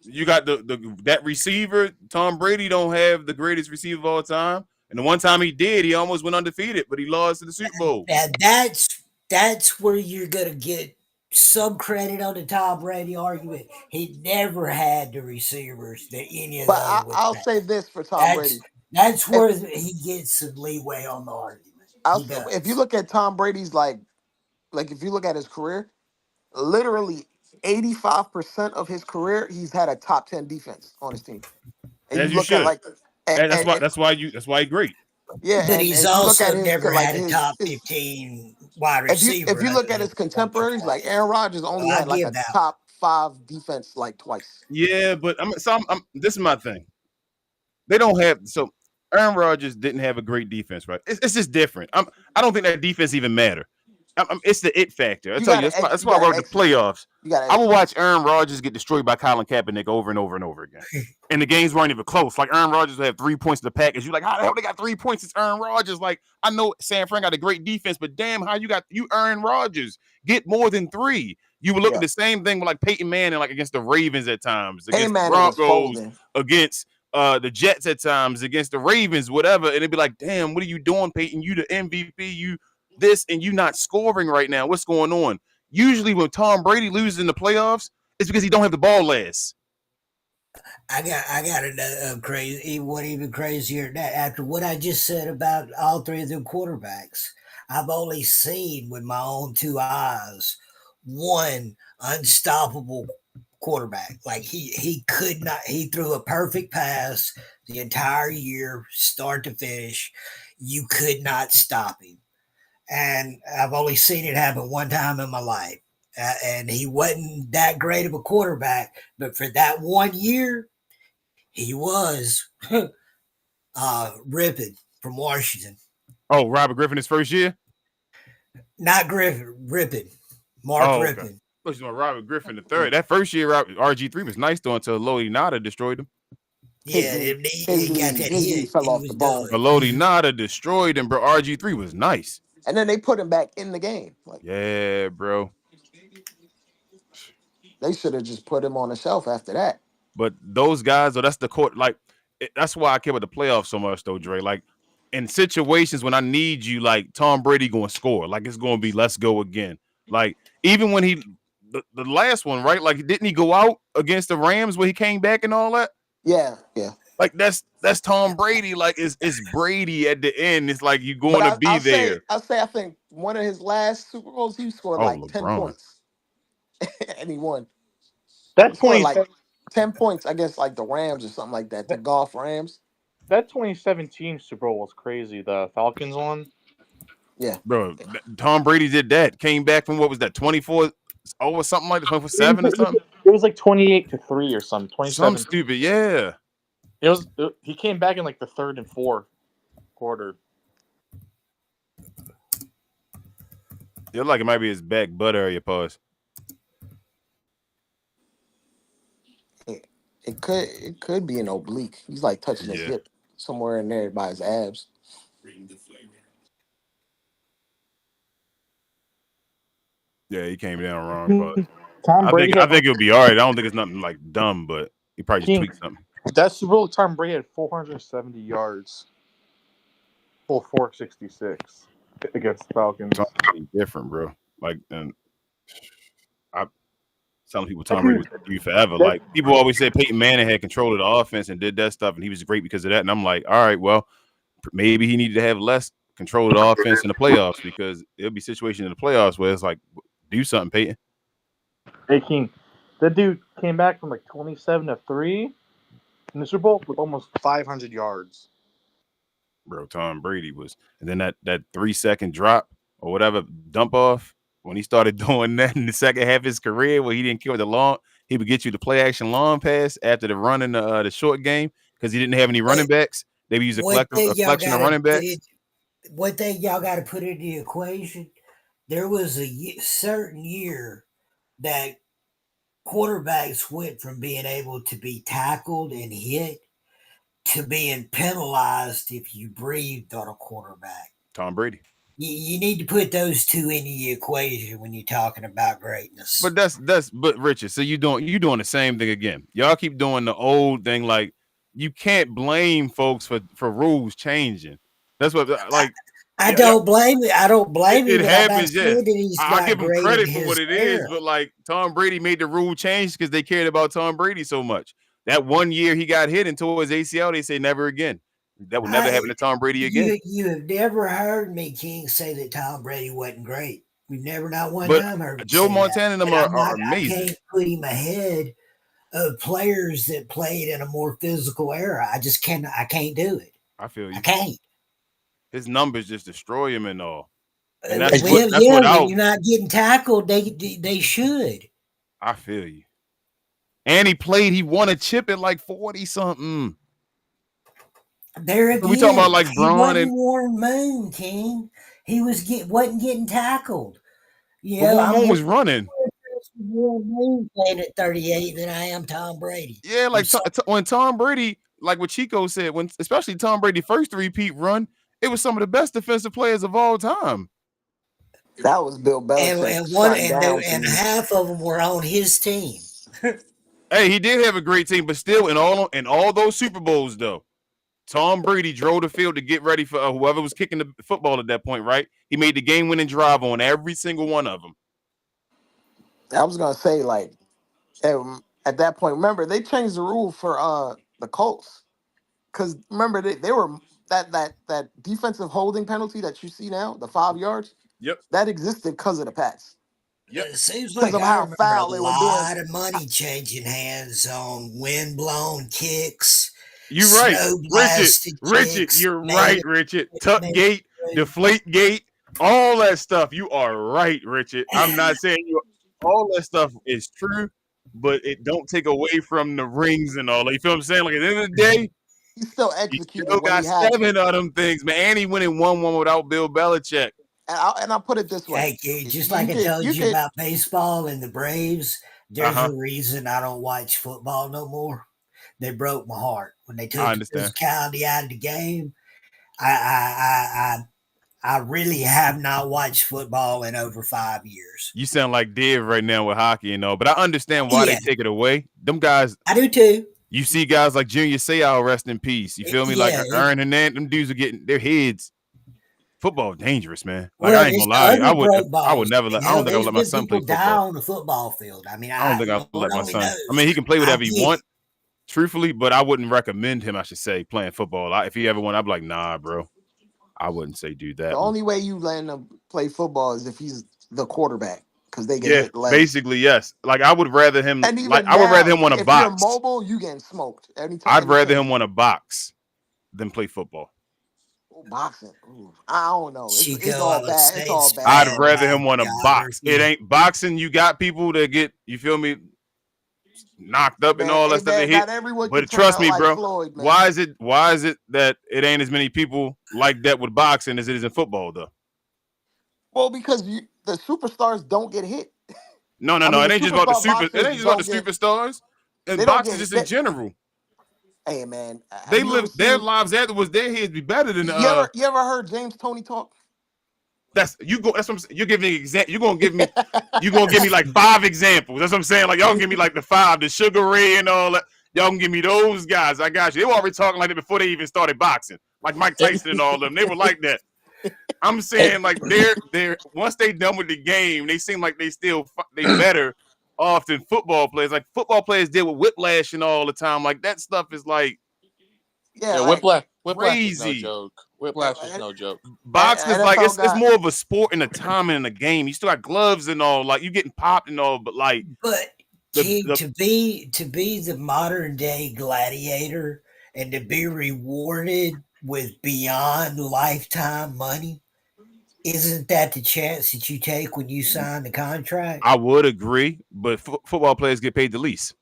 you got that receiver? Tom Brady don't have the greatest receiver of all time, and the one time he did, he almost went undefeated, but he lost to the Super Bowl. now that's where you're gonna get some credit on the Tom Brady argument. He never had the receivers that any of the but other ones I'll had. say this for Tom That's Brady. that's If where he gets some leeway on the argument. He if you does. look at Tom Brady's like if you look at his career, literally 85% of his career, he's had a top 10 defense on his team. And you As you look at should. like and, And and, and that's why he's great. yeah, But he's and you look at also his never like had a top 15 wide if receiver you look under at his his belt contemporaries, before. like Aaron Rodgers So only I had like give a that. top 5 defense like twice. Yeah, but this is my thing. They don't have so Aaron Rodgers didn't have a great defense, right? It's just different. I don't think that defense even matter. It's the it factor. I tell you, that's You why I gotta wrote the execute. playoffs. You gotta I will execute. watch Aaron Rodgers get destroyed by Colin Kaepernick over and over and over again. And the games weren't even close. Like Aaron Rodgers would have 3 points to the package. You're like, how the hell they got 3 points? It's Aaron Rodgers. Like, I know San Fran got a great defense, but damn, how you Aaron Rodgers get more than three? You would look at Yeah. the same thing with like Peyton Manning, like against the Ravens at times, Peyton against the Manning was Broncos, folding. against the Jets at times, against the Ravens, whatever. And it'd be like, damn, what are you doing, Peyton? You the MVP, you this, and you not scoring right now. What's going on? Usually when Tom Brady loses in the playoffs, it's because he don't have the ball last. I got another crazy one even crazier than that. After what I just said about all three of them quarterbacks, I've only seen with my own two eyes one unstoppable quarterback. Like he could not. He threw a perfect pass the entire year, start to finish. You could not stop him, and I've only seen it happen one time in my life. And he wasn't that great of a quarterback, but for that 1 year, he was ripping from Washington. Oh, Robert Griffin his first year? Not Griffin, Rippin. Mark Oh, okay. Rippin. Looks like Robert Griffin the third. That first year, RG3 was nice though until Lodi Nada destroyed him. His Yeah, knee, he got that his knee hit. fell He off the was bone. done. Lodi Nada destroyed him, bro. RG3 was nice. And then they put him back in the game. Like Yeah, bro. they should have just put him on the shelf after that. But those guys, though, that's the court. Like, that's why I care about the playoffs so much, though, Dre. Like, in situations when I need you, like Tom Brady going to score, like it's going to be let's go again. Like, even when the last one, right? Like, didn't he go out against the Rams when he came back and all that? Yeah, yeah. Like, that's Tom Brady. Like, it's Brady at the end. It's like you're But going to be there. I think one of his last Super Bowls he scored Oh, like 10 LeBron. points. And he won. He that scored like 27 10 points against like the Rams or something like that. The that, golf Rams. that 2017 Super Bowl was crazy. The Falcons won. Yeah. Bro, Tom Brady did that. Came back from what was that 24 over something like 24-7 or something. It was like 28-3 or something. Some 27. stupid, yeah. He came back in like the third and fourth quarter. It looked like it might be his back butt area, pause. It could be an oblique. He's like touching his Yeah. hip somewhere in there by his abs. Yeah, he came down wrong, pause. Tom Brady I had think it'll be all right. I don't think it's nothing like dumb, but he probably just King. tweaked something. That Super Bowl. Tom Brady had 470 yards, full 466 against the Falcons. Tom Brady's different, bro. Like, and I telling people Tom Brady was with you forever. Like people always say Peyton Manning had control of the offense and did that stuff, and he was great because of that. And I'm like, all right, well, maybe he needed to have less control of the offense in the playoffs because there'll be situations in the playoffs where it's like, do something, Peyton. Hey King, that dude came back from like 27-3 in the Super Bowl with almost 500 yards. Bro, Tom Brady was, and then that 3-second drop or whatever dump off when he started doing that in the second half of his career, where he didn't care the long, he would get you the play action long pass after the run in the short game because he didn't have any running backs. They would use a collection of running backs. One thing y'all got to put in the equation: there was a certain year that quarterbacks went from being able to be tackled and hit to being penalized if you breathed on a quarterback. Tom Brady. You need to put those two in the equation when you're talking about greatness. But but Richard, so you doing the same thing again. Y'all keep doing the old thing. Like you can't blame folks for rules changing. That's what like I don't blame it. I don't blame it him. happens, yeah. I give him credit for what it is, but like Tom Brady made the rule change because they cared about Tom Brady so much. That one year he got hit and tore his ACL, they say never again. That will never happen to Tom Brady again. You have never heard me, King, say that Tom Brady wasn't great. We've never, not one time heard me Joe say Montana and them are amazing. I can't put him ahead of players that played in a more physical era. I just can't. I can't do it. I feel you. I can't. His numbers just destroy him and all. And that's when you're not getting tackled, they should. I feel you. And he won a chip at like 40 something. There again, we talking about like Braun and Warren Moon, King. He wasn't getting tackled. Yeah, Warren Moon was running. Warren Moon playing at 38 than I am Tom Brady. Yeah, like when Tom Brady, like what Chico said, when especially Tom Brady first three-peat run, it was some of the best defensive players of all time. That was Bill Belichick. And half of them were on his team. Hey, he did have a great team, but still, in all those Super Bowls, though, Tom Brady drove the field to get ready for whoever was kicking the football at that point, right? He made the game-winning drive on every single one of them. I was gonna say, like, at that point, remember they changed the rule for the Colts, because remember they were that defensive holding penalty that you see now, the 5 yards. Yep. That existed because of the Pats. Yep. It seems like of how foul they were doing. A lot of money changing hands on windblown kicks. You're right, Richard. You're right, Richard. Tuck gate, deflate gate, all that stuff. You are right, Richard. I'm not saying all that stuff is true, but it don't take away from the rings and all that. You feel what I'm saying? Like at the end of the day, he still executed. He still got 7 of them things, man. And he went and won one without Bill Belichick. And I'll put it this way. Just like I told you about baseball and the Braves, there's a reason I don't watch football no more. They broke my heart when they took the physicality out of the game. I really have not watched football in over 5 years. You sound like Dave right now with hockey and all, but I understand why they take it away. Them guys, I do too. You see guys like Junior Seau, rest in peace. You feel me? Like Aaron Hernandez, them dudes are getting their heads. Football dangerous, man. Like I ain't gonna lie, I would never let. I don't think I would let my son play football. Die on the football field. I mean, I don't think I would let my son. I mean, he can play whatever he want, truthfully, but I wouldn't recommend him. I should say playing football. If he ever went, I'd be like, nah, bro. I wouldn't say do that. The only way you let him play football is if he's the quarterback, because they get hit less. Basically, yes. Like I would rather him. I would rather him want a box. If you're mobile, you getting smoked anytime. I'd rather him want a box than play football. Boxing. Ooh, I don't know. It's Chico, all I was bad. It's saying all I'd bad. stand But rather by him want to box. It geography. ain't boxing. You got people that get, you feel me, knocked up and man, all that hey stuff they man, hit. not everyone can But turn trust out me, like bro. Floyd, man. Why is it that it ain't as many people like that with boxing as it is in football though? Well, because the superstars don't get hit. No, no, I no. mean, the It ain't just about the superstar super. It boxers ain't just about the don't get. superstars. And They don't boxing get just hit. in general. Hey man, have They you ever live their seen? lives afterwards. Their heads be better than You ever heard James Tony talk? That's you go. That's what I'm saying. You're giving me example. You're gonna give me like 5 examples. That's what I'm saying. Like y'all can give me like the five, the Sugar Ray and all that. Y'all can give me those guys. I got you. They were already talking like that before they even started boxing. Like Mike Tyson and all of them. They were like that. I'm Hey, saying like they're once they done with the game, they seem like they better off than football players. Like football players deal with whiplash and all the time. Like that stuff is like yeah, Yeah, like Whiplash is no crazy. joke. Whiplash is no joke. Boxing is like NFL it's guy. more of a sport and a timing in a game. You still got gloves and all, like you getting popped and all, but like But King, the to be the modern day gladiator and to be rewarded with beyond lifetime money, isn't that the chance that you take when you sign the contract? I would agree, but football players get paid the least.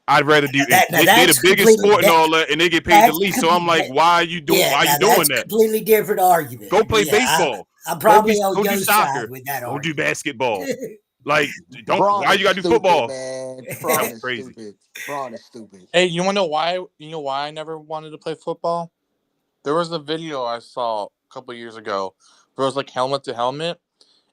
I'd rather do it. Now They the that's biggest completely sport and all that, and they get paid the that's least. So I'm like, yeah. why are you Now doing that's that? completely different argument. Go play Yeah, baseball. I'm probably on Go do your side soccer. with that Go do argument. basketball. Like, don't. Braun Why you is gotta do stupid, football? man. That's Braun is crazy. stupid. Braun is stupid. Hey, you wanna know why? You know why I never wanted to play football? There was a video I saw a couple years ago where it was like helmet to helmet,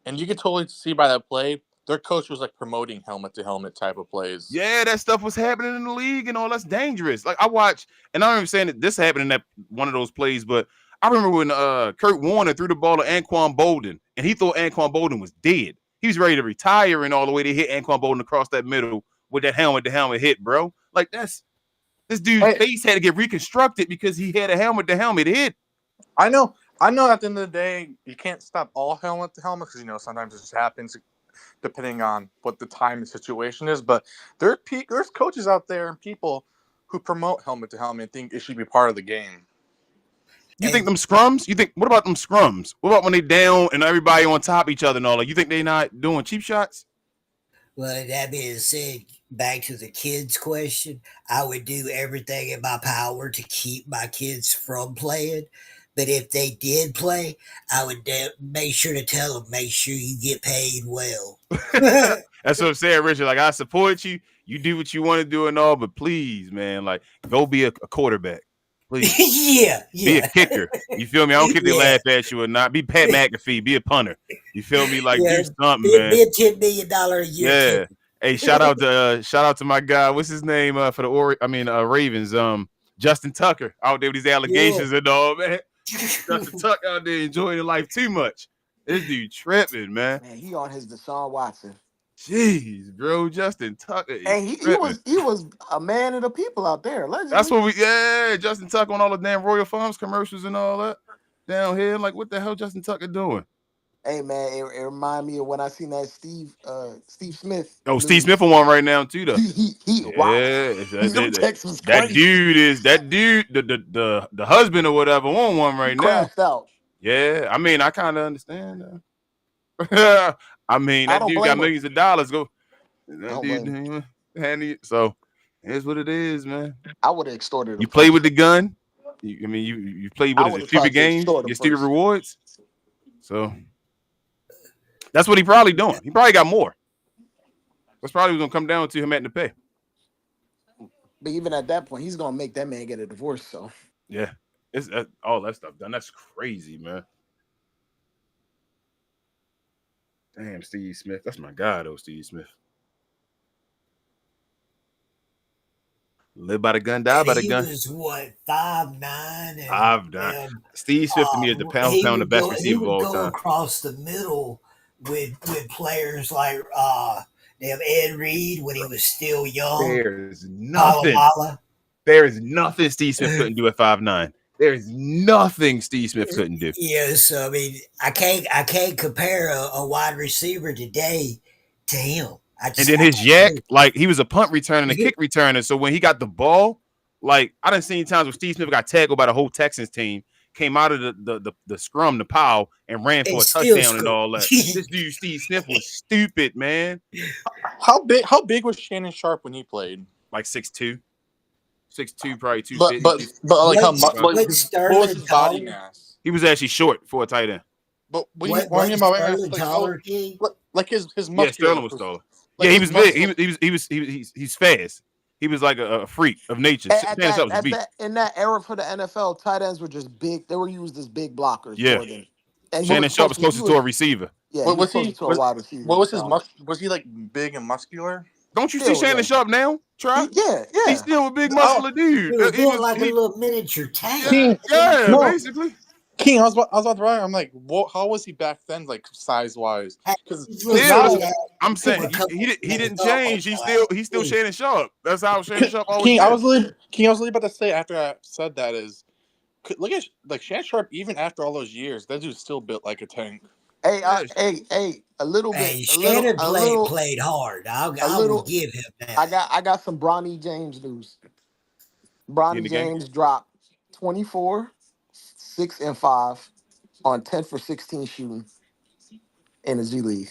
and you could totally see by that play their coach was like promoting helmet to helmet type of plays. Yeah, that stuff was happening in the league and all. That's dangerous. Like I watch, and I'm even saying that this happened in that one of those plays, but I remember when Kurt Warner threw the ball to Anquan Bolden, and he thought Anquan Bolden was dead. He was ready to retire, and all the way they hit Anquan Bolden across that middle with that helmet to helmet hit, bro. Like that's this dude's Hey, face had to get reconstructed because he had a helmet to helmet hit. I know. I know. At the end of the day, you can't stop all helmet to helmet because sometimes it just happens depending on what the time and situation is. But there's coaches out there and people who promote helmet to helmet and think it should be part of the game. You think And them scrums? You think what about them scrums? What about when they down and everybody on top of each other and all that? You think they not doing cheap shots? well, that being said, back to the kids question, I would do everything in my power to keep my kids from playing. But if they did play, I would make sure to tell them, make sure you get paid well. That's what I'm saying, Richard. Like I support you. You do what you want to do and all, but please, man, like go be a quarterback. Please. Yeah, Be a yeah, kicker. You feel me? I don't care if they yeah, laugh at you or not. Be Pat McAfee. Be a punter. You feel me? Like yeah. do something, man. Be a $10 million a year Yeah. kicker. Hey, shout out to my guy. What's his name for the Ravens? Justin Tucker out there with these Yeah. allegations and all, man. Justin Tucker out there enjoying the life too much. This dude tripping, man. Man, he on his Deshaun Watson. Jeez, bro, Justin Tucker is And he tripping. was a man of the people out there, That's allegedly. what Justin Tucker on all the damn Royal Farms commercials and all that down here. Like, what the hell Justin Tucker doing? Hey man, it reminded me of when I seen that Steve Smith Oh, Steve Smith news. on one right now too, though. He wilding. Yeah, Them texts was that crazy. dude is that dude, the husband or whatever on one He right now. crashed out. Yeah, I mean, I kind of understand. I mean, I that don't dude got blame him. millions of dollars. Go, I that don't blame him. dude, handy. So here's what it is, man. I would have extorted him You play with first. the gun. You play I what is would it? have Stupid tried to games. extort You him get stupid first. rewards. So that's what he probably doing. He probably got more. That's probably what's gonna come down to him having to pay. But even at that point, he's gonna make that man get a divorce. So Yeah, it's all that stuff done. That's crazy, man. Damn, Steve Smith. That's my guy, though, Steve Smith. Live by the gun, die And by the he gun. was what 5'9", I've done. and Steve Smith to me is the pound for he pound the would best go he receiver of would all go time. across the middle with players like damn Ed Reed when he was still young, There's nothing. Palomala. There is nothing Steve Smith couldn't do at 5'9". There is nothing Steve Smith couldn't do. Yeah, so I mean, I can't compare a wide receiver today to him. And then I his can't do yak, like he was a punt returner and a it. kick returner. So when he got the ball, like I done seen times where Steve Smith got tackled by the whole Texans team. came out of the scrum, the pow, and ran for And a still touchdown and score. all that. This dude Steve Smith was stupid, man. How big was Shannon Sharp when he played? Like 6'2", 6'2", probably But 250. like how much? What Like what was Sterling his body taller? mass? He was actually short for a tight end. But what I mean What by weight mass, Sterling like how taller, King? like his Yeah, muscular, Sterling was taller. like Yeah, he his was big. He's fast. He was like a freak of nature. Shannon Sharp was a beast. In that era for the NFL, tight ends were just big. They were used as big blockers Yeah, more than. And he Shannon was Sharp was closer. He closest to a was receiver. yeah. What He was was closer he? to a wide receiver. What was his So, Was he like big and muscular? Don't you see still, Shannon yeah. Sharp now? Try. Yeah. He's still a big Oh, muscular dude. He was He built was like a he. little miniature tank. King, Yeah, no, basically. King. I was about to write. I'm like, how was he back then, like size wise? Hey, Because he looks Still, now, that's like what that. I'm Put a saying. couple He didn't of change. He's still King. Shannon Sharp. That's how Shannon Sharp always King, been. King, I was really about to say after I said that is, look at like Shannon Sharp. Even after all those years, that dude's still built like a tank. Hey, Yes. hey, a little bit, Hey, Shannon played hard. a I will little. give him that. I got some Bronny James news. He in Bronny the game. James dropped 24, 6 and 5 on 10 for 16 shooting in the G League.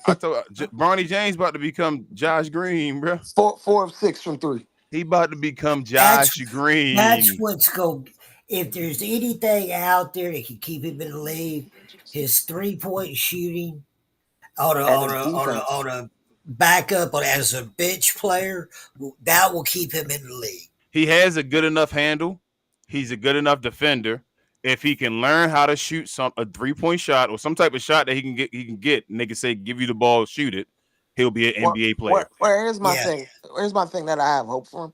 I told Bronny James about to become Josh Green, bro. 4 of 6 from 3. He about to become That's Josh that's Green. what's going. If there's anything out there that can keep him in the league, his 3-point shooting And his defense. on a backup as a bench player, that will keep him in the league. He has a good enough handle. He's a good enough defender. If he can learn how to shoot a 3-point shot or some type of shot that he can get, and they can say, give you the ball, shoot it, he'll be an NBA player. Here's my Yeah, thing. Here's my thing that I have hope for him.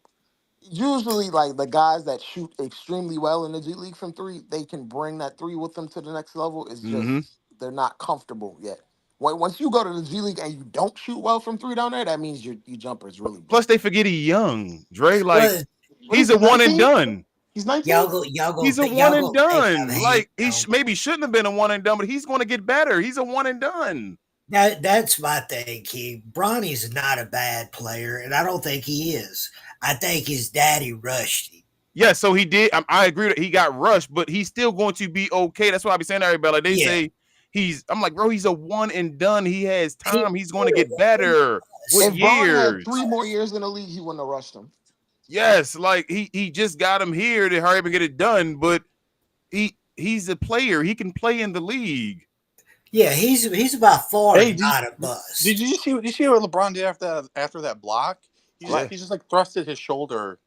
Usually, like the guys that shoot extremely well in the G League from 3, they can bring that 3 with them to the next level. It's Mm-hmm. just they're not comfortable yet. Once you go to the G League and you don't shoot well from 3 down there, that means your jumper is really Plus, bad. they forget he's young. Dre, like, well, What he's is a he, one and 19? done. He's 19. y'all go He's a think one and I'm done. hating Like, he on. maybe shouldn't have been a one and done, but he's going to get better. He's a one and done. That's my thing, King. Bronny's not a bad player, and I don't think he is. I think his daddy rushed him. Yeah, so he did. I agree that he got rushed, but he's still going to be okay. That's why I be saying to everybody. Like they say, I'm like, bro, he's a one and done. He has time. He's going to get better with If Braun had years. 3 more years in the league, he wouldn't have rushed him. Yes, like he just got him here to hurry up and get it done. But he's a player. He can play in the league. Yeah, he's about far not a bust. Did you see what LeBron did after that block? He just like thrusted his shoulder.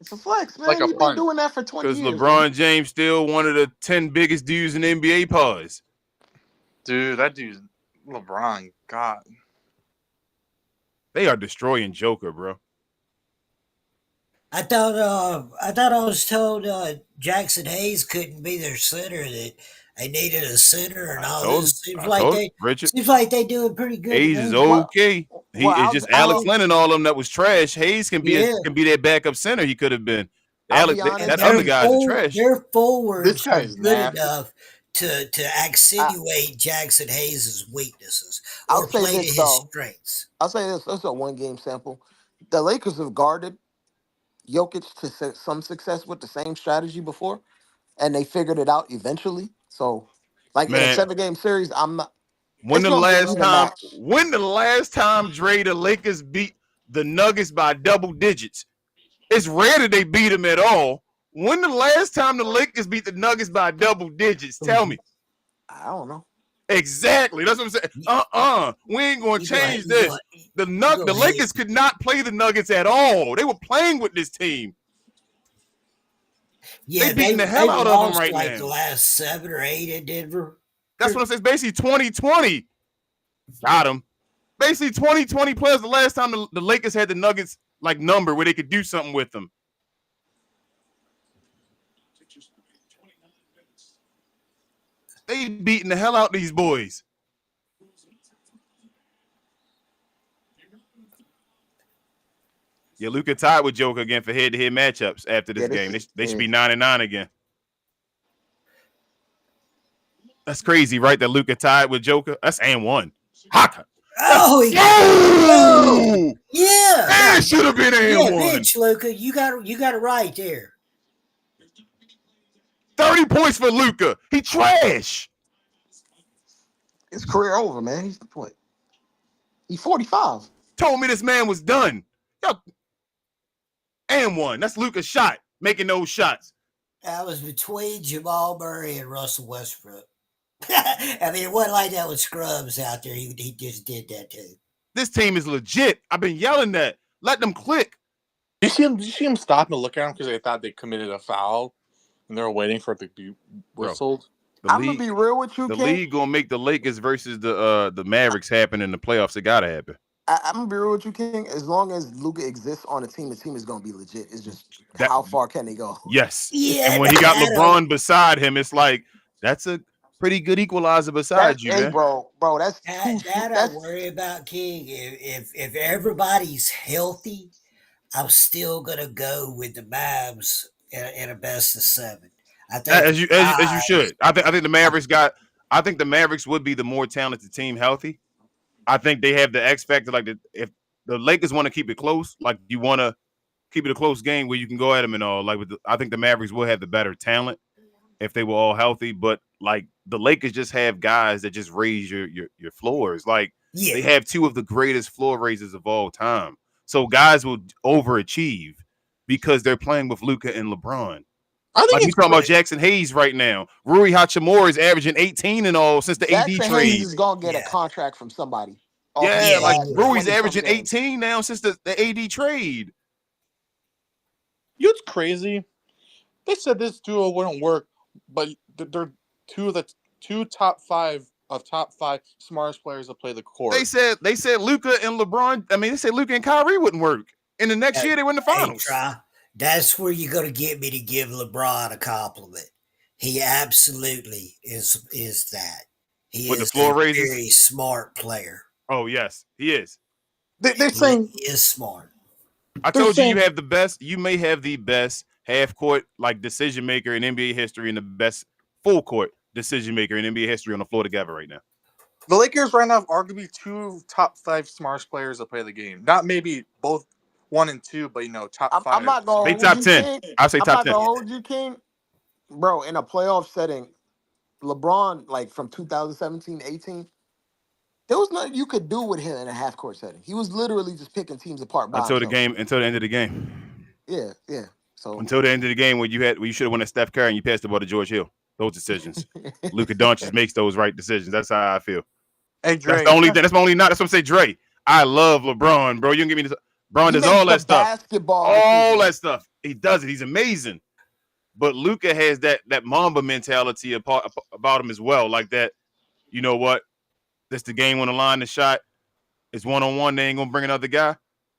It's a flex, man. Like a He's been punt. doing that for 20 Because years. LeBron Man. James still one of the 10 biggest dudes in the NBA pause. Dude, that dude's LeBron. God. They are destroying Joker, bro. I thought I was told Jackson Hayes couldn't be their center, that they needed a center and all this. Seems like they doing pretty good. Hayes is okay. It's just Alex Len and all of them that was trash. Hayes can be their backup center. He could have been. That other guy's trash. Their forwards are good nasty. enough to accentuate Jackson Hayes' weaknesses or I'll say play to this, his though. strengths. I'll say this. This is a 1-game sample. The Lakers have guarded Jokic to some success with the same strategy before, and they figured it out eventually. So, like in a 7-game series, I'm not. When the last time Dre the Lakers beat the Nuggets by double digits? It's rare that they beat them at all. When the last time the Lakers beat the Nuggets by double digits? Tell me. I don't know. Exactly. That's what I'm saying. We ain't going to change this. The Lakers could not play the Nuggets at all. They were playing with this team. Yeah, they beating the hell out of them right like now. The last 7 or 8 in Denver. That's what I'm saying. It's basically 2020. Got him. Basically 2020 players the last time the Lakers had the Nuggets like number where they could do something with them. They beating the hell out these boys. Yeah, Luka tied with Joker again for head-to-head matchups after this game. They should be 9-9 again. That's crazy, right? That Luka tied with Joker. That's and one. Haka. Oh, yeah. That should have been and one. Bitch, Luka, you got it right there. 30 points for Luka. He trash. His career over, man. He's what? He's 45. Told me this man was done. Yo, and one. That's Luka's shot. Making those shots. That was between Jamal Murray and Russell Westbrook. I mean, it wasn't like that with Scrubs out there. He just did that too. This team is legit. I've been yelling that. Let them click. Did you see him stop and look at him because they thought they committed a foul and they were waiting for it to be whistled? I'm gonna be real with you, The King. league gonna make the Lakers versus the Mavericks happen in the playoffs. It gotta happen. I'm gonna be real with you, King. As long as Luka exists on the team is gonna be legit. It's just how far can they go? Yes. Yeah, And when he got LeBron beside him, it's like that's a pretty good equalizer beside you, man. bro. That's that I worry about, King. If everybody's healthy, I'm still gonna go with the Mavs in a best of 7. I think As you should. I think the Mavericks got. I think the Mavericks would be the more talented team healthy. I think they have the X factor. Like if the Lakers want to keep it close, like you want to keep it a close game where you can go at them and all. Like I think the Mavericks will have the better talent if they were all healthy. But like the Lakers just have guys that just raise your floors. Like they have 2 of the greatest floor raisers of all time. So guys will overachieve because they're playing with Luka and LeBron. I think like you talking about Jackson Hayes right now. Rui Hachimura is averaging 18 and all since the Jackson AD trade. Hayes is gonna get a contract from somebody. Rui's averaging 18 now since the AD trade. You know what's crazy? They said this duo wouldn't work, but they're two top 5 smartest players to play the court. They said Luka and LeBron. I mean, they said Luka and Kyrie wouldn't work. And the next year they win the finals. That's where you're going to get me to give LeBron a compliment. He absolutely is that. He With is the floor a raises? very smart player. Oh, yes, he is. They're saying he is smart. I told you have the best. You may have the best half court like decision maker in NBA history and the best full court decision maker in NBA history on the floor together right now. The Lakers right now have arguably 2 top 5 smartest players to play the game. Not maybe both 1 and 2, but top 5. I'm not going. They top 10. I say top 10. I'm not gonna hold you, King. Bro, in a playoff setting, LeBron, like from 2017, 18, there was nothing you could do with him in a half court setting. He was literally just picking teams apart until the end of the game. Yeah. So until the end of the game, where you should have won at Steph Curry and you passed the ball to George Hill. Those decisions. Luka Doncic makes those right decisions. That's how I feel. Hey, Dre, that's my only not. That's what I'm saying, Dre. I love LeBron, bro. You can give me this. LeBron does all that stuff. All that stuff. He does it. He's amazing. But Luka has that Mamba mentality about him as well. Like that, you know what? That's the game on the line. The shot is 1-on-1. They ain't gonna bring another guy.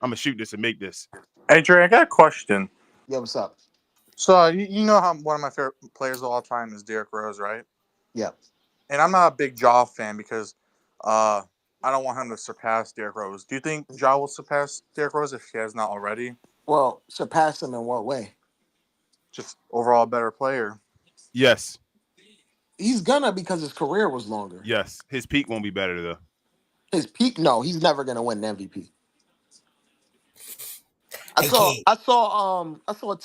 I'm gonna shoot this and make this. Hey, Dre, I got a question. Yeah, what's up? So you know how one of my favorite players of all time is Derrick Rose, right? Yeah. And I'm not a big Ja fan because I don't want him to surpass Derrick Rose. Do you think Ja will surpass Derrick Rose if he has not already? Well, surpass him in what way? Just overall better player. Yes. He's gonna because his career was longer. Yes. His peak won't be better though. His peak? No, he's never gonna win an MVP. I saw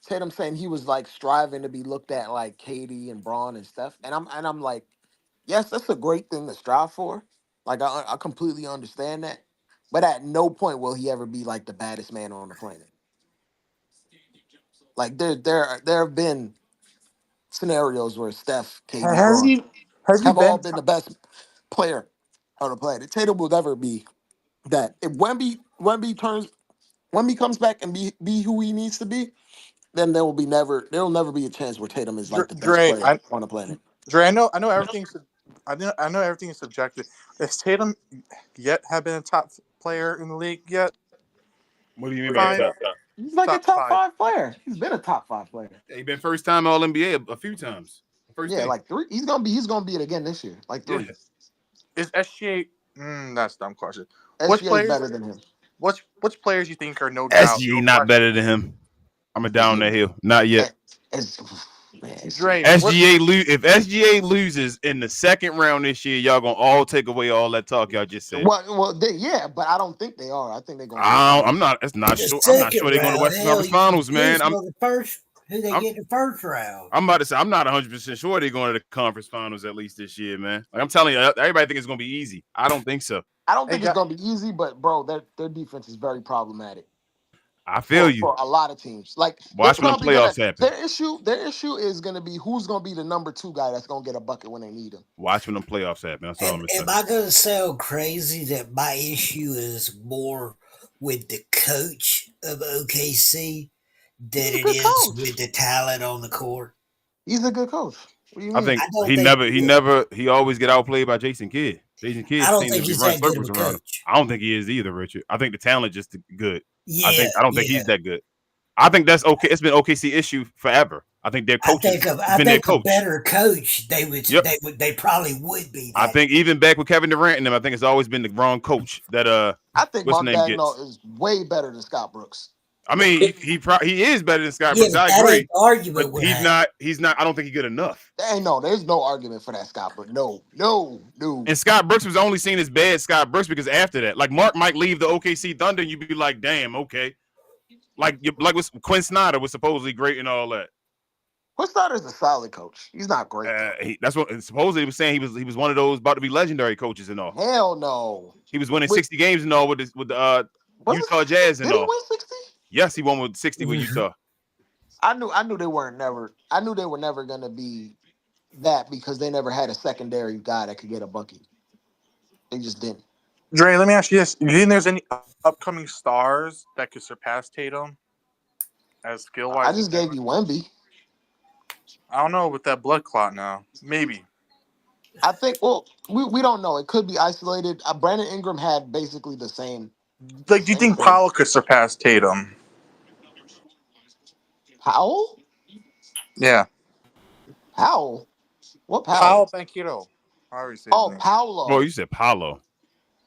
Tatum saying he was like striving to be looked at like KD and Braun and stuff. And I'm like, yes, that's a great thing to strive for. Like I completely understand that. But at no point will he ever be like the baddest man on the planet. Like there have been scenarios where Steph, KD, Braun have all been the best player on the planet. Tatum will never be that. If Wemby comes back and be who he needs to be, then there will never be a chance where Tatum is like the best player on the planet. Dre, I know everything is subjective. Has Tatum yet have been a top player in the league yet? What do you mean by that? He's like a top 5 player. He's been a top 5 player. He's been first time All NBA a few times. Like 3. He's gonna be it again this year. Like 3. Yeah. Is SGA? That's a dumb question. SGA is better than him. Which players you think are no doubt? SGA not better than him. I'm down that hill. Not yet. Dre, if SGA loses in the second round this year, y'all gonna all take away all that talk y'all just said. But I don't think they are. I think they're gonna. I'm not. That's not sure. I'm not sure they're going to Western Conference Finals, man. First. Who they get in the first round? I'm about to say I'm not 100% sure they're going to the conference finals at least this year, man. Like I'm telling you, everybody think it's going to be easy. I don't think so. I don't Hey, think it's gonna be easy, but bro, their defense is very problematic I feel you. for a lot of teams. Like they're Watch when the probably gonna playoffs happen. their issue is gonna be who's gonna be the number 2 guy that's gonna get a bucket when they need him. Watch when the playoffs happen. That's all I'm Am saying. I going to sound crazy that my issue is more with the coach of OKC than He's a it good is coach. with the talent on the court? He's a good coach. What do you I mean? think I don't think he always get outplayed by Jason Kidd. Jason I Kidd don't seems think to be he's running that good of circles a around him. coach. I don't think he is either, Richard. I think the talent just good. Yeah, I don't think yeah. he's that good. I think that's okay. It's been OKC issue forever. I think their coach has been their A coach. better coach Yep. they probably would be. I That think even back with Kevin Durant and them, I think it's always been the wrong coach that I think what's the Mark name gets. Dagnall is way better than Scott Brooks. I mean, he is better than Scott yeah, Brooks. but I that agree, ain't the argument but we're he's having. not. I don't think he's good enough. There's no argument for that Scott Brooks. No. And Scott Brooks was only seen as bad Scott Brooks because after that, like Mark might leave the OKC Thunder, and you'd be like, damn, okay. Like with Quinn Snyder was supposedly great and all that. Quinn Snyder's a solid coach. He's not great. That's what supposedly he was saying. He was one of those about to be legendary coaches and all. Hell no. He was winning 60 games and all with the Utah Jazz and did all. Did he win 60? Yes, he won with 60 with Utah. I knew they were never gonna be that because they never had a secondary guy that could get a bucket. They just didn't. Dre, let me ask you this: you think there's any upcoming stars that could surpass Tatum as skill wise? I just gave you Wemby. I don't know with that blood clot now. Maybe. I think. Well, we don't know. It could be isolated. Brandon Ingram had basically the same. Like, do you think Powell could surpass Tatum? Powell? Yeah. Powell? What Powell? Powell Banquero. I already said. Oh, Paolo. Oh, you said Paolo.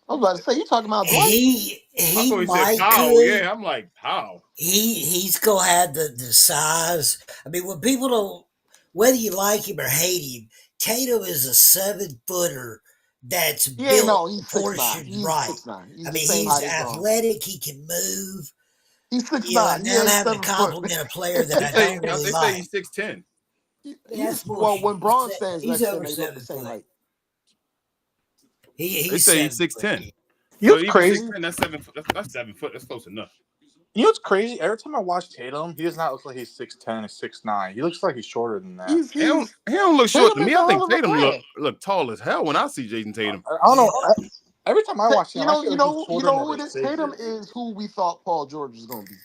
I was about to say you talking about Dwight. He I thought he might said Powell. could. Yeah, I'm like Powell. He's gonna have the size. I mean, when people don't, whether you like him or hate him, Tatum is a 7-footer that's built he's proportioned right. 6'9". I mean, he's athletic. He can move. He's 6'9". Now I'm having to compliment a player that I don't really they like. say he's 6'10". Well, when Braun stands he's next to over him, they look the 7 same foot. height. They say he's 6'10". You know what's crazy? 6'10", that's 7 foot. That's 7 foot. That's close enough. You know what's crazy? Every time I watch Tatum, he does not look like he's 6'10" or 6'9". He looks like he's shorter than that. He don't look short to me. I think Tatum look tall as hell when I see Jason Tatum. I don't know. Every time I watch him, you know who it is? Tatum is who we thought Paul George was going to be.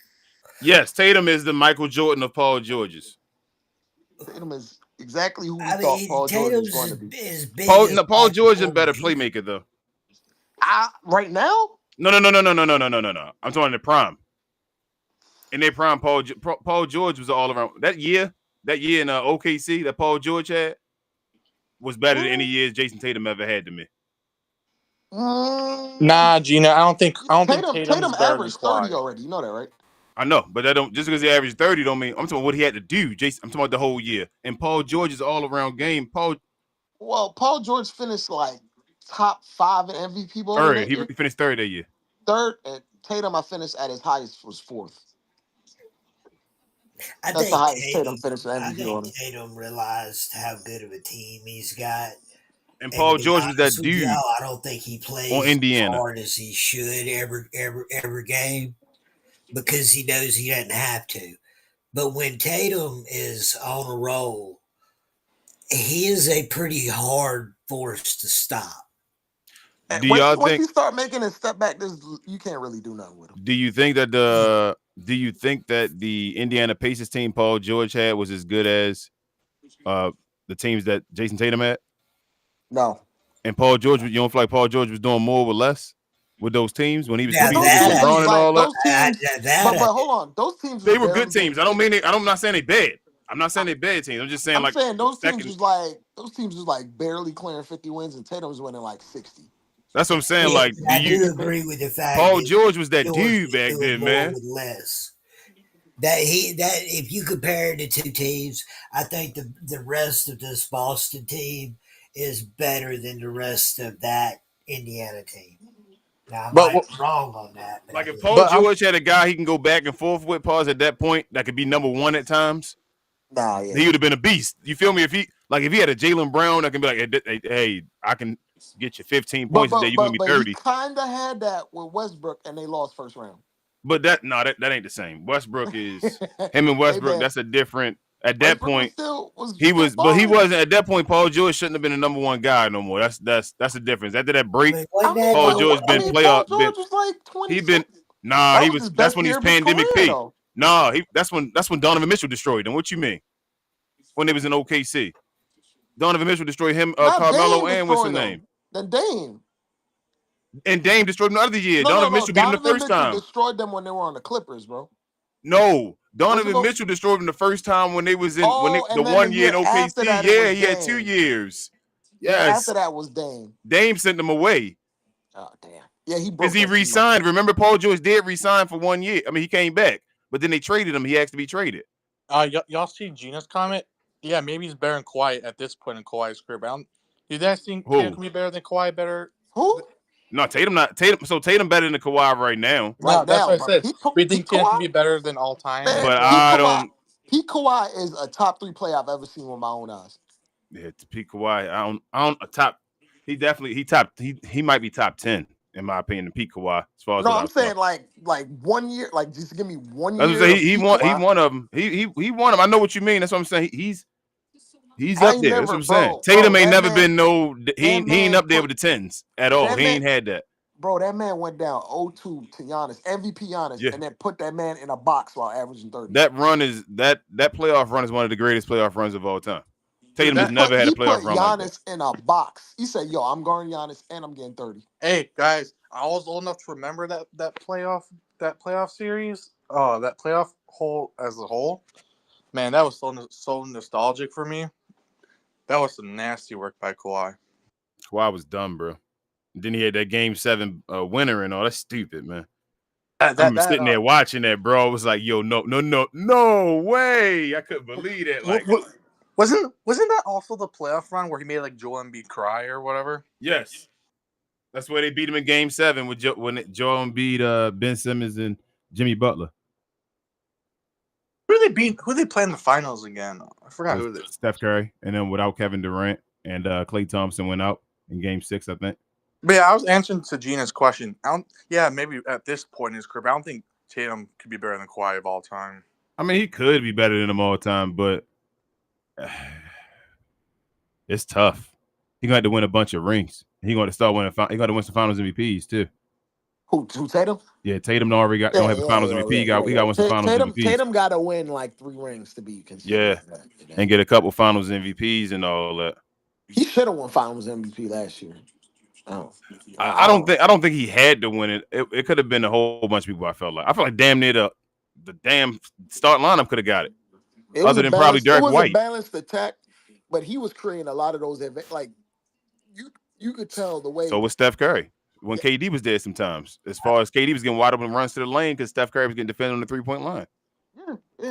Yes, Tatum is the Michael Jordan of Paul George's. Tatum is exactly who we thought Paul George was going to be. Paul George is a better playmaker though. Right now? No. I'm talking the prime. In their prime, Paul George was all around. That year in OKC that Paul George had was better than any years Jason Tatum ever had to me. Nah, Gina, I don't think Tatum averaged 30 already. You know that, right? I know, but that don't just because he averaged 30 don't mean I'm talking about what he had to do. Jason, I'm talking about the whole year. And Paul George's all around game. Paul George finished like top 5 in MVP voting. Third. He finished third that year. Third, and Tatum, I finished at his highest was 4th. That's the highest Tatum finished in MVP voting. Tatum realized how good of a team he's got. And Paul George was that dude. I don't think he plays on Indiana as hard as he should every game because he knows he doesn't have to. But when Tatum is on a roll, he is a pretty hard force to stop. Once you start making a step back, you can't really do nothing with him. Do you think that the Indiana Pacers team Paul George had was as good as the teams that Jason Tatum had? No. And Paul George, you don't feel like Paul George was doing more with less with those teams when he was competing with LeBron and all that? But hold on, those teams they were good teams. I'm not saying they bad. I'm not saying they bad teams. I'm just saying those teams was like barely clearing 50 wins, and Tatum was winning like 60. That's what I'm saying. Yeah, like, I do agree with the fact Paul George was that dude back then, man. With less. That if you compare the two teams, I think the rest of this Boston team is better than the rest of that Indiana team. Now, I might be wrong on that. Like if Paul George had a guy he can go back and forth with, pause at that point, that could be number 1 at times. Nah, He yeah. would have been a beast. You feel me? If he had a Jaylen Brown that can be like, hey, I can get you 15 But points today. but You give but me but he 30. kind of had that with Westbrook, and they lost first round. But that ain't the same. Westbrook is him and Hey Westbrook. man, That's a different. At that Westbrook point, was he still was, but he balling. wasn't at that point. Paul George shouldn't have been the number one guy no more. That's the difference. After that I break, mean, wasn't that Paul the George been Paul playoff. George was like He been 26. nah. That He was was. his That's best when he year was of his pandemic career, P. though. Nah, that's when Donovan Mitchell destroyed him. What you mean? When they was in OKC, Donovan Mitchell destroyed him, Not Carmelo, Dame and what's his destroyed name? him. Then Dame. And Dame destroyed him the other year. No, no, Donovan no. Mitchell beat him the Donovan first Mitchell time. destroyed them when they were on the Clippers, bro. No, Was it Donovan no? Mitchell destroyed him the first time when they was in Oh, the and then the 1 year year in after OKC. that, it Yeah, was he had 2 Dame. years. Year after Yes, that was Dame. Dame sent him away Oh, damn. Yeah, he because broke he that team up. re-signed. Remember, Paul George did re-sign for 1 year. I mean, he came back, but then they traded him. He asked to be traded. Y'all see Gina's comment? Yeah, maybe he's better than Kawhi at this point in Kawhi's career. But do you guys think Tatum Who? can be better than Kawhi? Better? Who? No, Tatum not Tatum. So Tatum better than Kawhi right now, No, Right that's now, what I but said. But you think Pete Tatum can Kawhi? be better than all time? Man, but Pete I Kawhi. don't. Pete Kawhi is a top 3 player I've ever seen with my own eyes. Yeah, to Pete Kawhi, I don't. A top. He definitely he might be top 10 in my opinion. To Pete Kawhi, as far as No, what I I'm saw. saying like 1 year, like just give me 1 I was year gonna say of Pete he Kawhi. one of them. He won them. I know what you mean. That's what I'm saying. He's I up ain't there. That's what never, I'm saying. bro. Tatum ain't never been That he ain't man up there put with the tens at all. that He man, ain't had that. bro. That man went down 0-2 to Giannis, MVP Giannis, Yeah, and then put that man in a box while averaging 30. that playoff run is one of the greatest playoff runs of all time. Dude, Tatum has that. never had a He put playoff run like that. Giannis in a box. He said, "Yo, I'm guarding Giannis and I'm getting 30." Hey guys, I was old enough to remember that playoff series. Oh, that playoff whole as a whole. Man, that was so nostalgic for me. That was some nasty work by Kawhi. Kawhi was dumb, bro. And then he had that game 7 winner and all. That's stupid, man. That I that, remember that sitting there watching that, bro. I was like, yo, no way. I couldn't believe that. Like, wasn't that also the playoff run where he made like Joel Embiid cry or whatever? yes. That's where they beat him in game 7 with when Joel Embiid, Ben Simmons, and Jimmy Butler. Who they beat? Who they play in the finals again? I forgot who they. Steph Curry, and then without Kevin Durant and Klay Thompson went out in game 6, I think. But yeah, I was answering to Gina's question. Yeah, maybe at this point in his career, but I don't think Tatum could be better than Kawhi of all time. I mean, he could be better than them all time, but it's tough. He gonna have to win a bunch of rings. He gonna start winning. He got to win some Finals MVPs too. Who Tatum? Yeah, Tatum already don't have a Finals MVP. He got to win some Finals MVPs. Tatum got to win like 3 rings to be considered. Yeah, and get a couple Finals MVPs and all that. He should have won Finals MVP last year. I don't think he had to win it. It could have been a whole bunch of people. I felt like damn near the damn start lineup could have got it. Other than probably Derek White. It was a balanced attack, but he was creating a lot of those like you could tell the way. So was Steph Curry when KD was there sometimes. As far as KD was getting wide open runs to the lane because Steph Curry was getting defended on the 3-point line.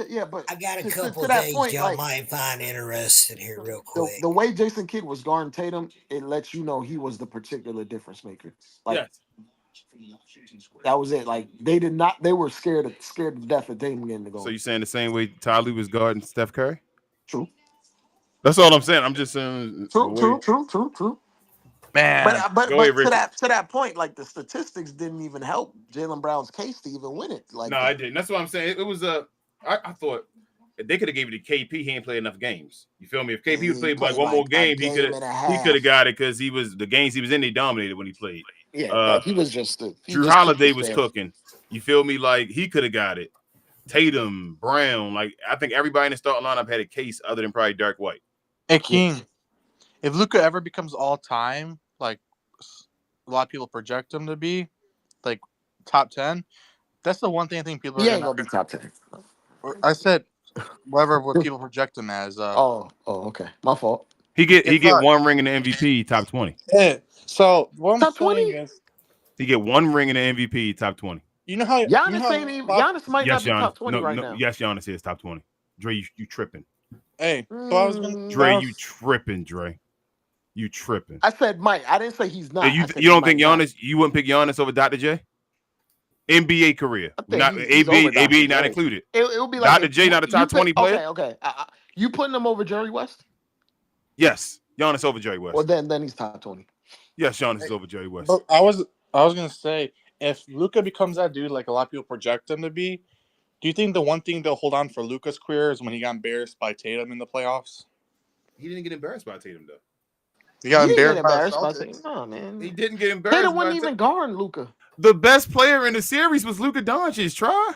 Yeah, but I got a couple to that things point, y'all like, might find interesting here real quick. the way Jason Kidd was guarding Tatum, it lets you know he was the particular difference maker. Like, yes. That was it. Like they were scared to death of Tatum getting to go. So you saying the same way Ty Lue was guarding Steph Curry? True. That's all I'm saying. I'm just saying. True. Man, But ahead, to that point, like the statistics didn't even help Jaylen Brown's case to even win it. Like, no, I didn't. That's what I'm saying. It was I thought they could have gave it to KP. He ain't played enough games. You feel me? If KP would play like one more game, he could have got it because the games he was in, they dominated when he played. Yeah, like he was just Drew Holiday was cooking. You feel me? Like he could have got it. Tatum, Brown, like I think everybody in the starting lineup had a case other than probably Derek White. Hey King, if Luka ever becomes all time, like a lot of people project him to be, like top 10, that's the one thing I think people are ain't gonna be top 10. I said whatever what people project him as. Okay, my fault. He get one ring in the MVP, top 20. Yeah. So what I'm top saying 20? is, he get one ring in the MVP, top 20. You know how Giannis might not be top 20 now. Yes, Giannis is top 20. Dre, you tripping? Hey, so I was gonna. Dre, you tripping, Dre? You tripping? I said Mike. I didn't say he's not. You don't think Giannis? You wouldn't pick Giannis over Dr. J? NBA career, not AB not included. It would be like Dr. J, not a top 20 player. Okay. You putting him over Jerry West? Yes, Giannis over Jerry West. Well, then he's top 20. Yes, Giannis is over Jerry West. But I was gonna say, if Luka becomes that dude like a lot of people project him to be, do you think the one thing they'll hold on for Luka's career is when he got embarrassed by Tatum in the playoffs? He didn't get embarrassed by Tatum though. He got He didn't embarrassed get by the embarrassed by Celtics. saying, no, man. He didn't get embarrassed. Tatum wasn't even guarding Luka. The best player in the series was Luka Doncic. Try.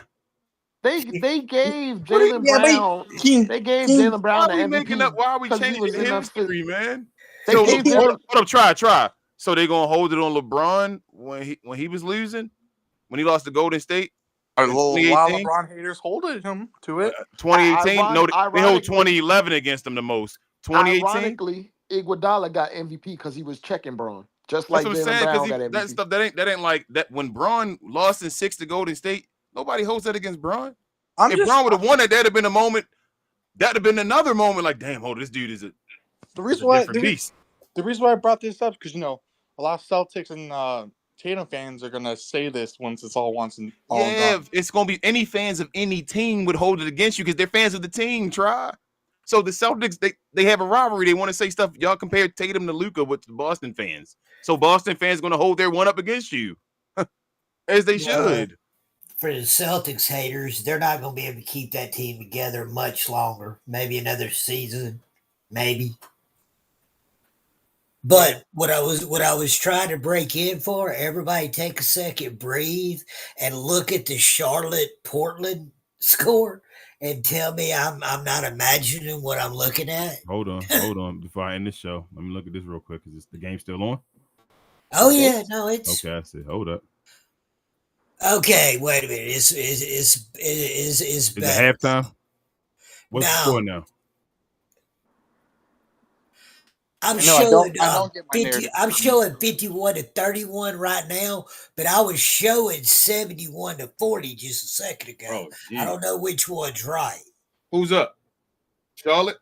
They gave Jalen Brown. They gave Jalen Brown the Why are we MVP. making up? Why are we 'cause he changing was in that history, man? They So gave hold Jalen. up, try. So they gonna hold it on LeBron when he was losing, when he lost to Golden State. A lot of 2018? LeBron haters holding him to it. 2018, no, they hold Ironically- 2011 against them the most. 2018, Ironically, Iguodala got MVP because he was checking Braun, just that's like what I'm Jalen saying. Brown got Because that MVP. stuff that ain't like that. When Braun lost in 6 to Golden State, nobody holds that against Braun. If Braun would have won it, that'd have been a moment. That'd have been another moment. Like, damn, this dude is a different beast. The reason why I brought this up because a lot of Celtics and Tatum fans are gonna say this once it's all done. It's gonna be any fans of any team would hold it against you because they're fans of the team. Try. So the Celtics, they have a rivalry. They want to say stuff. Y'all compare Tatum to Luka with the Boston fans. So Boston fans gonna hold their one up against you, as they should. For the Celtics haters, they're not going to be able to keep that team together much longer. Maybe another season, maybe. But what I was trying to break in for, everybody take a second, breathe, and look at the Charlotte Portland score and tell me I'm not imagining what I'm looking at. Hold on. Before I end this show, let me look at this real quick. Is the game still on? Oh yeah, no, it's okay. I see. Hold up. Okay, wait a minute. It's Is it better. halftime? What's the score now? I'm I showing don't get my 50. narrative. I'm showing 51-31 right now, but I was showing 71-40 just a second ago. Oh, I don't know which one's right. Who's up? Charlotte?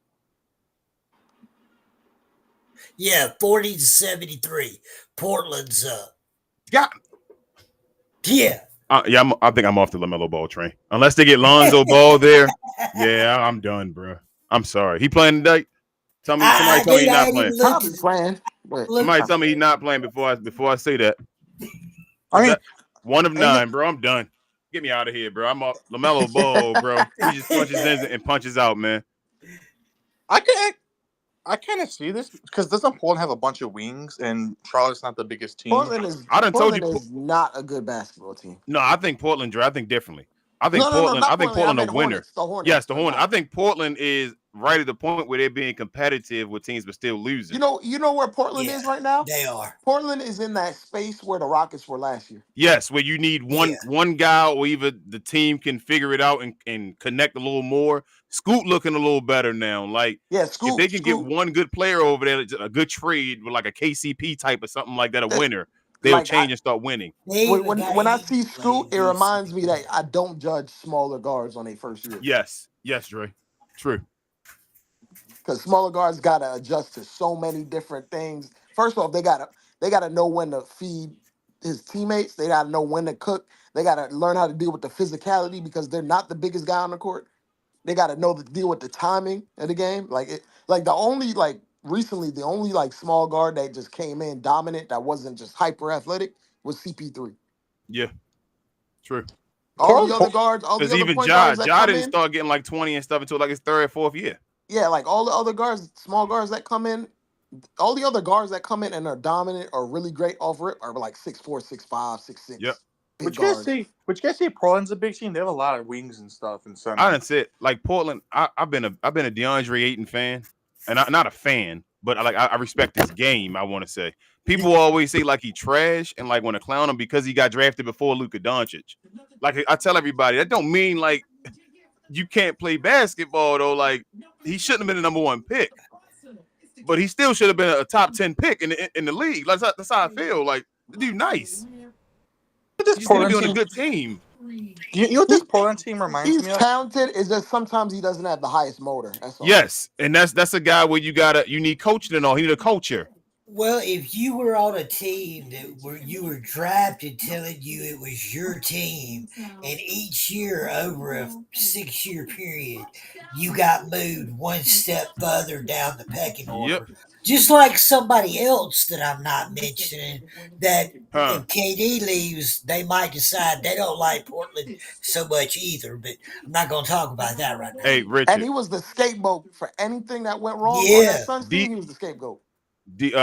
Yeah, 40-73. Portland's up. Yeah. Yeah. I think I'm off the LaMelo Ball train. Unless they get Lonzo Ball there, yeah, I'm done, bro. I'm sorry. He playing today? Somebody tell me he's not playing. Probably playing. Somebody tell me he's not playing before I say that. I mean, one of 9, bro. I'm done. Get me out of here, bro. I'm off LaMelo Ball, bro. He just punches in and punches out, man. I kind of see this because doesn't Portland have a bunch of wings and Charlotte's not the biggest team? Portland is not a good basketball team. No, I think Portland. I think differently. I think Portland a winner. The Hornets. Yes, the Hornets. I think Portland is right at the point where they're being competitive with teams but still losing. You know where Portland is right now? They are. Portland is in that space where the Rockets were last year. Yes, where you need one guy or even the team can figure it out and connect a little more. Scoot looking a little better now. Like, Scoot, if they can get one good player over there, a good trade with like a KCP type or something like that, a winner, they'll change and start winning. When I see Scoot, it reminds me that I don't judge smaller guards on their first year. Yes, Dre. True. Because smaller guards gotta adjust to so many different things. First off, they gotta know when to feed his teammates. They gotta know when to cook. They gotta learn how to deal with the physicality because they're not the biggest guy on the court. They gotta know to deal with the timing of the game. Recently, the only small guard that just came in dominant that wasn't just hyper athletic was CP3. Yeah, true. All the other guards, all the other point guards that come didn't in, start getting like 20 and stuff until like his 3rd or 4th year. Yeah, like all the other guards, small guards that come in, all the other guards that come in and are dominant or really great off rip are like 6'4", 6'5", 6'6". Yep. Which you guys say Portland's a big team? They have a lot of wings and stuff and center. I didn't say it. Like Portland, I've been a DeAndre Ayton fan, and not a fan, but I respect his game. I want to say people always say like he trash and like want to clown him because he got drafted before Luka Doncic. Like I tell everybody, that don't mean like you can't play basketball though. Like he shouldn't have been the #1 pick, but he still should have been a top 10 pick in the league. That's how I feel. Like the dude, nice. He's going to be on a good team. You know what this Portland team reminds me of? He's talented. It's just sometimes he doesn't have the highest motor. That's all. Yes, and that's a guy where you need coaching and all. He need a culture. Well, if you were on a team that where you were drafted telling you it was your team, and each year over a 6 year period, you got moved one step further down the pecking Yep. order, just like somebody else that I'm not mentioning, that Huh. if KD leaves, they might decide they don't like Portland so much either, but I'm not going to talk about that right now. Hey, And Richard. he was the scapegoat for anything that went wrong on that Yeah, Suns team. D, He was the scapegoat.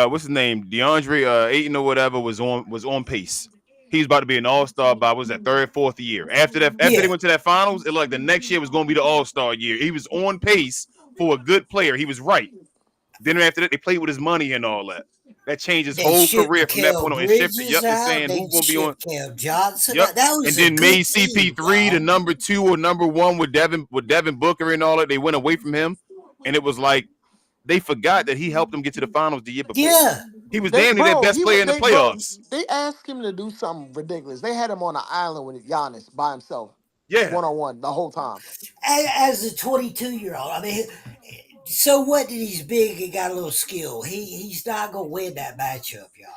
what's his name? DeAndre Ayton or whatever was on pace. He was about to be an all-star by was that third, fourth year. After they yeah. went to that finals, it looked like the next year was going to be the all-star year. He was on pace for a good player. He was right. Then after that, they played with his money and all that. That changed his They whole shipped career from that Mikael point on and shifted. Bridges Yep, and out. saying They who's going to be on. shipped Cam Johnson Yep, out. That and was a then made good team, CP3 the y'all. number 2 or number 1 with Devin Booker and all that. They went away from him, and it was like they forgot that he helped them get to the finals the year before. Yeah, He was They, damn near their bro, best he wa- player in the they bro, playoffs. they asked him to do something ridiculous. They had him on an island with Giannis by himself, Yeah, 1-on-1 the whole time. as a 22-year-old. I mean, so what? That he's big and got a little skill. He's not gonna win that matchup, y'all.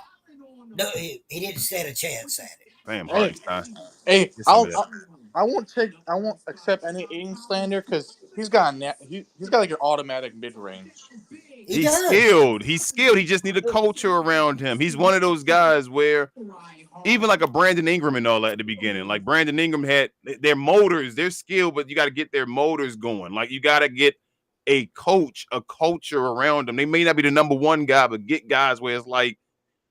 No, he didn't stand a chance at it. damn Hey, Hartenstein. hey, Get some of that. I won't accept any Aiden slander because he's got like an automatic mid range. He He's does. skilled. He's skilled. He just need a culture around him. He's one of those guys where even like a Brandon Ingram and all that at the beginning. Like Brandon Ingram had their motors, their skill, but you got to get their motors going. Like you got to get a coach, a culture around them. They may not be the number one guy, but get guys where it's like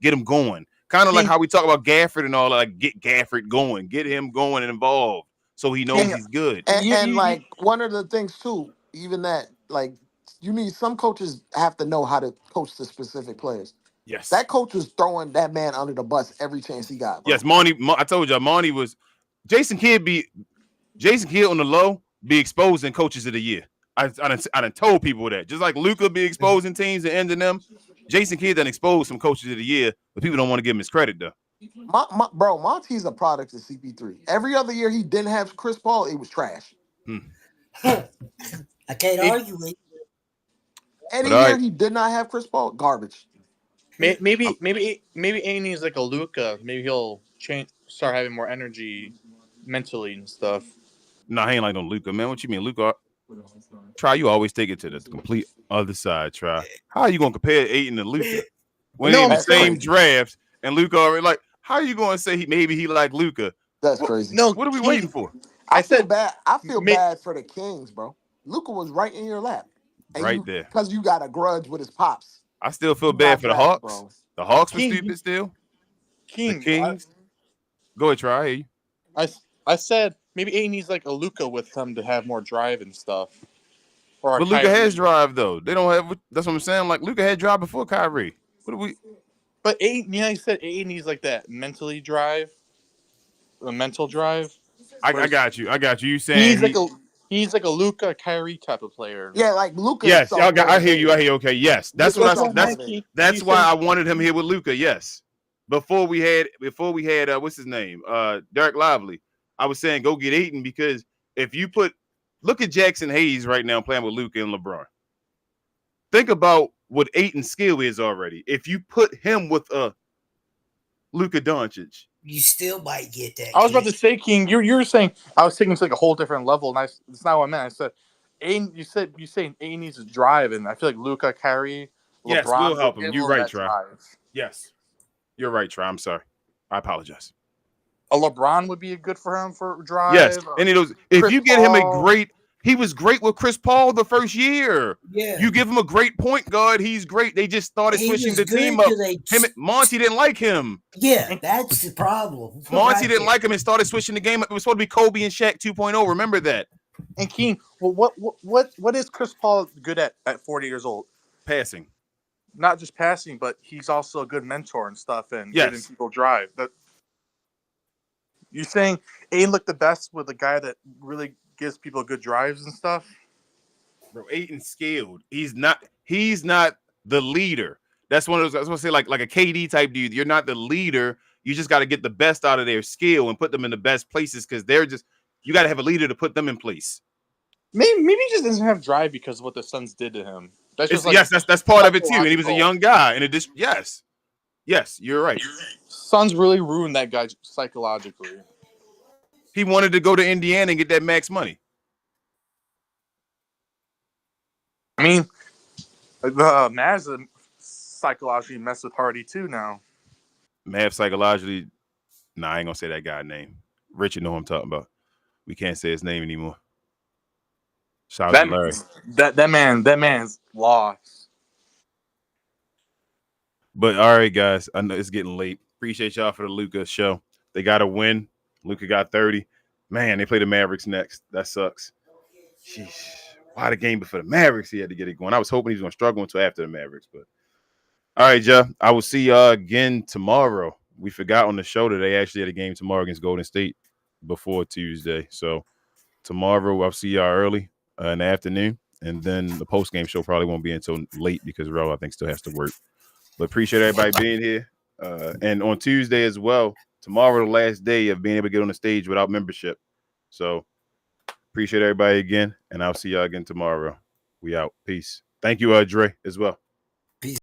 get them going. Kind of like King, how we talk about Gafford and all that. Like get Gafford going, get him going and involved, so he knows King, he's good. And, you, and you, you, like one of the things too, even that like you need some coaches have to know how to coach the specific players. Yes, That coach was throwing that man under the bus every chance he got, yes. bro. Monty, I told you, Monty was Jason Kidd be Jason Kidd on the low be exposing coaches of the year. I done told people that. Just like Luca be exposing teams and ending them, Jason Kidd done exposed some coaches of the year, but people don't want to give him his credit though. Bro, Monty's a product of CP3. Every other year he didn't have Chris Paul, it was trash. Hmm. I can't it, argue with. But Any all year right, he did not have Chris Paul, garbage. I'm, maybe Aiden is like a Luca. Maybe he'll start having more energy mentally and stuff. nah, he ain't like no Luca, man. What you mean, Luca? Try you always take it to the complete other side. Try how are you gonna compare Aiden to Luca when they No, in the I'm That's same saying crazy. draft and Luca already like? How are you gonna say maybe he like Luca? That's What crazy. no what are we waiting King. for? I I feel said bad. I feel may, bad for the Kings, bro. Luca was right in your lap, and Right you there. because you got a grudge with his pops. I still feel You bad got for the drafted, Hawks. bro. The Hawks were King stupid still. The King. Kings. Go ahead, try. I hear you. I, I said maybe Aiden needs like a Luca with him to have more drive and stuff, or a But Luca has Kyrie. drive though. They don't have. That's what I'm saying. Like Luca had drive before Kyrie. What do we? But Aiden, I said Aiden needs like that mentally drive, the mental drive. I Whereas got you. I got you. You he saying needs like he? a Luca Kyrie type of player. Yeah, like Luca is Yes. self Y'all got. I hear you. I motivated. hear. You. Okay. Yes. That's what Luca's I. That's self what I'm motivated. That's he's why saying. I wanted him here with Luca. Yes. Before we had what's his name? Derek Lively. I was saying go get Aiton because if you look at Jackson Hayes right now playing with Luca and LeBron. Think about what Aiton's skill is already. If you put him with Luka Doncic. You still might get that I was about kid. to say, King, you were saying I was taking it to like a whole different level, and that's not what I meant. I said, Aiden, you saying Aiden needs to drive, and I feel like Luca, Kyrie, Yes, we'll LeBron will help him. give You're him right, that Try. drive. Yes. You're right, Try. I'm sorry. I apologize. A LeBron would be good for him for Yes. drive. And if Chris you get him Paul. he was great with Chris Paul the first year. Yeah, You give him a great point guard, he's great. They just started he switching was the team good up. till they. Monty didn't like him. Yeah, that's the problem Monty right didn't there. like him and started switching the game up. It was supposed to be Kobe and Shaq 2.0. Remember that. And King, well, what is Chris Paul good at 40 years old? Passing. Not just passing, but he's also a good mentor and stuff, and giving Yes. people drive. That you saying Aiden looked the best with a guy that really gives people good drives and stuff? Bro, Aiton's skilled. He's not the leader. That's one of those. I was gonna say like a KD type dude. You're not the leader. You just got to get the best out of their skill and put them in the best places because you got to have a leader to put them in place. Maybe he just doesn't have drive because of what the Suns did to him. That's just Yes, that's part of it too. And he was a psychological. young guy. And yes, you're right. Suns really ruined that guy psychologically. He wanted to go to Indiana and get that max money. I mean, the Mavs psychologically messed with Hardy too now. Mav psychologically, I ain't gonna say that guy's name. Richard know who I'm talking about. We can't say his name anymore. Shout out to Larry. That man's lost. But all right, guys, I know it's getting late. Appreciate y'all for the Luka show. They got a win. Luka got 30. Man, they play the Mavericks next. That sucks. Sheesh. Why the game before the Mavericks? He had to get it going. I was hoping he was going to struggle until after the Mavericks. But all right, Joe. I will see y'all again tomorrow. We forgot on the show that they actually had a game tomorrow against Golden State before Tuesday. So tomorrow I'll see y'all early in the afternoon. And then the post-game show probably won't be until late because Ro, I think, still has to work. But appreciate everybody being here. And on Tuesday as well, tomorrow the last day of being able to get on the stage without membership. So appreciate everybody again, and I'll see y'all again tomorrow. We out. Peace. Thank you, Dre, as well.